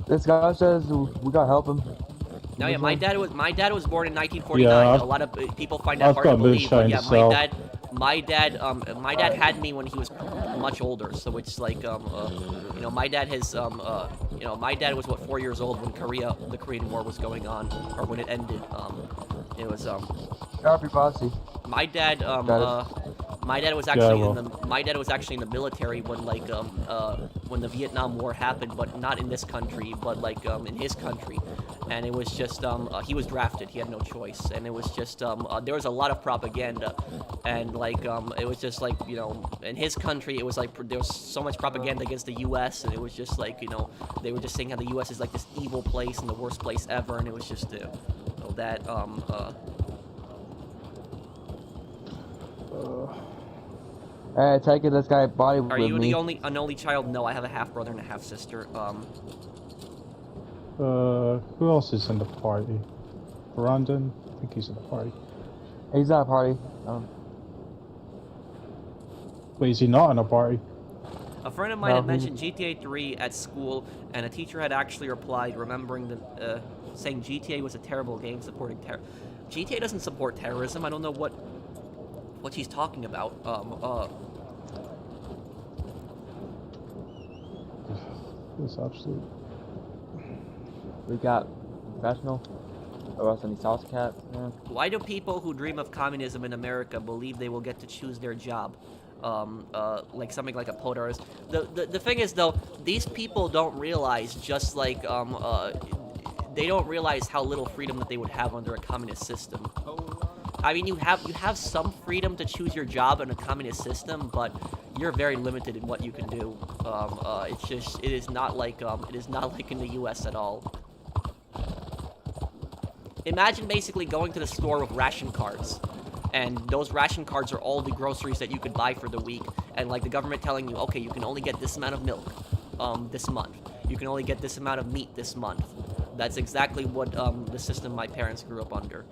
This guy says we gotta help him. No, yeah, my dad was born in 1949. Yeah, a lot of people find that hard to believe, but yeah, my dad had me when he was much older. So it's like, you know, my dad has, you know, my dad was what 4 years old when the Korean War was going on, or when it ended. It was Copy, Posse. My dad, My dad was actually my dad was actually in the military when when the Vietnam War happened, but not in this country, but like in his country. And it was just he was drafted. He had no choice, and it was just there was a lot of propaganda, and like it was just like, you know, in his country it was like there was so much propaganda against the U.S. and it was just like, you know, they were just saying how the U.S. is like this evil place and the worst place ever, and it was just that Hey, take it. This guy body with Are you me. an only child? No, I have a half brother and a half sister. Who else is in the party? Brandon? I think he's in the party. He's at a party. Wait, is he not in a party? A friend of mine had mentioned GTA 3 at school, and a teacher had actually replied, remembering the saying GTA was a terrible game supporting terror. GTA doesn't support terrorism. I don't know what she's talking about. It's absolute. We got professional. Or else any sauce cats. Yeah. Why do people who dream of communism in America believe they will get to choose their job? Like something like a POTUS. The thing is though, these people don't realize just like they don't realize how little freedom that they would have under a communist system. I mean, you have some freedom to choose your job in a communist system, but you're very limited in what you can do. It is not like in the U.S. at all. Imagine basically going to the store with ration cards, and those ration cards are all the groceries that you could buy for the week, and like the government telling you, okay, you can only get this amount of milk this month. You can only get this amount of meat this month. That's exactly what the system my parents grew up under.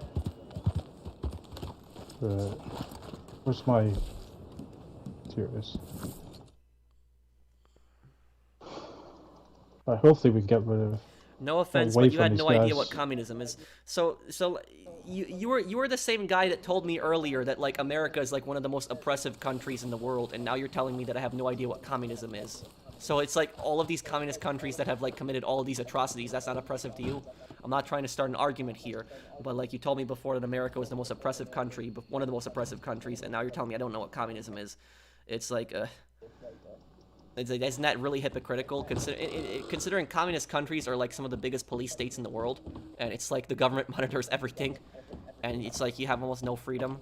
Where's my... Here it is. Hopefully we can get rid of... No offense, but you had no idea what communism is. So you were the same guy that told me earlier that like America is like one of the most oppressive countries in the world, and now you're telling me that I have no idea what communism is. So it's like all of these communist countries that have like committed all of these atrocities, that's not oppressive to you? I'm not trying to start an argument here, but like you told me before that America was the most oppressive country, one of the most oppressive countries, and now you're telling me I don't know what communism is. It's like, isn't that really hypocritical? Considering communist countries are like some of the biggest police states in the world, and it's like the government monitors everything, and it's like you have almost no freedom.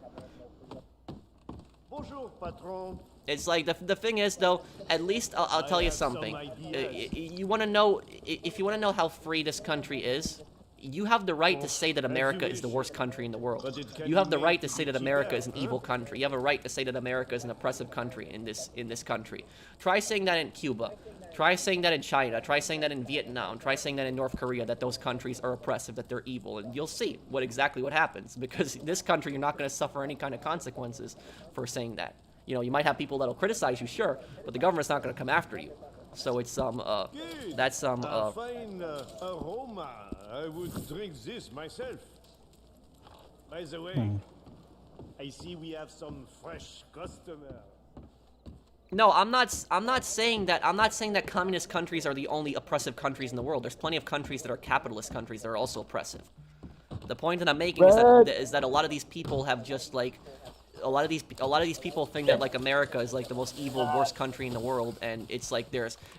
Bonjour, patron. It's like the thing is though, at least I'll tell you something. You want to know if you want to know how free this country is. You have the right to say that America is the worst country in the world. You have the right to say that America is an evil country. You have a right to say that America is an oppressive country in this country. Try saying that in Cuba. Try saying that in China. Try saying that in Vietnam. Try saying that in North Korea, that those countries are oppressive, that they're evil, and you'll see exactly what happens. Because in this country, you're not going to suffer any kind of consequences for saying that. You know, you might have people that'll criticize you, sure, but the government's not going to come after you. So it's that's A fine aroma. I would drink this myself. By the way, I see we have some fresh customer. No, I'm not saying that. I'm not saying that communist countries are the only oppressive countries in the world. There's plenty of countries that are capitalist countries that are also oppressive. The point that I'm making is that a lot of these people have just like a lot of these people think that like America is like the most evil, worst country in the world, and it's like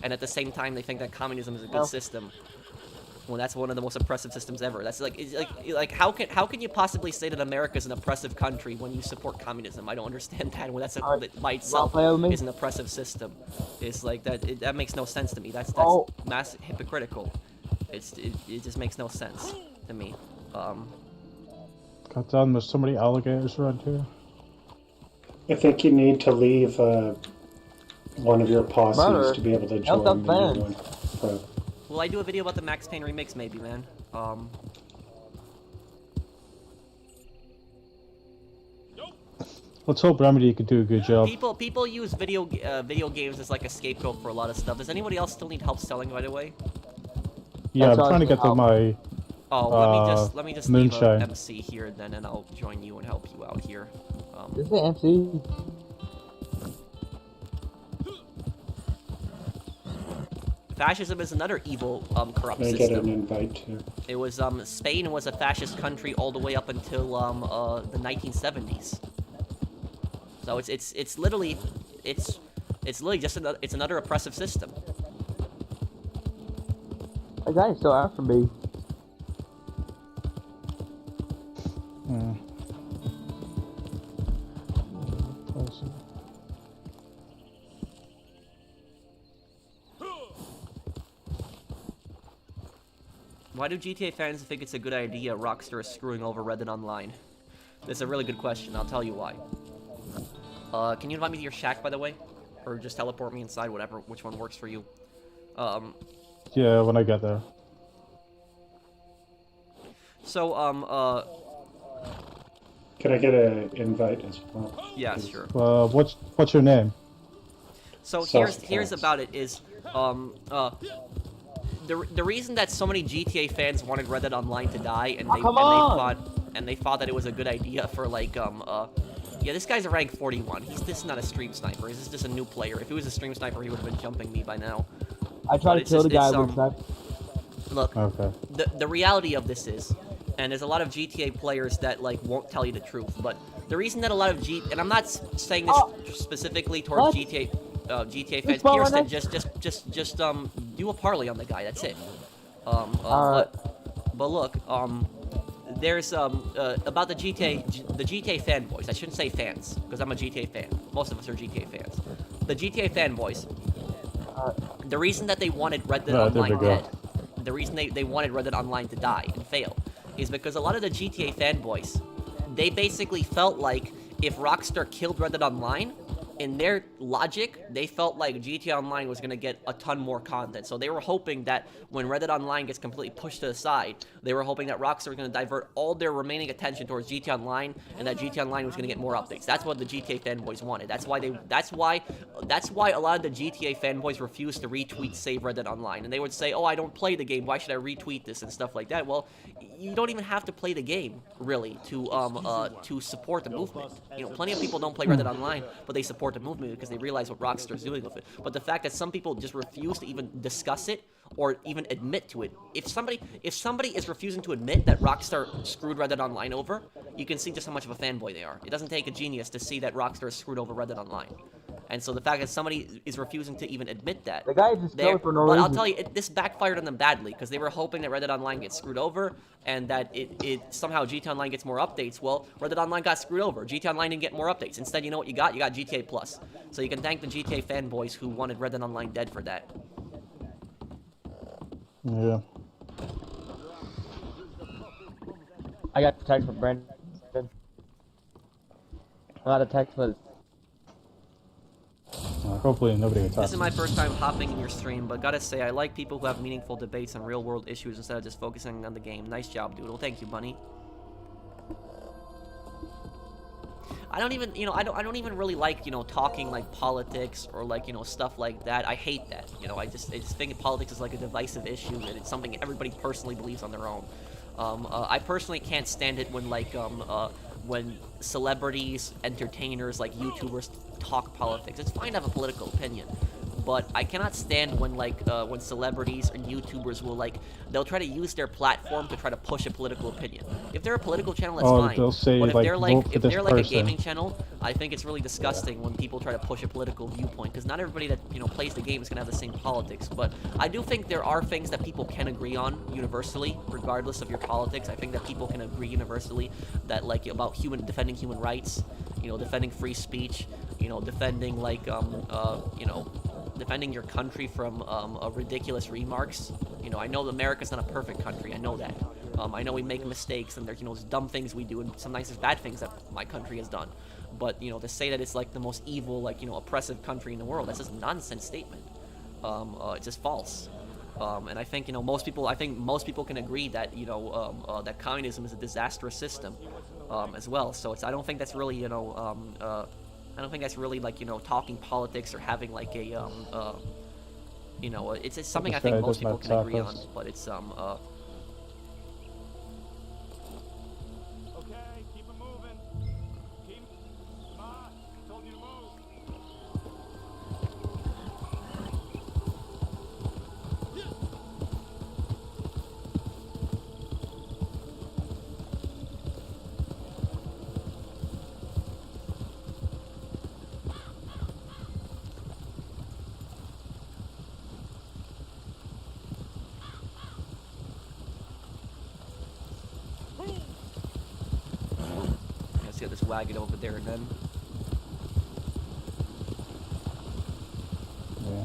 and at the same time they think that communism is a good system. Well, that's one of the most oppressive systems ever. That's like how can you possibly say that America is an oppressive country when you support communism? I don't understand that. Well, that's that by itself is an oppressive system. It's like that. That makes no sense to me. That's mass hypocritical. It just makes no sense to me. God damn, there's so many alligators around here. I think you need to leave one of your posses to be able to join the new one. Will I do a video about the Max Payne remix, maybe, man? Let's hope Remedy could do a good job. People use video games as like a scapegoat for a lot of stuff. Does anybody else still need help selling, by the way? Yeah, I'm trying to get to my let me just Moonshiner. leave a MC here then, and I'll join you and help you out here. This is an MC. Fascism is another evil, corrupt Can I system. get an invite too? It was Spain was a fascist country all the way up until the 1970s. So it's literally just another oppressive system. That guy's still after me. Why do GTA fans think it's a good idea Rockstar is screwing over Red Dead Online? That's a really good question. I'll tell you why. Can you invite me to your shack, by the way? Or just teleport me inside, whatever, which one works for you. Yeah, when I get there. So, Can I get an invite as well? yeah, sure. What's your name? So here's about it is, the reason that so many GTA fans wanted Red Dead Online to die, and they thought that it was a good idea for like yeah, this guy's a rank 41. This is not a stream sniper. This is just a new player. If he was a stream sniper, he would have been jumping me by now. I tried to kill the guy with that. Look, okay. The reality of this is, and there's a lot of GTA players that like won't tell you the truth, but the reason that a lot of and I'm not saying this specifically towards GTA fans. Kirsten, just do a parlay on the guy. That's it. But look, there's about the GTA fanboys. I shouldn't say fans because I'm a GTA fan. Most of us are GTA fans. The GTA fanboys. The reason that they wanted Red Dead Online dead, the reason they wanted Red Dead Online to die and fail, is because a lot of the GTA fanboys, they basically felt like if Rockstar killed Red Dead Online, in their logic, they felt like GTA Online was going to get a ton more content. So they were hoping that when Red Dead Online gets completely pushed to the side, they were hoping that Rockstar was going to divert all their remaining attention towards GTA Online, and that GTA Online was going to get more updates. That's what the GTA fanboys wanted. That's why a lot of the GTA fanboys refused to retweet Save Red Dead Online. And they would say, "Oh, I don't play the game. Why should I retweet this?" and stuff like that. Well, you don't even have to play the game really to support the movement. You know, plenty of people don't play Red Dead Online, but they support the movement because they realize what Rockstar's doing with it. But the fact that some people just refuse to even discuss it or even admit to it, if somebody is refusing to admit that Rockstar screwed Red Dead Online over, you can see just how much of a fanboy they are. It doesn't take a genius to see that Rockstar screwed over Red Dead Online. And so the fact that somebody is refusing to even admit that, the guy just killed for no reason. But I'll tell you, this backfired on them badly because they were hoping that Red Dead Online gets screwed over and that it somehow GTA Online gets more updates. Well, Red Dead Online got screwed over. GTA Online didn't get more updates. Instead, you know what you got? You got GTA Plus. So you can thank the GTA fanboys who wanted Red Dead Online dead for that. Yeah. I got the text from Brandon. Not a text, but hopefully nobody attacks. This is my first time hopping in your stream, but gotta say, I like people who have meaningful debates on real-world issues instead of just focusing on the game. Nice job, Doodle. Thank you, Bunny. I don't even really like, talking like politics or like, stuff like that. I hate that. I just think politics is like a divisive issue and it's something everybody personally believes on their own. I personally can't stand it when when celebrities, entertainers, like YouTubers talk politics. It's fine to have a political opinion, but I cannot stand when when celebrities and YouTubers will they'll try to use their platform to try to push a political opinion. If they're a political channel, that's fine. They'll say, but if they're vote for a this gaming person. channel, I think it's really disgusting when people try to push a political viewpoint because not everybody that plays the game is gonna have the same politics. But I do think there are things that people can agree on universally, regardless of your politics. I think that people can agree universally that about defending human rights, defending free speech, defending defending your country from ridiculous remarks. I know America's not a perfect country. I know that. I know we make mistakes and there's dumb things we do and sometimes there's bad things that my country has done. But to say that it's the most evil, oppressive country in the world, that's just a nonsense statement. It's just false. And I think most people can agree that that communism is a disastrous system as well. So I don't think that's really I don't think that's really talking politics or having a it's something I think most people can agree on, but it's Okay, keep it moving. Come on, I told you to move. Let's get this wagon over there and then. Yeah.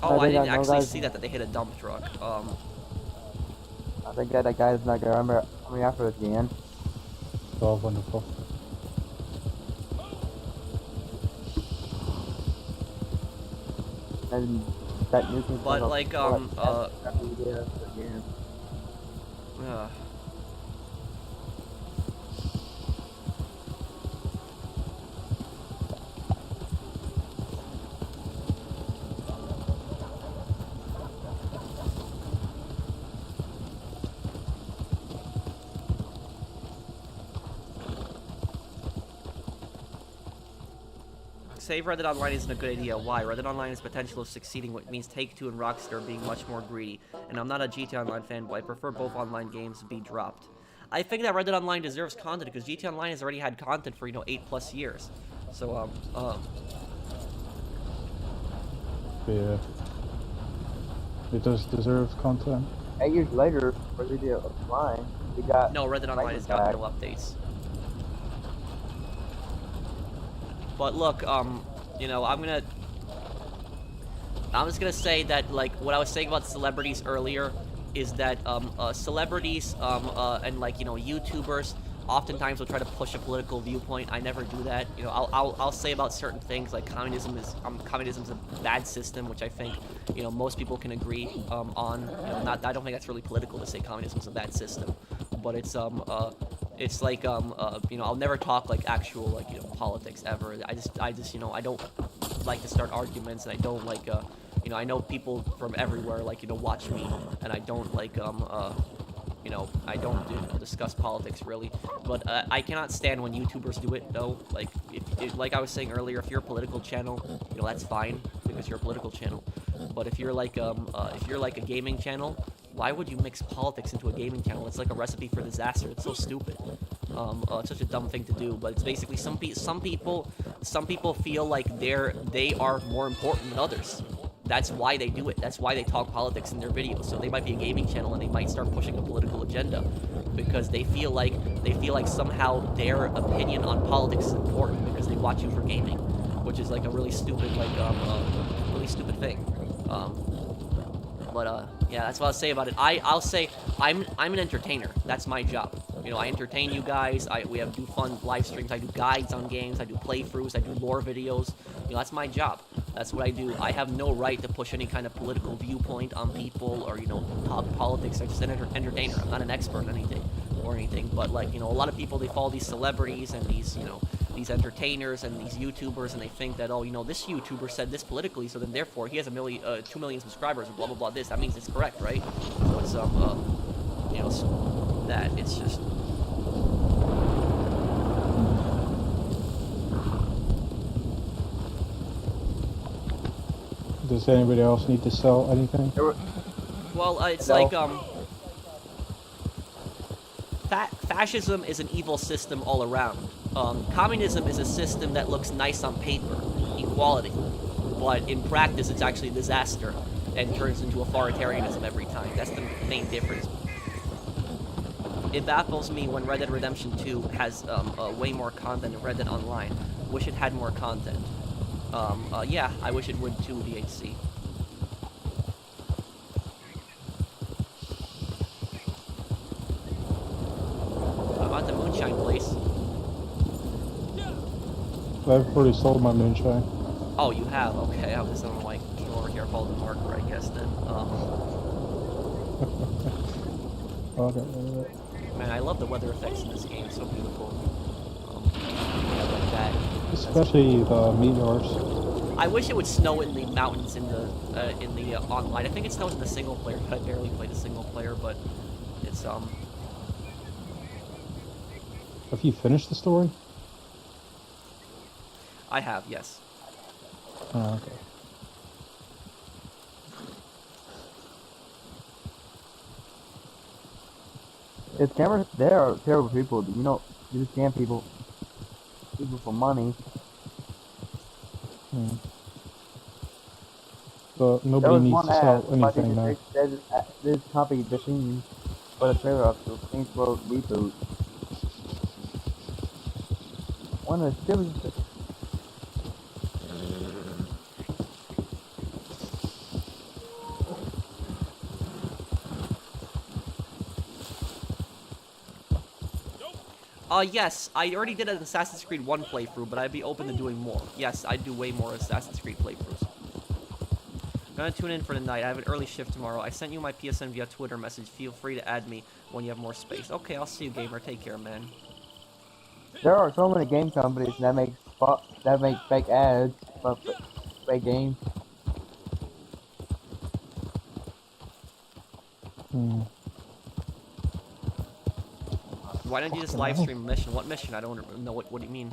Oh, I didn't think I know actually guys- see that they hit a dump truck. I think that guy's not gonna remember coming after us again. Oh, wonderful. And that new thing. But like yeah. Say Reddit Online isn't a good idea. Why? Reddit Online has potential of succeeding, what means Take-Two and Rockstar being much more greedy. And I'm not a GTA Online fanboy. I prefer both online games be dropped. I think that Reddit Online deserves content because GTA Online has already had content for, 8+ years. So, Yeah. It does deserve content. 8 years later, for Reddit Online, we got. no, Reddit Online has got no updates. But look, I'm just gonna say that, like, what I was saying about celebrities earlier is that, celebrities, and, like, YouTubers oftentimes will try to push a political viewpoint. I never do that. I'll say about certain things, like communism's a bad system, which I think, most people can agree, on. I don't think that's really political to say communism's a bad system, but it's like, I'll never talk, like, actual, like, politics ever. I just, I don't like to start arguments, and I don't like, I know people from everywhere, like, watch me, and I don't, like, I don't, discuss politics, really. But, I cannot stand when YouTubers do it, though. Like, like I was saying earlier, if you're a political channel, that's fine, because you're a political channel. But if you're, like, a gaming channel, why would you mix politics into a gaming channel? It's like a recipe for disaster. It's so stupid. It's such a dumb thing to do. But it's basically some people feel like they are more important than others. That's why they do it. That's why they talk politics in their videos. So they might be a gaming channel and they might start pushing a political agenda because they feel like somehow their opinion on politics is important because they watch you for gaming, which is like a really stupid thing. Yeah, that's what I'll say about it. I'll say I'm an entertainer. That's my job. I entertain you guys. We do fun live streams. I do guides on games. I do playthroughs. I do lore videos. That's my job. That's what I do. I have no right to push any kind of political viewpoint on people or, talk politics. I'm just an entertainer. I'm not an expert on anything. But, like, a lot of people, they follow these celebrities and these, these entertainers and these YouTubers, and they think that, oh, this YouTuber said this politically, so then therefore he has 2 million subscribers, blah, blah, blah, this. That means it's correct, right? So it's, that. It's just... Does anybody else need to sell anything? Well, it's like, fascism is an evil system all around. Communism is a system that looks nice on paper, equality, but in practice it's actually a disaster and turns into authoritarianism every time. That's the main difference. It baffles me when Red Dead Redemption 2 has way more content than Red Dead Online. Wish it had more content. Yeah, I wish it would too, DHC. About the moonshine place. I've already sold my moonshine. Oh, you have? Okay, I was on like over here called the marker, I guess then. Okay. Man, I love the weather effects in this game. It's so beautiful. Yeah, like that. Especially the meteors. I wish it would snow in the mountains in the online. I think it snows in the single player, but I barely play the single player. But it's Have you finished the story? I have, yes. Oh, okay. It's cameras. They are terrible people. You scam people for money. but There nobody was needs one to ad sell about anything now. this copy the scene for the trailer of the Saints Row reboot. One of the silly. Yes, I already did an Assassin's Creed 1 playthrough, but I'd be open to doing more. Yes, I'd do way more Assassin's Creed playthroughs. Gonna tune in for the night. I have an early shift tomorrow. I sent you my PSN via Twitter message. Feel free to add me when you have more space. Okay, I'll see you, gamer. Take care, man. There are so many game companies that make fake ads for fake games. Why don't you just live stream a mission? What mission? I don't know what do you mean?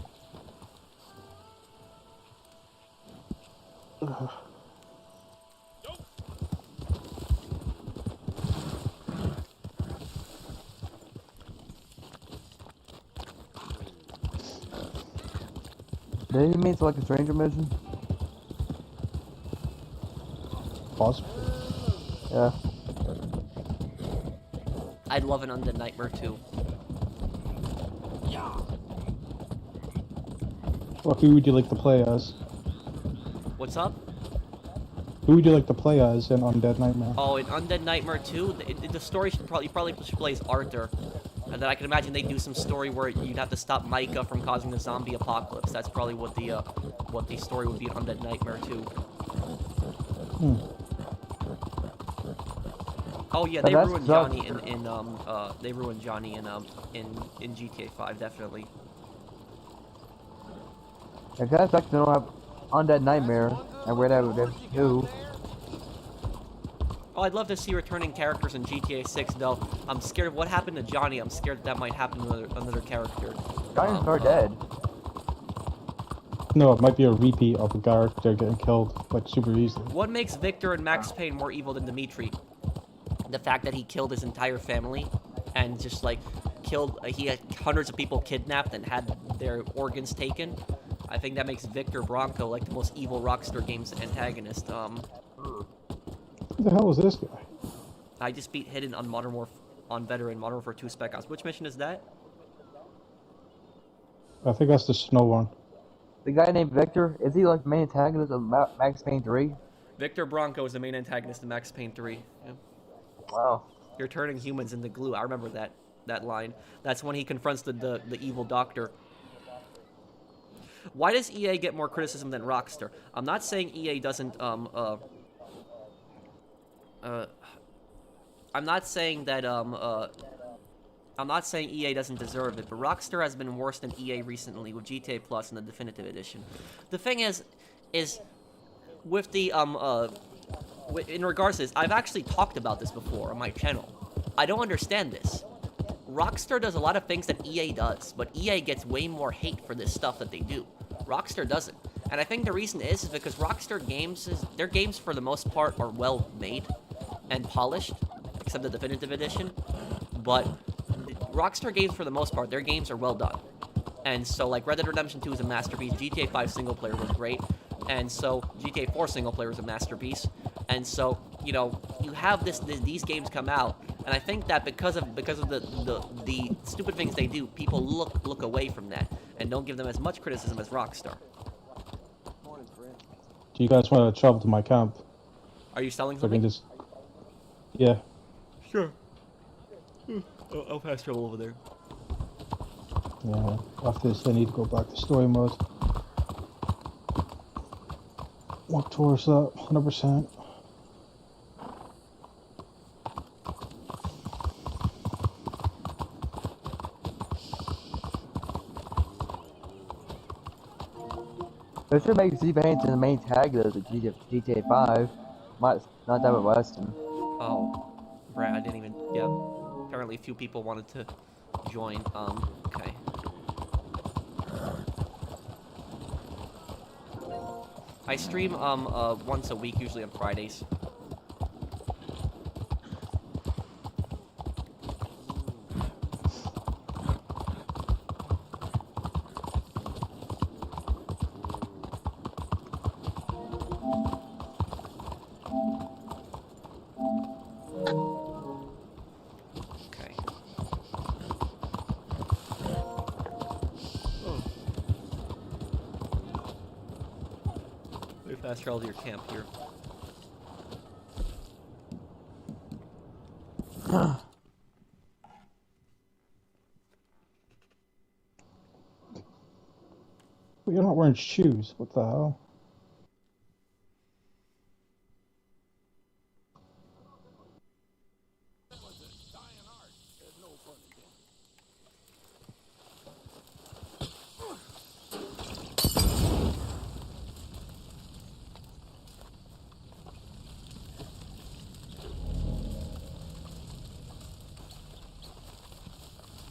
Did he mean it's like a stranger mission? Possible. Yeah. I'd love an Undead Nightmare too. Well, who would you like to play as? What's up? Who would you like to play as in Undead Nightmare? Oh, in Undead Nightmare 2, the story should probably should play as Arthur. And then I can imagine they do some story where you'd have to stop Micah from causing the zombie apocalypse. That's probably what the story would be in Undead Nightmare 2. Oh yeah, they ruined Johnny they ruined Johnny in GTA 5, definitely. If that's like to have Undead Nightmare and whatever they do. Oh, I'd love to see returning characters in GTA 6, though. I'm scared of what happened to Johnny. I'm scared that might happen to another character. Johnny's not dead. No, it might be a repeat of a character getting killed, like, super easily. What makes Victor and Max Payne more evil than Dimitri? The fact that he killed his entire family and just, like, he had hundreds of people kidnapped and had their organs taken. I think that makes Victor Bronco, like, the most evil Rockstar Games antagonist. Who the hell is this guy? I just beat Hidden on Veteran Modern Warfare 2 Spec Ops. Which mission is that? I think that's the snow one. The guy named Victor, is he like the main antagonist of Max Payne 3? Victor Bronco is the main antagonist in Max Payne 3. Yeah. Wow. You're turning humans into glue. I remember that line. That's when he confronts the evil doctor. Why does EA get more criticism than Rockstar? I'm not saying EA doesn't I'm not saying that I'm not saying EA doesn't deserve it, but Rockstar has been worse than EA recently with GTA Plus and the Definitive Edition. The thing is with the in regards to this, I've actually talked about this before on my channel. I don't understand this. Rockstar does a lot of things that EA does, but EA gets way more hate for this stuff that they do. Rockstar doesn't. And I think the reason is because Rockstar games, their games for the most part are well made and polished, except the Definitive Edition. But Rockstar games for the most part, their games are well done. And so like Red Dead Redemption 2 is a masterpiece, GTA 5 single player was great, and so GTA 4 single player is a masterpiece. And so, you know, you have these games come out, and I think that because of the stupid things they do, people look away from that and don't give them as much criticism as Rockstar. Do you guys want to travel to my camp? Are you selling So I something? can just... Yeah. Sure. I'll fast travel over there. Yeah. After this, I need to go back to story mode. Work towards that, 100%. They should make Steve Hansen the main antagonist of GTA 5. Not that Weston. Oh, right. I didn't even. Yeah. Apparently, a few people wanted to join. Okay. I stream once a week, usually on Fridays. Fast travel to your camp here. But you're not wearing shoes. What the hell?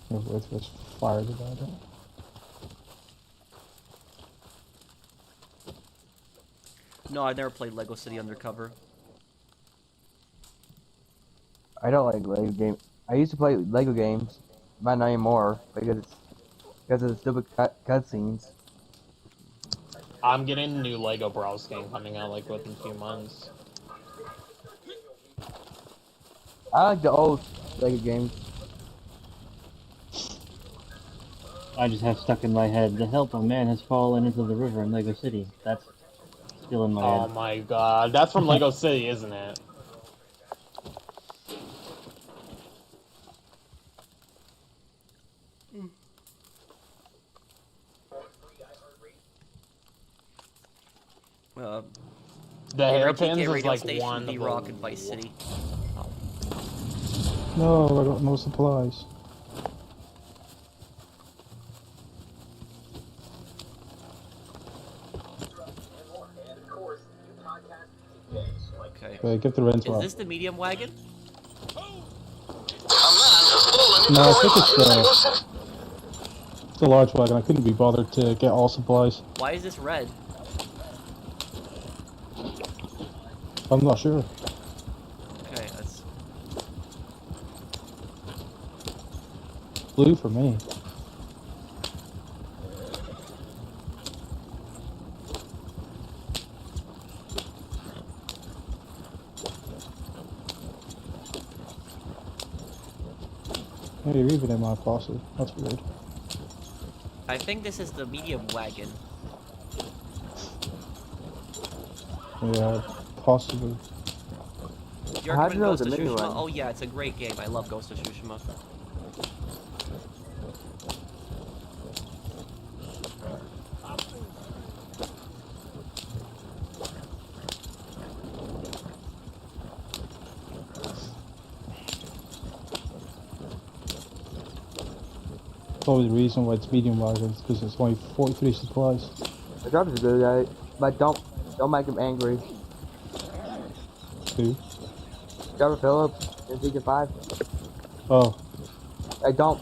With this fire divider. No, I never played Lego City Undercover. I don't like Lego games. I used to play Lego games, but not anymore because of the stupid cutscenes. I'm getting a new Lego Bros game coming out like within a few months. I like the old Lego games. I just have stuck in my head, the help, a man has fallen into the river in Lego City. That's still in my head. Oh my god, that's from Lego City, isn't it? The hairpins is radio like station, one of V-Rock and Vice City. No, I got no supplies. Okay. Get the rental. Is this the medium wagon? No, I think it's the large wagon. I couldn't be bothered to get all supplies. Why is this red? I'm not sure. Okay, that's Blue for me. Hey, you're even in my posse. That's weird. I think this is the medium wagon. Yeah, possibly. You recommend Ghost of Tsushima? Oh yeah, it's a great game. I love Ghost of Tsushima. Probably the reason why it's medium wagon is because it's only 43 supplies. The job is a good guy, but don't make him angry. Who? Trevor Philips in season 5. Oh. Hey, don't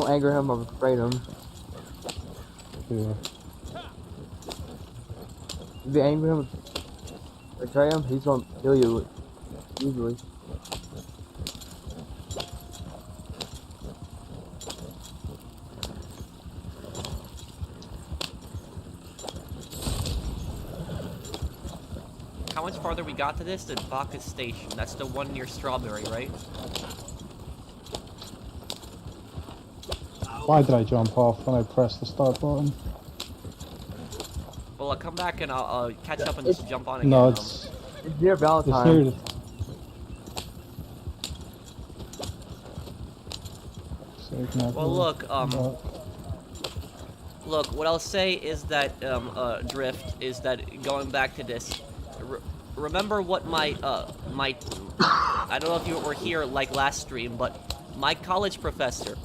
anger him or betray him. Yeah. If you anger him, betray him, he's gonna kill you easily. How much farther we got to this? The Bacchus Station. That's the one near Strawberry, right? Why did I jump off when I pressed the start button? Well, I'll come back and I'll catch up and just jump on again. No, it's near Valentine. It's near Well, look, look, what I'll say is that, Drift, is that, going back to this, remember what my, I don't know if you were here, like, last stream, but my college professor,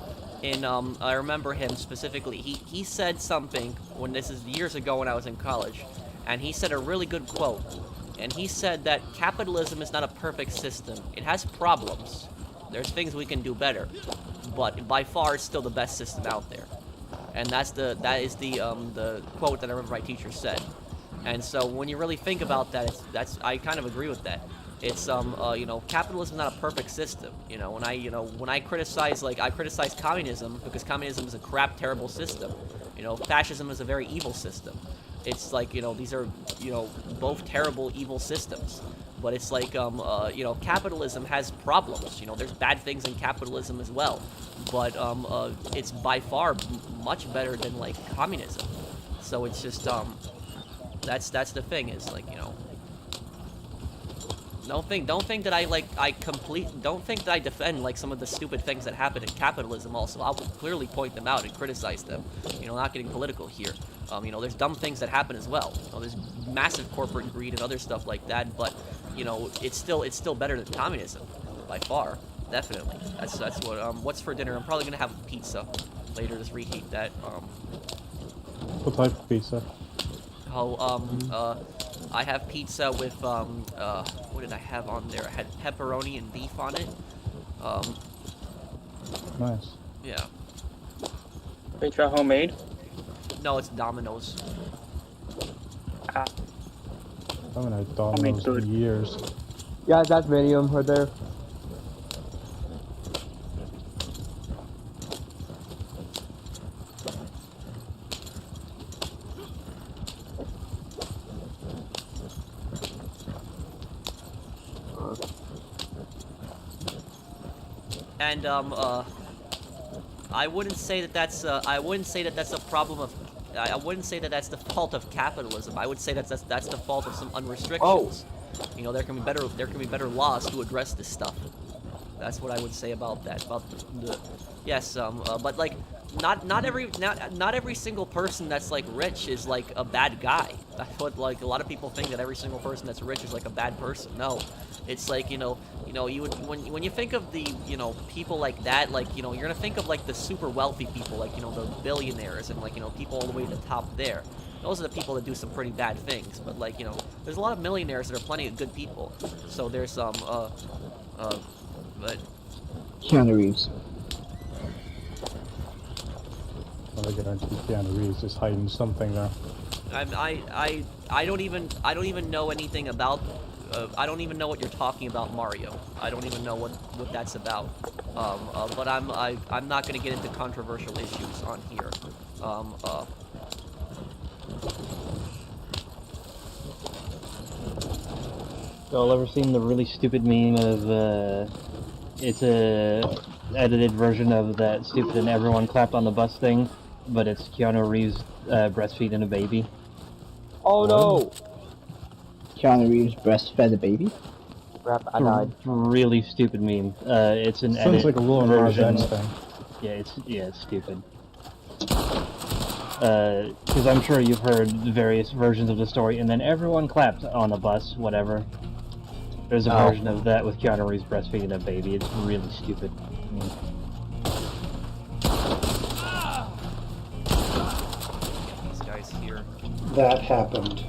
I remember him specifically, he said something, when this is years ago when I was in college, and he said a really good quote, and he said that capitalism is not a perfect system. It has problems. There's things we can do better, but by far it's still the best system out there. And that is the quote that I remember my teacher said. And so when you really think about that, I kind of agree with that. It's you know, capitalism is not a perfect system. You know, when I criticize communism because communism is a crap, terrible system. You know, fascism is a very evil system. It's like, you know, these are, you know, both terrible, evil systems. But it's like, you know, capitalism has problems. You know, there's bad things in capitalism as well. But it's by far much better than, like, communism. So it's just, that's the thing is like, you know, don't think that don't think that I defend like some of the stupid things that happen in capitalism. Also, I'll clearly point them out and criticize them. You know, not getting political here. You know, there's dumb things that happen as well. You know, there's massive corporate greed and other stuff like that. But you know, it's still better than communism by far. Definitely. That's what. What's for dinner? I'm probably gonna have pizza later. Just reheat that. What type of pizza? I have pizza with, what did I have on there? I had pepperoni and beef on it. Nice. Yeah. They try homemade? No, it's Domino's. I haven't had Domino's in years. Yeah, that's medium right there. And I wouldn't say that that's a problem of. I wouldn't say that that's the fault of capitalism. I would say that's the fault of some unrestrictions. You know, there can be better laws to address this stuff. That's what I would say about that. About the yes, but like not every single person that's like rich is like a bad guy. That's what like a lot of people think, that every single person that's rich is like a bad person. No, it's like you would when you think of the people like that, like you're gonna think of like the super wealthy people, like the billionaires and like people all the way to the top there. Those are the people that do some pretty bad things. But like there's a lot of millionaires that are plenty of good people. So there's but Keanu Reeves. Well, I guarantee Keanu Reeves is hiding something there. I don't even know anything about. I don't even know what you're talking about, Mario. I don't even know what that's about. But I'm not gonna get into controversial issues on here. Y'all ever seen the really stupid meme of it's a edited version of that stupid and everyone clapped on the bus thing, but it's Keanu Reeves breastfeeding a baby? Oh no! Keanu Reeves breastfed a baby? Crap, I died. Really stupid meme. It's an Sounds edit like a Will version. thing. Yeah, it's stupid. Because I'm sure you've heard various versions of the story, and then everyone clapped on the bus, whatever. There's a version of that with Keanu Reeves breastfeeding a baby. It's really stupid. These guys here. That happened.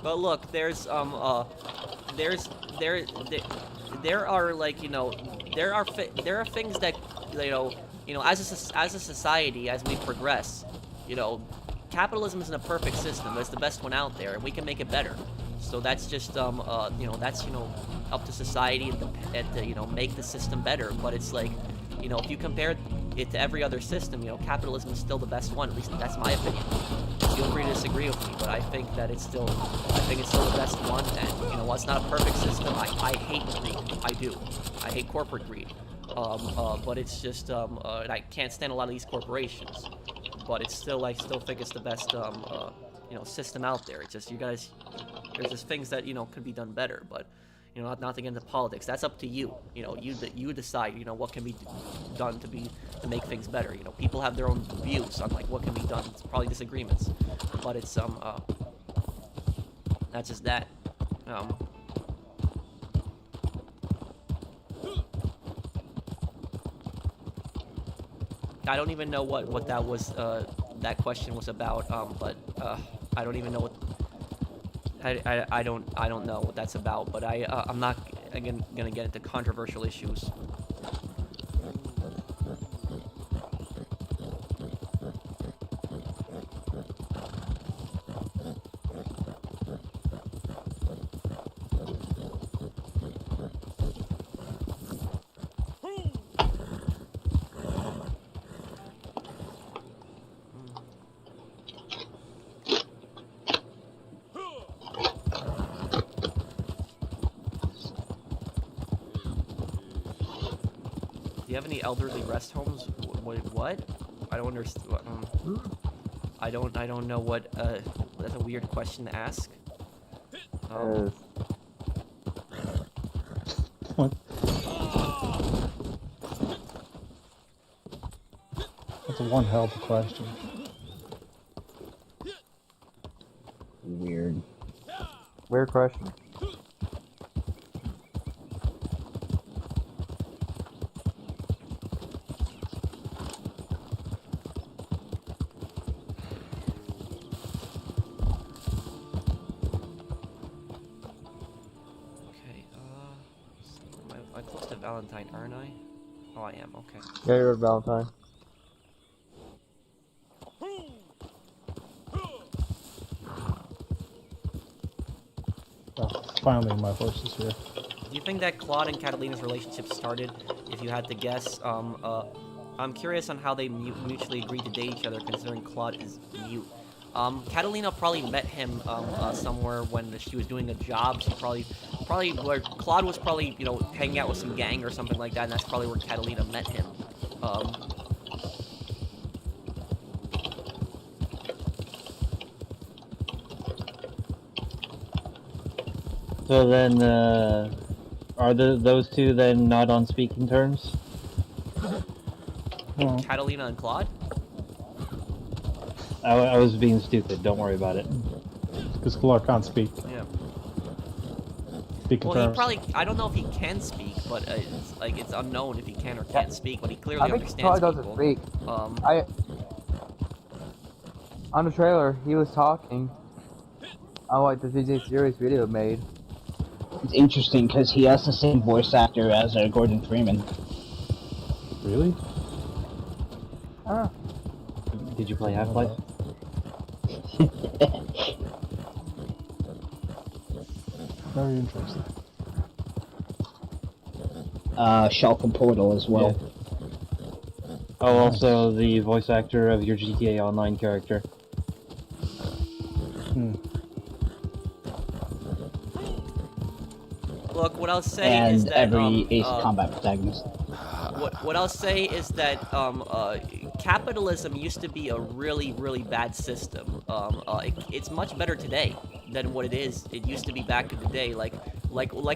But look, there are like there are things that as a society, as we progress, capitalism isn't a perfect system, but it's the best one out there, and we can make it better. So that's just that's up to society to make the system better. But it's like if you compare it to every other system, capitalism is still the best one. At least that's my opinion. Feel free to disagree with me, but I think that it's still the best one. And while it's not a perfect system, I hate greed. I do. I hate corporate greed. But it's just and I can't stand a lot of these corporations. But I still think it's the best system out there. It's just there's just things that could be done better. But not to get into politics. That's up to you. You decide. What can be done to make things better. People have their own views on like what can be done. It's probably disagreements, but it's that's just that. I don't even know what that was. That question was about. But I don't even know what. I don't know what that's about, but I'm not again gonna get into controversial issues. you have any elderly rest homes? What? I don't understand. I don't know what. That's a weird question to ask. What? That's one hell of a question. Weird. Weird question. Okay. I'm close to Valentine, aren't I? Oh, I am. Okay. Yeah, you're Valentine. Oh, finally, my horse is here. Do you think that Claude and Catalina's relationship started, if you had to guess? I'm curious on how they mutually agreed to date each other, considering Claude is mute. Catalina probably met him somewhere when she was doing a job. She probably where Claude was probably, you know, hanging out with some gang or something like that, and that's probably where Catalina met him. So then, are those two then not on speaking terms? Catalina and Claude? I was being stupid, don't worry about it. Because Clark can't speak. Yeah. Speaking Well, he terms. probably, I don't know if he can speak, but it's unknown if he can or can't speak, but he clearly I think understands Claude people. doesn't speak. On the trailer, he was talking. I like the DJ series video made. It's interesting because he has the same voice actor as Gordon Freeman. Really? Huh. Did you play Half-Life? Very interesting. Shulk and Portal as well. Yeah. Oh, also the voice actor of your GTA Online character. Look, what I'll say And is that every Ace Combat protagonist. What I'll say is that capitalism used to be a really, really bad system. It's much better today than what it used to be back in the day. Like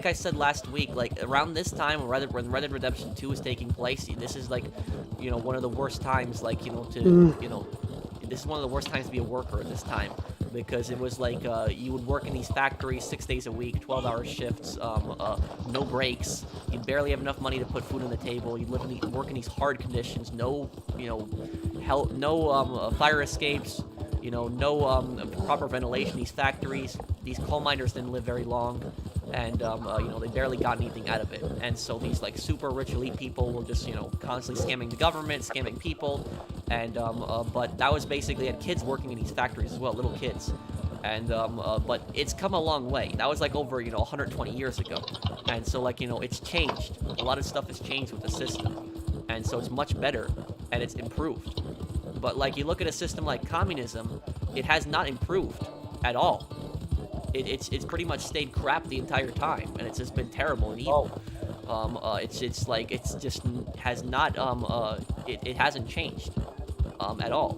I said last week, like around this time when Red Dead Redemption 2 is taking place, this is like, you know, one of the worst times, like, you know, this is one of the worst times to be a worker at this time. Because it was like, you would work in these factories 6 days a week, 12-hour shifts, no breaks. You'd barely have enough money to put food on the table. You'd work in these hard conditions. No, you know, fire escapes. You know, no proper ventilation. These factories, these coal miners didn't live very long, and you know, they barely got anything out of it. And so these like super rich elite people were just, you know, constantly scamming the government, scamming people. And but that was basically, had kids working in these factories as well, little kids. And but it's come a long way. That was like over, you know, 120 years ago. And so, like, you know, it's changed. A lot of stuff has changed with the system. And so it's much better and it's improved. But like, you look at a system like communism, it has not improved at all. It's pretty much stayed crap the entire time, and it's just been terrible and evil. It's like, it's just has not it hasn't changed at all.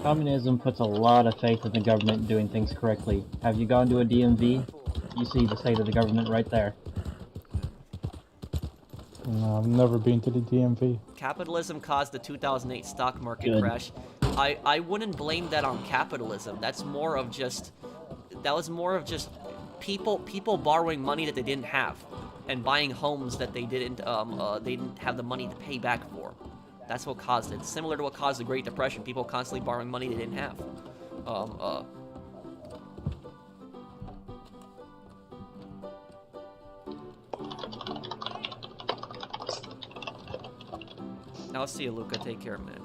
Communism puts a lot of faith in the government doing things correctly. Have you gone to a DMV? You see the state of the government right there. No, I've never been to the DMV. Capitalism caused the 2008 stock market crash. I wouldn't blame that on capitalism. That was more of just people borrowing money that they didn't have and buying homes that they didn't have the money to pay back for. That's what caused it. Similar to what caused the Great Depression, people constantly borrowing money they didn't have. I'll see you, Luca. Take care, man.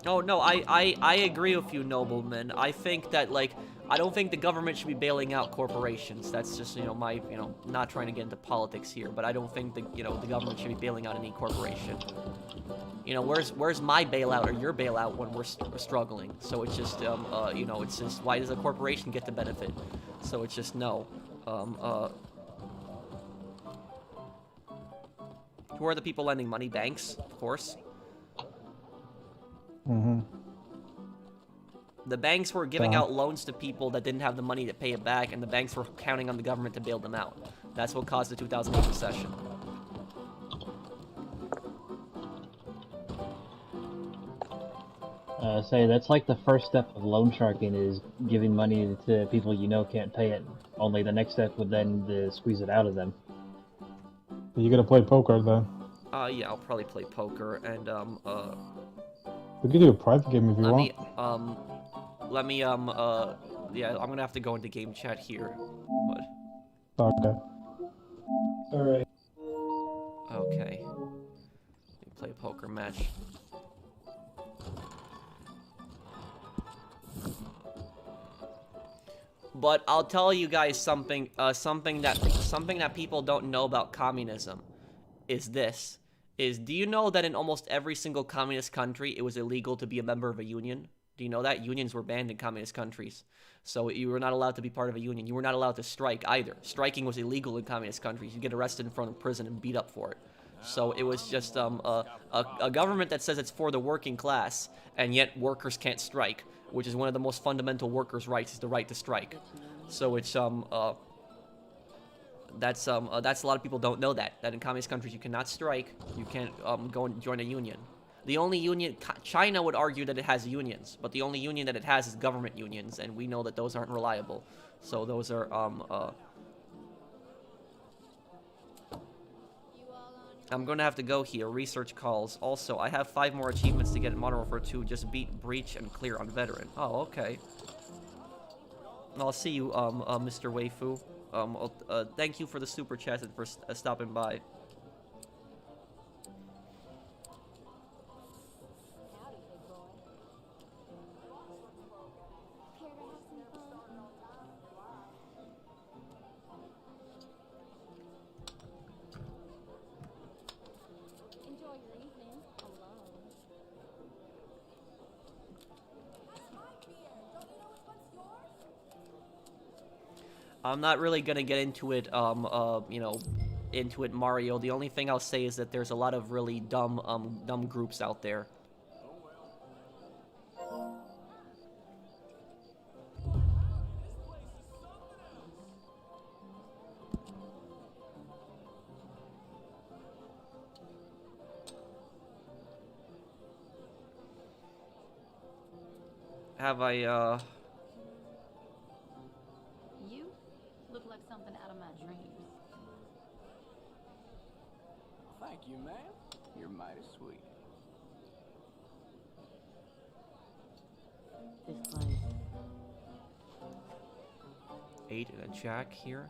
Oh no, I agree with you, nobleman. I think that, like, I don't think the government should be bailing out corporations. That's just, you know, my, you know, not trying to get into politics here, but I don't think the, you know, the government should be bailing out any corporation. You know, where's my bailout or your bailout when we're struggling? So it's just, you know, it's just, why does a corporation get the benefit? So it's just, no. Who are the people lending money? Banks, of course. Mm-hmm. The banks were giving out loans to people that didn't have the money to pay it back, and the banks were counting on the government to bail them out. That's what caused the 2008 recession. Say that's like the first step of loan sharking is giving money to people you know can't pay it. Only the next step would then squeeze it out of them. You gotta play poker then. Yeah, I'll probably play poker, and We could do a private game if you want. Yeah, I'm gonna have to go into game chat here. But... Okay. Alright. Okay. Let me play a poker match. But I'll tell you guys something, something that people don't know about communism is this. Do you know that in almost every single communist country, it was illegal to be a member of a union? Do you know that? Unions were banned in communist countries. So you were not allowed to be part of a union. You were not allowed to strike either. Striking was illegal in communist countries. You get arrested in front of prison and beat up for it. So it was just a government that says it's for the working class, and yet workers can't strike, which is one of the most fundamental workers' rights, is the right to strike. So it's that's a lot of people don't know that in communist countries you cannot strike, you can't go and join a union. The only union, China would argue that it has unions, but the only union that it has is government unions, and we know that those aren't reliable. So those are I'm gonna have to go here. Research calls. Also, I have 5 more achievements to get in Modern Warfare 2. Just beat Breach and clear on Veteran. Oh, okay. I'll see you, Mr. Weifu. Thank you for the super chat and for stopping by. I'm not really gonna get into it, you know, into it, Mario. The only thing I'll say is that there's a lot of really dumb groups out there. Have I, You look like something out of my dreams. Thank you, ma'am. You're mighty sweet. This place. 8 and a jack here.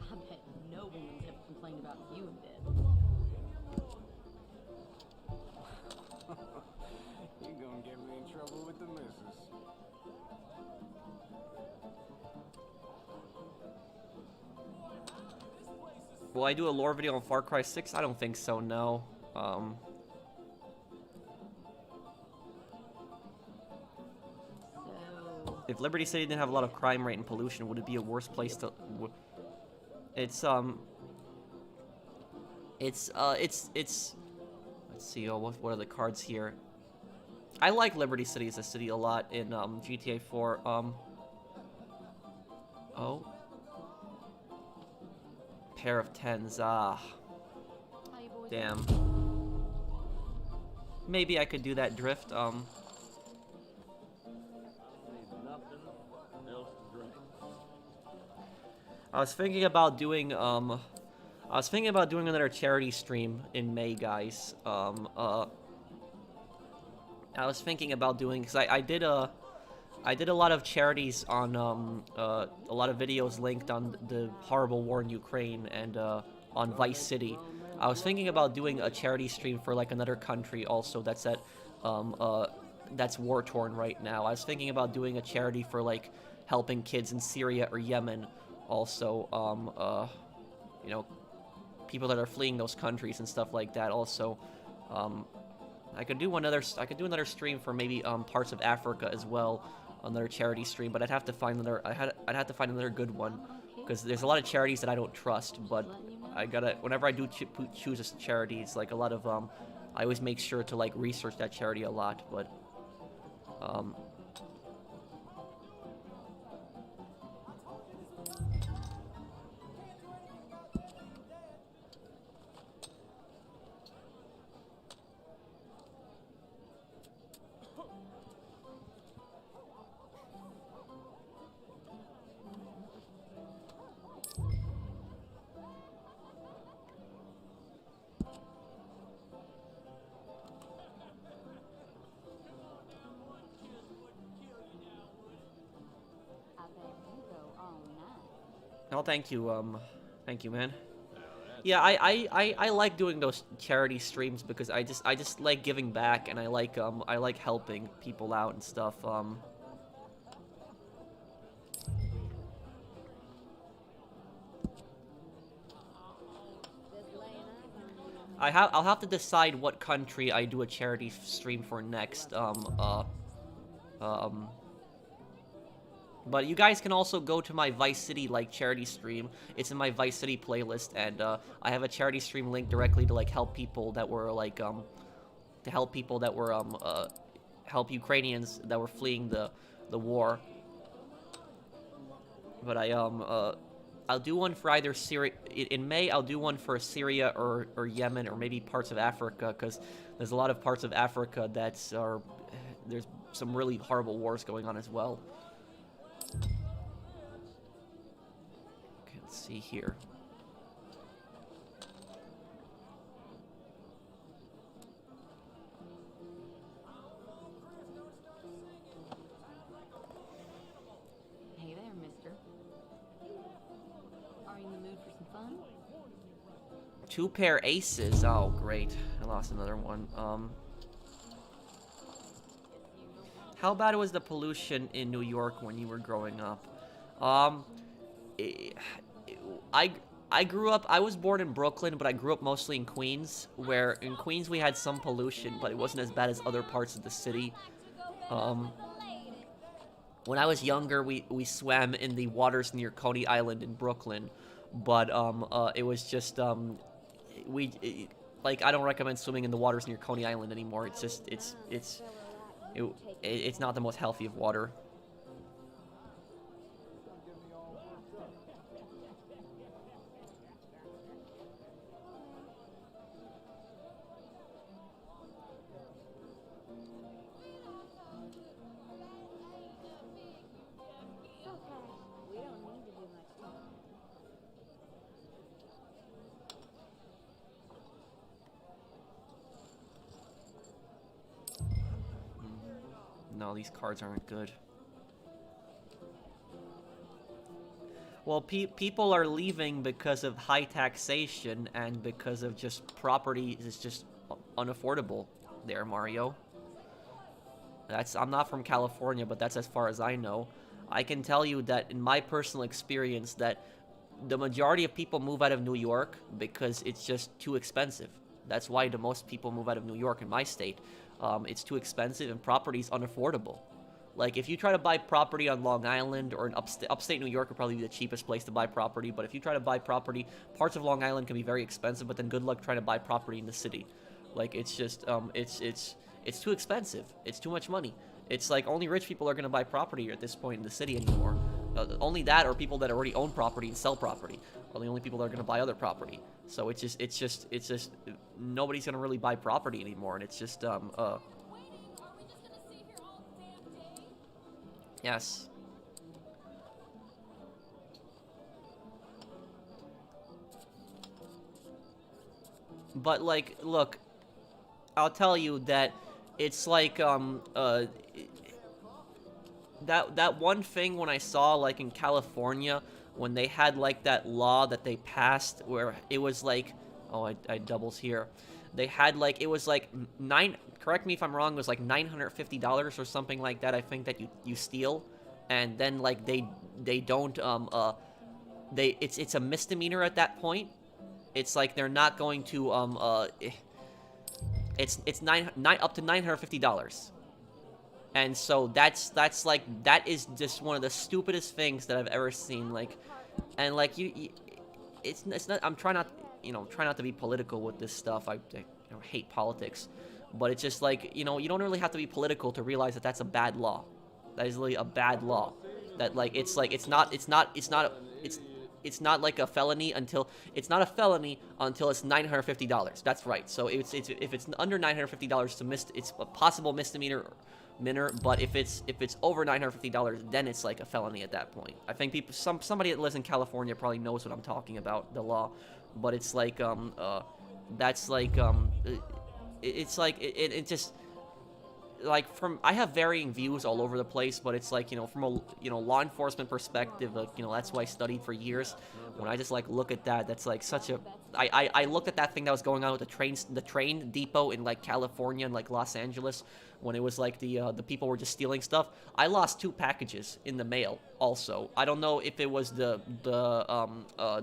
I bet no woman's ever complained about you in bed. You're gonna get me in trouble with the missus. Will I do a lore video on Far Cry 6? I don't think so, no. If Liberty City didn't have a lot of crime rate and pollution, would it be a worse place to... It's, let's see, what are the cards here? I like Liberty City as a city a lot in, GTA 4, oh. Pair of 10s, damn. Maybe I could do that drift, I was thinking about doing another charity stream in May, guys. I was thinking about doing, because I did a lot of charities on a lot of videos linked on the horrible war in Ukraine and on Vice City. I was thinking about doing a charity stream for like another country also that's at that's war-torn right now. I was thinking about doing a charity for, like, helping kids in Syria or Yemen. Also, you know, people that are fleeing those countries and stuff like that. Also, I could do another stream for maybe parts of Africa as well, another charity stream. But I'd have to find I'd have to find another good one, because there's a lot of charities that I don't trust. But I gotta, whenever I do choose a charity, it's like a lot of I always make sure to like research that charity a lot. But oh, thank you, man. Yeah, I like doing those charity streams because I just like giving back, and I like helping people out and stuff. I'll have to decide what country I do a charity stream for next. But you guys can also go to my Vice City, like, charity stream. It's in my Vice City playlist, and I have a charity stream link directly to, like, help people that were, like, to help people that were, help Ukrainians that were fleeing the war. But I'll do one for either Syria. In May, I'll do one for Syria or Yemen or maybe parts of Africa, because there's a lot of parts of Africa there's some really horrible wars going on as well. Okay, let's see here. Hey there, mister. Are you in the mood for some fun? 2 pair aces. Oh, great. I lost another one. How bad was the pollution in New York when you were growing up? I grew up, I was born in Brooklyn, but I grew up mostly in Queens, where in Queens we had some pollution, but it wasn't as bad as other parts of the city. When I was younger, we swam in the waters near Coney Island in Brooklyn, but it was just, like, I don't recommend swimming in the waters near Coney Island anymore. It's just, it's not the most healthy of water. No, these cards aren't good. Well, people are leaving because of high taxation and because of just property is just unaffordable there, Mario. I'm not from California, but that's as far as I know. I can tell you that in my personal experience that the majority of people move out of New York because it's just too expensive. That's why the most people move out of New York in my state. It's too expensive and property's unaffordable. Like, if you try to buy property on Long Island or in upstate New York would probably be the cheapest place to buy property, but if you try to buy property, parts of Long Island can be very expensive, but then good luck trying to buy property in the city. Like, it's just, it's too expensive. It's too much money. It's like only rich people are going to buy property at this point in the city anymore. Only that or people that already own property and sell property are the only people that are going to buy other property. So it's just nobody's going to really buy property anymore, and it's just yes. But like, look, I'll tell you that it's like that one thing when I saw, like, in California when they had like that law that they passed where it was like, oh, I doubles here. They had like, it was like correct me if I'm wrong, it was like $950 or something like that, I think, that you steal. And then like they don't it's a misdemeanor at that point. It's like they're not going to it's up to $950. And so that's like, that is just one of the stupidest things that I've ever seen. Like, and like it's not, I'm trying not, try not to be political with this stuff. I hate politics, but it's just like, you don't really have to be political to realize that that's a bad law. That is really a bad law. That like, it's not like a felony until it's not a felony until it's $950. That's right. So if it's under $950 it's a possible misdemeanor. But if it's over $950, then it's like a felony at that point. I think somebody that lives in California probably knows what I'm talking about, the law. But it's like that's like it's like it just like, I have varying views all over the place, but it's like, from a law enforcement perspective, like, that's what I studied for years. When I just like look at that, that's like such a I looked at that thing that was going on with the train depot in like California and like Los Angeles, when it was like the people were just stealing stuff. I lost 2 packages in the mail also. I don't know if it was the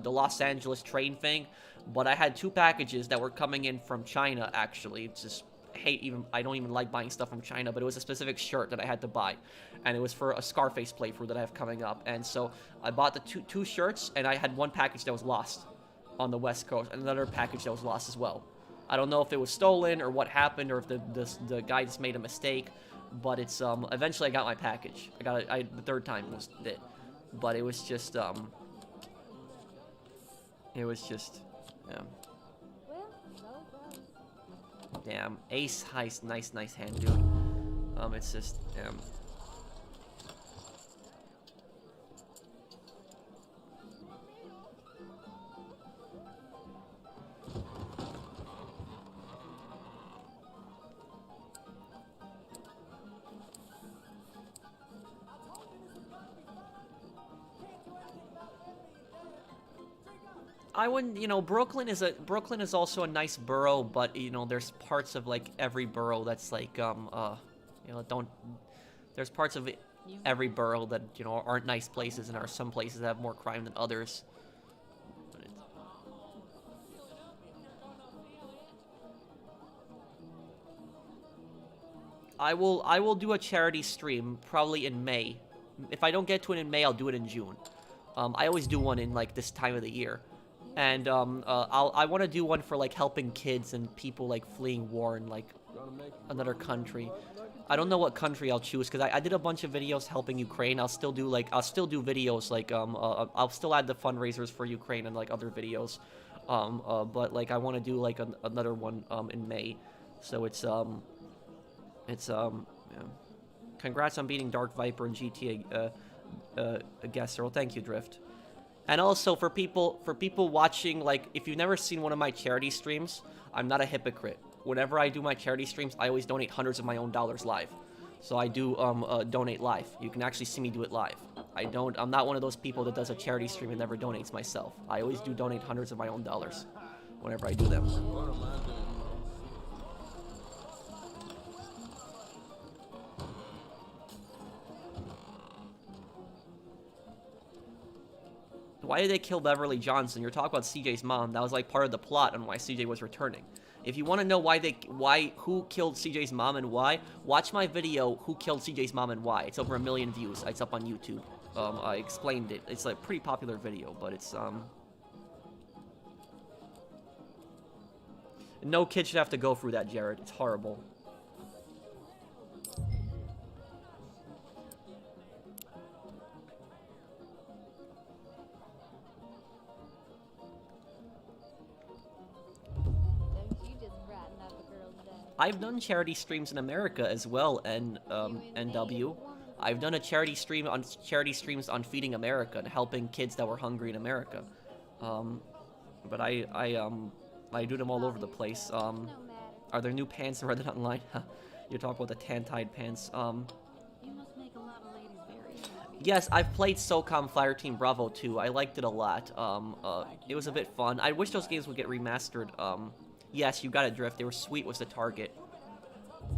Los Angeles train thing, but I had 2 packages that were coming in from China, actually. It's just, I don't even like buying stuff from China, but it was a specific shirt that I had to buy, and it was for a Scarface playthrough that I have coming up. And so I bought the two shirts, and I had 1 package that was lost on the West Coast, and another package that was lost as well. I don't know if it was stolen or what happened, or if the guy just made a mistake, but it's eventually I got my package. I got it. The 3rd time was it, but it was just yeah. Damn, ace heist, nice hand, dude. It's just, damn. I wouldn't, Brooklyn is also a nice borough, but there's parts of like every borough that's like there's parts of every borough that aren't nice places, and are some places that have more crime than others. I will do a charity stream probably in May. If I don't get to it in May, I'll do it in June. I always do one in like this time of the year. And I want to do one for like helping kids and people like fleeing war in like another country. I don't know what country I'll choose, because I did a bunch of videos helping Ukraine. I'll still do videos like I'll still add the fundraisers for Ukraine and like other videos. But like I want to do like another one in May. So it's yeah. Congrats on beating Dark Viper and GTA guest Earl. Thank you, Drift. And also for people watching, like, if you've never seen one of my charity streams, I'm not a hypocrite. Whenever I do my charity streams, I always donate hundreds of my own dollars live. So I do donate live. You can actually see me do it live. I'm not one of those people that does a charity stream and never donates myself. I always do donate hundreds of my own dollars whenever I do them. Why did they kill Beverly Johnson? You're talking about CJ's mom. That was like part of the plot on why CJ was returning. If you want to know who killed CJ's mom and why, watch my video, Who Killed CJ's Mom and Why. It's over 1 million views. It's up on YouTube. I explained it. It's like a pretty popular video, but it's, no kid should have to go through that, Jared. It's horrible. I've done charity streams in America as well, and NW. I've done a charity streams on Feeding America and helping kids that were hungry in America. But I do them all over the place. Are there new pants in Reddit Online? You're talking about the tan-tied pants. Yes, I've played SOCOM Fireteam Bravo 2. I liked it a lot. It was a bit fun. I wish those games would get remastered. Yes, you got it, Drift. They were sweet was the target.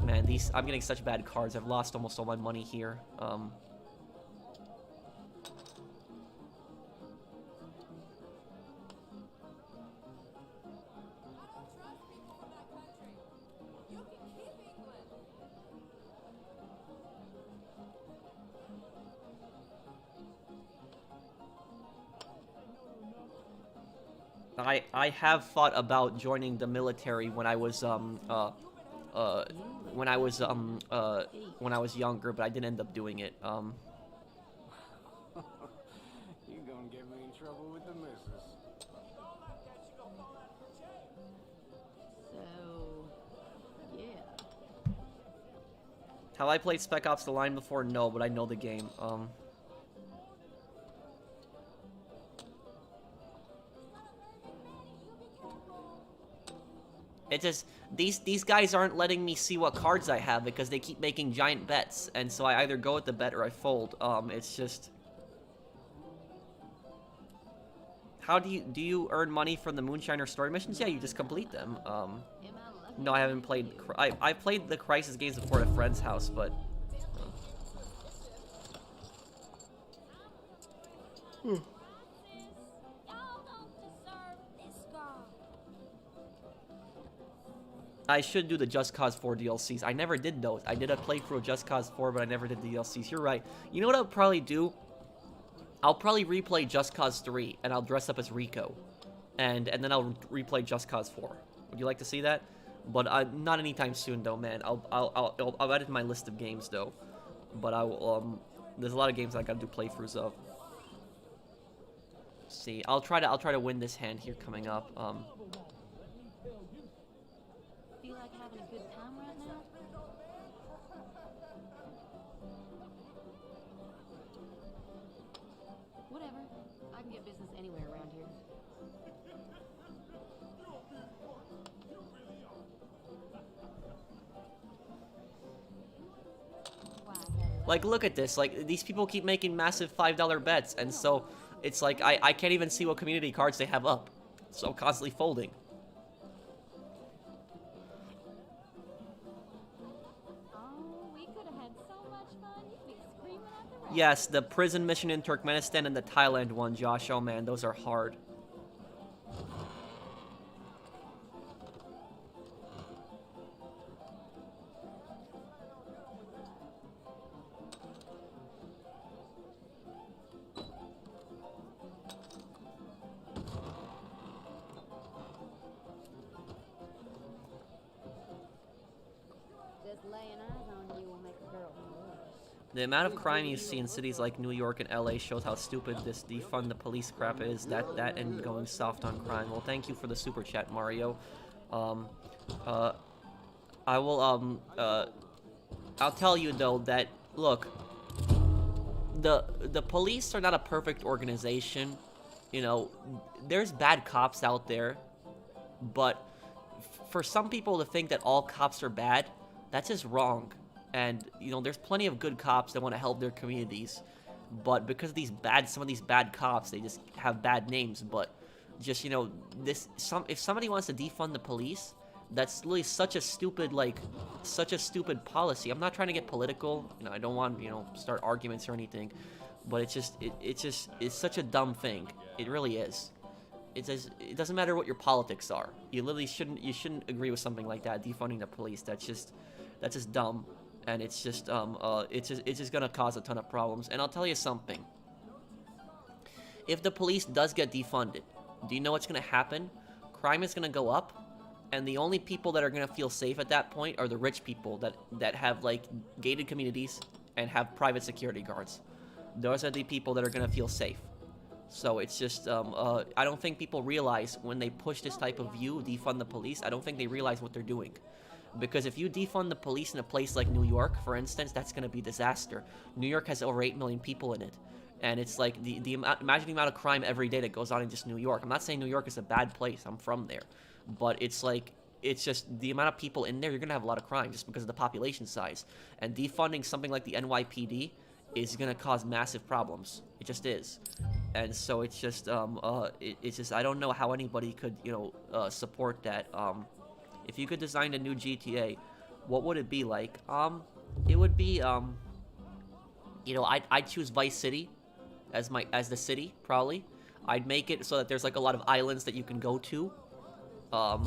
Man, these... I'm getting such bad cards. I've lost almost all my money here. I have thought about joining the military when I was when I was younger, but I didn't end up doing it. You gonna get me in trouble with the missus. So, yeah. Have I played Spec Ops: The Line before? No, but I know the game. It just these guys aren't letting me see what cards I have because they keep making giant bets, and so I either go with the bet or I fold. It's just. How do you earn money from the Moonshiner story missions? Yeah, you just complete them. No, I haven't played. I played the Crisis games before at a friend's house, but. I should do the Just Cause 4 DLCs. I never did those. I did a playthrough of Just Cause 4, but I never did the DLCs. You're right. You know what I'll probably do? I'll probably replay Just Cause 3, and I'll dress up as Rico. And then I'll replay Just Cause 4. Would you like to see that? But not anytime soon, though, man. I'll add it to my list of games, though. But I will, there's a lot of games I gotta do playthroughs of. Let's see, I'll try to win this hand here coming up. Feel like having a good time right now? Whatever. I can get business anywhere around here. Like, look at this. Like, these people keep making massive $5 bets, and so it's like I can't even see what community cards they have up. So I'm constantly folding. Yes, the prison mission in Turkmenistan and the Thailand one, Josh. Oh man, those are hard. Just laying eyes on you will make a girl blush. The amount of crime you see in cities like New York and LA shows how stupid this defund the police crap is. That and going soft on crime. Well, thank you for the super chat, Mario. I will I'll tell you though that look, the police are not a perfect organization. You know, there's bad cops out there, but for some people to think that all cops are bad, that's just wrong. And, you know, there's plenty of good cops that want to help their communities. But because of some of these bad cops, they just have bad names. But just, you know, if somebody wants to defund the police, that's really such a stupid policy. I'm not trying to get political. You know, I don't want, you know, start arguments or anything. But it's such a dumb thing. It really is. It doesn't matter what your politics are. You literally shouldn't agree with something like that, defunding the police. That's just dumb. And it's just gonna cause a ton of problems. And I'll tell you something. If the police does get defunded, do you know what's gonna happen? Crime is gonna go up, and the only people that are gonna feel safe at that point are the rich people that have like gated communities and have private security guards. Those are the people that are gonna feel safe. So it's just I don't think people realize when they push this type of view, defund the police. I don't think they realize what they're doing. Because if you defund the police in a place like New York, for instance, that's going to be a disaster. New York has over 8 million people in it. And it's like, imagine the amount of crime every day that goes on in just New York. I'm not saying New York is a bad place. I'm from there. But it's like, it's just the amount of people in there, you're going to have a lot of crime just because of the population size. And defunding something like the NYPD is going to cause massive problems. It just is. And so it's just, I don't know how anybody could, you know, support that, If you could design a new GTA, what would it be like? It would be, you know, I'd choose Vice City as the city, probably. I'd make it so that there's, like, a lot of islands that you can go to. What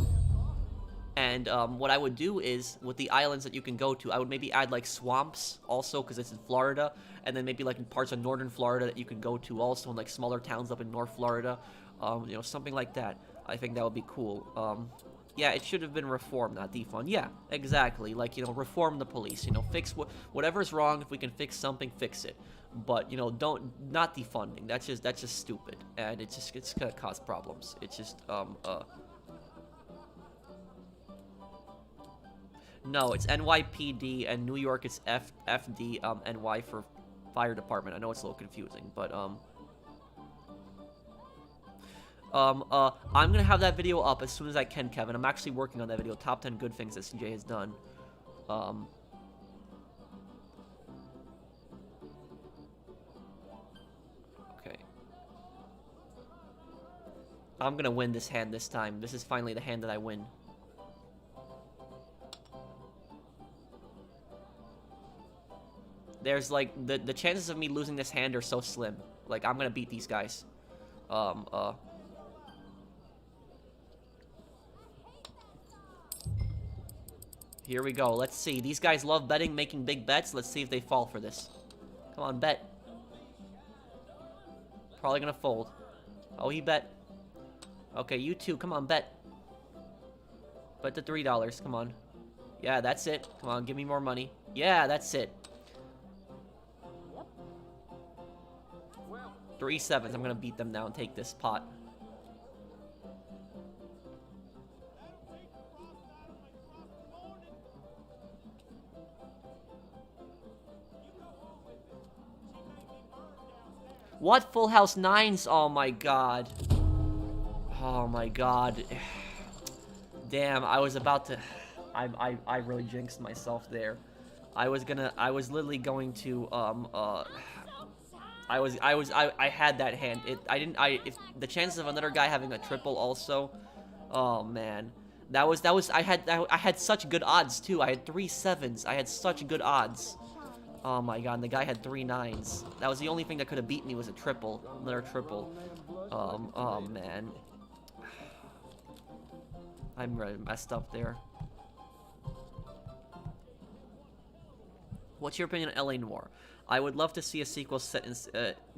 I would do is, with the islands that you can go to, I would maybe add, like, swamps also, because it's in Florida, and then maybe, like, in parts of northern Florida that you can go to also, in, like, smaller towns up in North Florida. You know, something like that. I think that would be cool. Yeah, it should have been reformed, not defund. Yeah, exactly. Like, you know, reform the police. You know, fix whatever's wrong. If we can fix something, fix it. But, you know, not defunding. That's just stupid, and it's gonna cause problems. It's just No, it's NYPD, and New York it's FD NY for fire department. I know it's a little confusing, but I'm gonna have that video up as soon as I can, Kevin. I'm actually working on that video. Top 10 good things that CJ has done. Okay. I'm gonna win this hand this time. This is finally the hand that I win. There's, like, the chances of me losing this hand are so slim. Like, I'm gonna beat these guys. Here we go. Let's see. These guys love betting, making big bets. Let's see if they fall for this. Come on, bet. Probably gonna fold. Oh, he bet. Okay, you too. Come on, bet. Bet the $3. Come on. Yeah, that's it. Come on, give me more money. Yeah, that's it. 3 sevens. I'm gonna beat them now and take this pot. What? Full House 9s? Oh my god. Oh my god. Damn, I was about to... I really jinxed myself there. I was literally going to, I had that hand. If the chances of another guy having a triple also, oh man. I had such good odds too. I had 3 sevens. I had such good odds. Oh my god, and the guy had 3 9s. That was the only thing that could have beat me was a triple. Another triple. Oh man. I'm really messed up there. What's your opinion on LA Noire? I would love to see a sequel set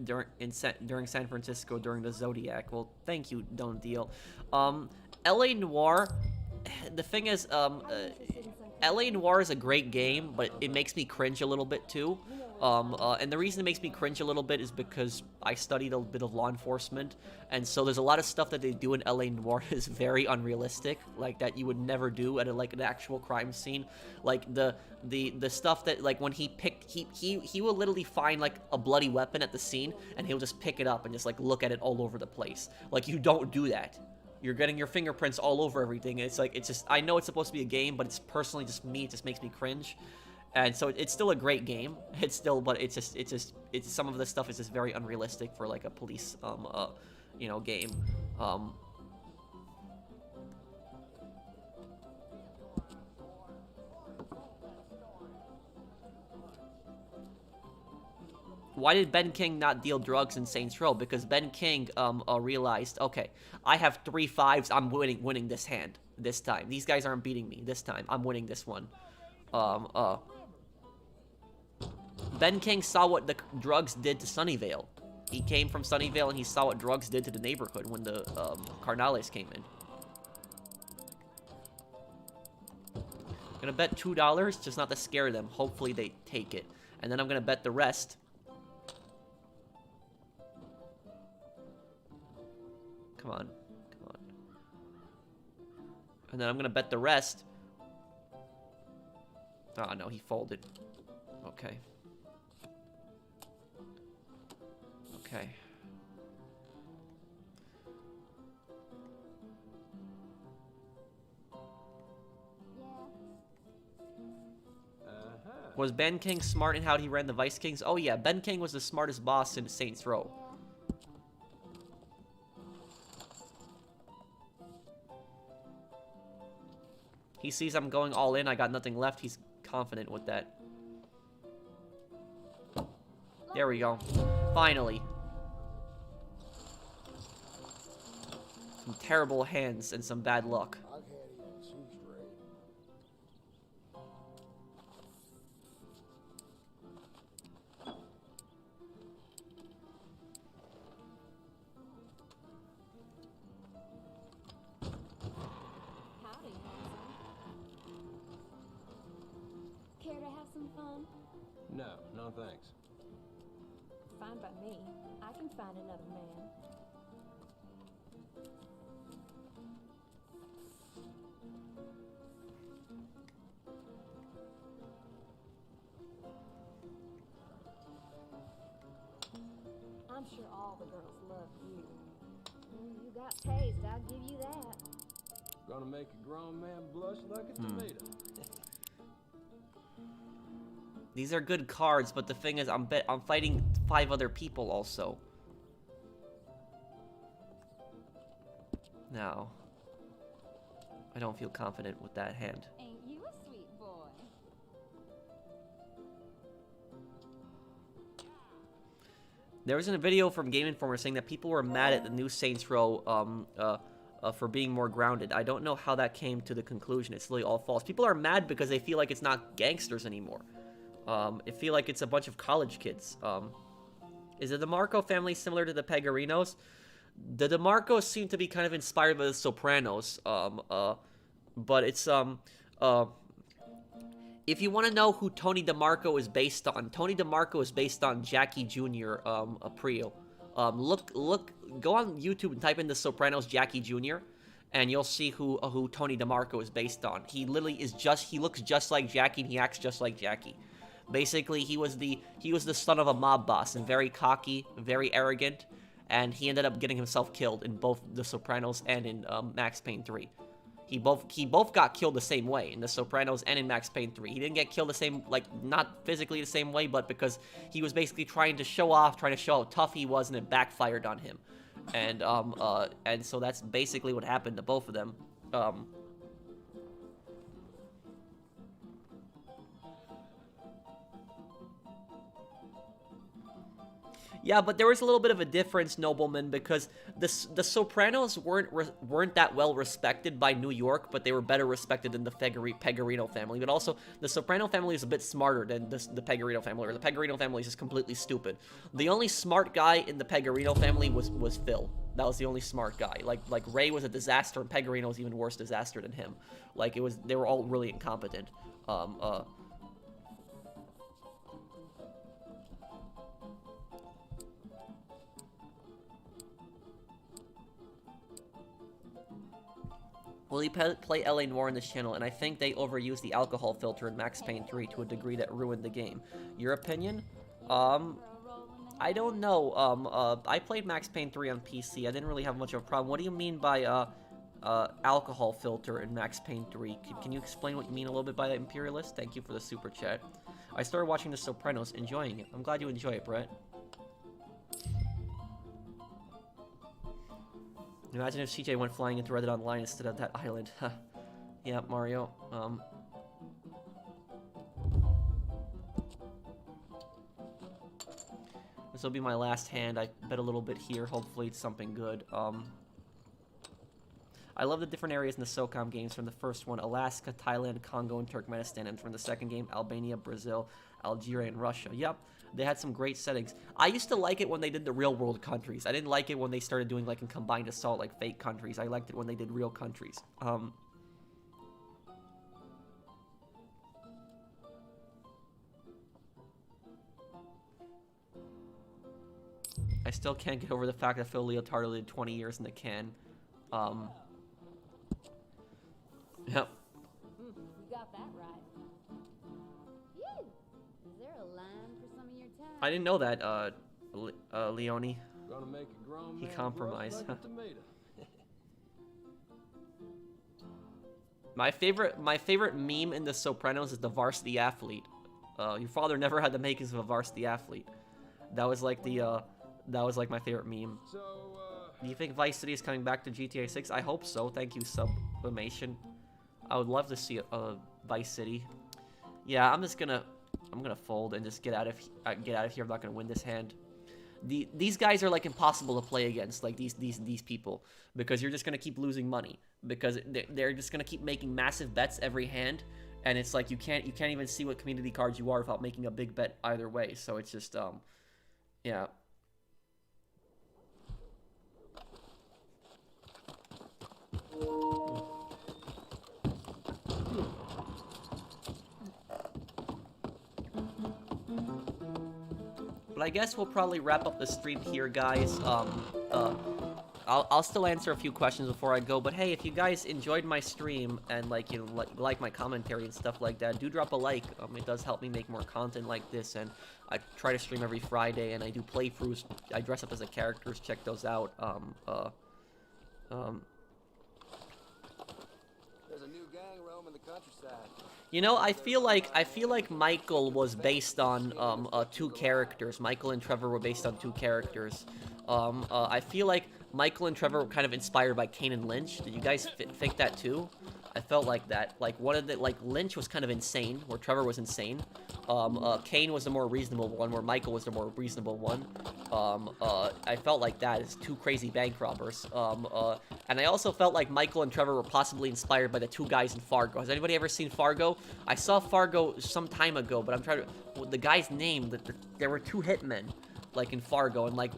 during San Francisco during the Zodiac. Well, thank you, Don't Deal. LA Noire, the thing is, LA Noire is a great game, but it makes me cringe a little bit too. And the reason it makes me cringe a little bit is because I studied a bit of law enforcement, and so there's a lot of stuff that they do in LA Noire is very unrealistic, like that you would never do at an actual crime scene. Like the stuff that, like, when he will literally find like a bloody weapon at the scene, and he'll just pick it up and just like look at it all over the place. Like, you don't do that. You're getting your fingerprints all over everything. It's like, it's just, I know it's supposed to be a game, but it's personally just me. It just makes me cringe. And so it's still a great game. It's still, but it's some of the stuff is just very unrealistic for like a police, you know, game. Why did Ben King not deal drugs in Saints Row? Because Ben King realized, okay, I have 3 5s. I'm winning this hand this time. These guys aren't beating me this time. I'm winning this one. Ben King saw what the drugs did to Sunnyvale. He came from Sunnyvale and he saw what drugs did to the neighborhood when the Carnales came in. Gonna bet $2 just not to scare them. Hopefully they take it. And then I'm gonna bet the rest. Come on. Come on. And then I'm gonna bet the rest. Oh no, he folded. Okay. Okay. Was Ben King smart in how he ran the Vice Kings? Oh yeah, Ben King was the smartest boss in Saints Row. He sees I'm going all in, I got nothing left, he's confident with that. There we go. Finally. Some terrible hands and some bad luck. Care to have some fun? No, no thanks. Fine by me. I can find another man. I'm sure all the girls love you. You got taste, I'll give you that. Gonna make a grown man blush like a tomato. These are good cards, but the thing is, I'm fighting 5 other people also. Now, I don't feel confident with that hand. Ain't you a sweet boy? There was a video from Game Informer saying that people were mad at the new Saints Row for being more grounded. I don't know how that came to the conclusion. It's really all false. People are mad because they feel like it's not gangsters anymore. They feel like it's a bunch of college kids. Is the DeMarco family similar to the Pegorinos? The DeMarcos seem to be kind of inspired by the Sopranos. But it's if you want to know who Tony DeMarco is based on, Tony DeMarco is based on Jackie Jr. Aprile. Go on YouTube and type in the Sopranos Jackie Jr. and you'll see who Tony DeMarco is based on. He literally he looks just like Jackie and he acts just like Jackie. Basically, he was the son of a mob boss and very cocky, very arrogant, and he ended up getting himself killed in both The Sopranos and in Max Payne 3. He both got killed the same way in The Sopranos and in Max Payne 3. He didn't get killed the same, like, not physically the same way, but because he was basically trying to show how tough he was, and it backfired on him. And so that's basically what happened to both of them. Yeah, but there was a little bit of a difference, Nobleman, because the Sopranos weren't that well respected by New York, but they were better respected than the Pegorino family. But also, the Soprano family is a bit smarter than the Pegorino family, or the Pegorino family is just completely stupid. The only smart guy in the Pegorino family was Phil. That was the only smart guy. Like Ray was a disaster, and Pegorino was even worse disaster than him. Like, they were all really incompetent. Will you play LA Noire on this channel? And I think they overused the alcohol filter in Max Payne 3 to a degree that ruined the game. Your opinion? I don't know. I played Max Payne 3 on PC. I didn't really have much of a problem. What do you mean by alcohol filter in Max Payne 3? Can you explain what you mean a little bit by that, Imperialist? Thank you for the super chat. I started watching The Sopranos, enjoying it. I'm glad you enjoy it, Brett. Imagine if CJ went flying into Reddit Online instead of that island. Yeah, Mario. This will be my last hand. I bet a little bit here. Hopefully it's something good. I love the different areas in the SOCOM games. From the first one, Alaska, Thailand, Congo, and Turkmenistan. And from the second game, Albania, Brazil, Algeria, and Russia. Yep. They had some great settings. I used to like it when they did the real world countries. I didn't like it when they started doing like in Combined Assault, like fake countries. I liked it when they did real countries. I still can't get over the fact that Phil Leotardo did 20 years in the can. Yep. You got that right. Phew. Is there a line for some of your time? I didn't know that, Leone. Gonna make a grown He man compromised. blush like a tomato. My favorite meme in The Sopranos is the varsity athlete. Your father never had the makings of a varsity athlete. That was like my favorite meme. Do you think Vice City is coming back to GTA 6? I hope so. Thank you, Sublimation. I would love to see Vice City. Yeah, I'm gonna fold and just get out of here. I'm not gonna win this hand. These guys are like impossible to play against, like these people, because you're just gonna keep losing money because they're just gonna keep making massive bets every hand, and it's like you can't even see what community cards you are without making a big bet either way. So it's just yeah. But I guess we'll probably wrap up the stream here, guys. I'll still answer a few questions before I go. But hey, if you guys enjoyed my stream and like my commentary and stuff like that, do drop a like. It does help me make more content like this. And I try to stream every Friday, and I do playthroughs. I dress up as a characters. Check those out. There's a new gang roaming the countryside. You know, I feel like Michael was based on two characters. Michael and Trevor were based on two characters. I feel like Michael and Trevor were kind of inspired by Kane and Lynch. Did you guys think that too? I felt like that. Like Lynch was kind of insane, where Trevor was insane. Kane was the more reasonable one, where Michael was the more reasonable one. I felt like that as two crazy bank robbers. And I also felt like Michael and Trevor were possibly inspired by the two guys in Fargo. Has anybody ever seen Fargo? I saw Fargo some time ago, but I'm trying to... the guy's name, there were two hitmen, like in Fargo, and like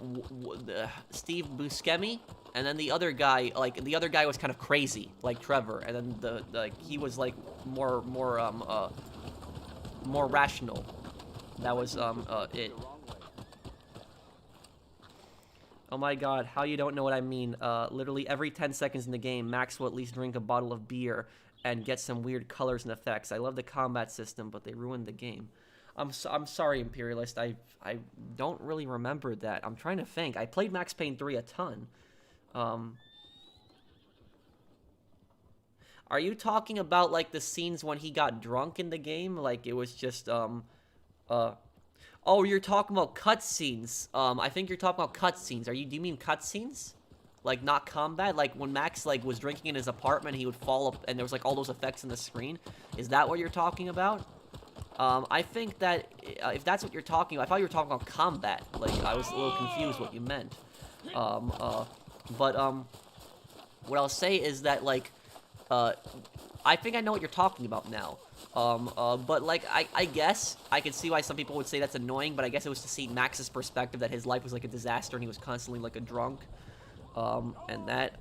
Steve Buscemi, and then the other guy, was kind of crazy, like Trevor, and then he was like more rational. That was it. Oh my god, how you don't know what I mean. Literally every 10 seconds in the game, Max will at least drink a bottle of beer and get some weird colors and effects. I love the combat system, but they ruined the game. I'm sorry, Imperialist. I don't really remember that. I'm trying to think. I played Max Payne 3 a ton. Are you talking about, like, the scenes when he got drunk in the game? Like, it was just, Oh, you're talking about cutscenes. I think you're talking about cutscenes. Do you mean cutscenes? Like, not combat? Like, when Max, like, was drinking in his apartment, he would fall up, and there was, like, all those effects on the screen? Is that what you're talking about? I think that, if that's what you're talking about, I thought you were talking about combat. Like, I was a little confused what you meant. What I'll say is that, like, I think I know what you're talking about now. But, like, I guess I could see why some people would say that's annoying, but I guess it was to see Max's perspective that his life was, like, a disaster and he was constantly, like, a drunk. And that,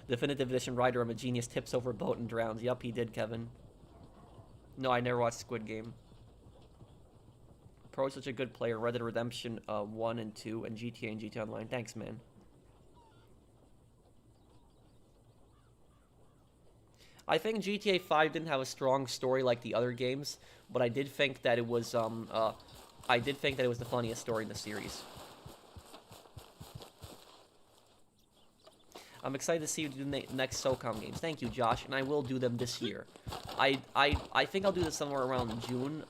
Definitive Edition Rider, I'm a genius, tips over a boat and drowns. Yup, he did, Kevin. No, I never watched Squid Game. Pro is such a good player. Red Dead Redemption 1 and 2 and GTA and GTA Online. Thanks, man. I think GTA 5 didn't have a strong story like the other games, but I did think that it was the funniest story in the series. I'm excited to see you do the next SOCOM games. Thank you, Josh, and I will do them this year. I think I'll do this somewhere around June.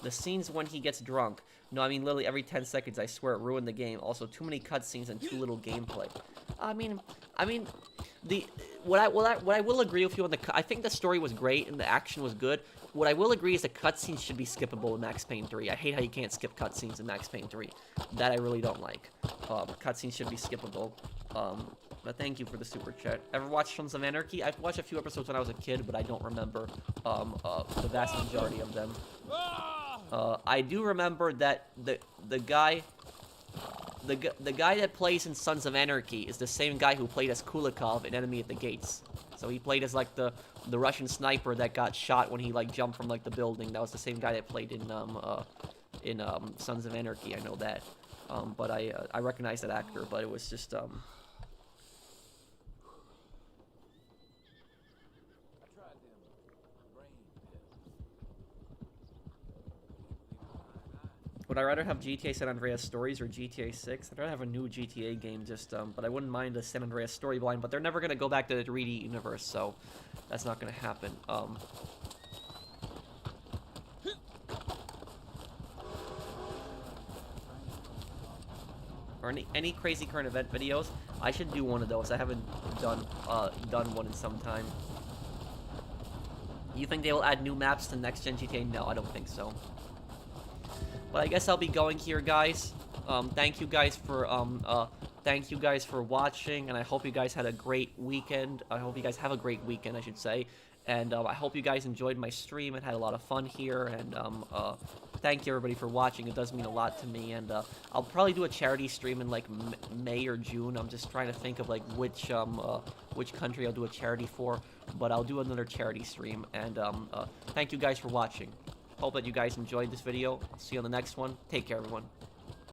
The scenes when he gets drunk. No, I mean literally every 10 seconds. I swear it ruined the game. Also, too many cutscenes and too little gameplay. I mean, what I will agree with you on I think the story was great and the action was good. What I will agree is the cutscenes should be skippable in Max Payne 3. I hate how you can't skip cutscenes in Max Payne 3. That I really don't like. Cutscenes should be skippable. But thank you for the super chat. Ever watched Sons of Anarchy? I've watched a few episodes when I was a kid, but I don't remember the vast majority of them. I do remember that the guy that plays in Sons of Anarchy is the same guy who played as Kulikov in Enemy at the Gates. So he played as like the Russian sniper that got shot when he like jumped from like the building. That was the same guy that played in Sons of Anarchy. I know that. But I recognize that actor, but it was just Would I rather have GTA San Andreas Stories or GTA 6? I'd rather have a new GTA game, just, but I wouldn't mind a San Andreas storyline, but they're never gonna go back to the 3D universe, so that's not gonna happen. or any crazy current event videos, I should do one of those. I haven't done one in some time. You think they will add new maps to next gen GTA? No, I don't think so. But I guess I'll be going here, guys. Thank you guys for watching, and I hope you guys had a great weekend. I hope you guys have a great weekend, I should say. And I hope you guys enjoyed my stream and had a lot of fun here. And thank you everybody for watching. It does mean a lot to me. And I'll probably do a charity stream in like May or June. I'm just trying to think of like which country I'll do a charity for. But I'll do another charity stream. And thank you guys for watching. Hope that you guys enjoyed this video. See you on the next one. Take care, everyone.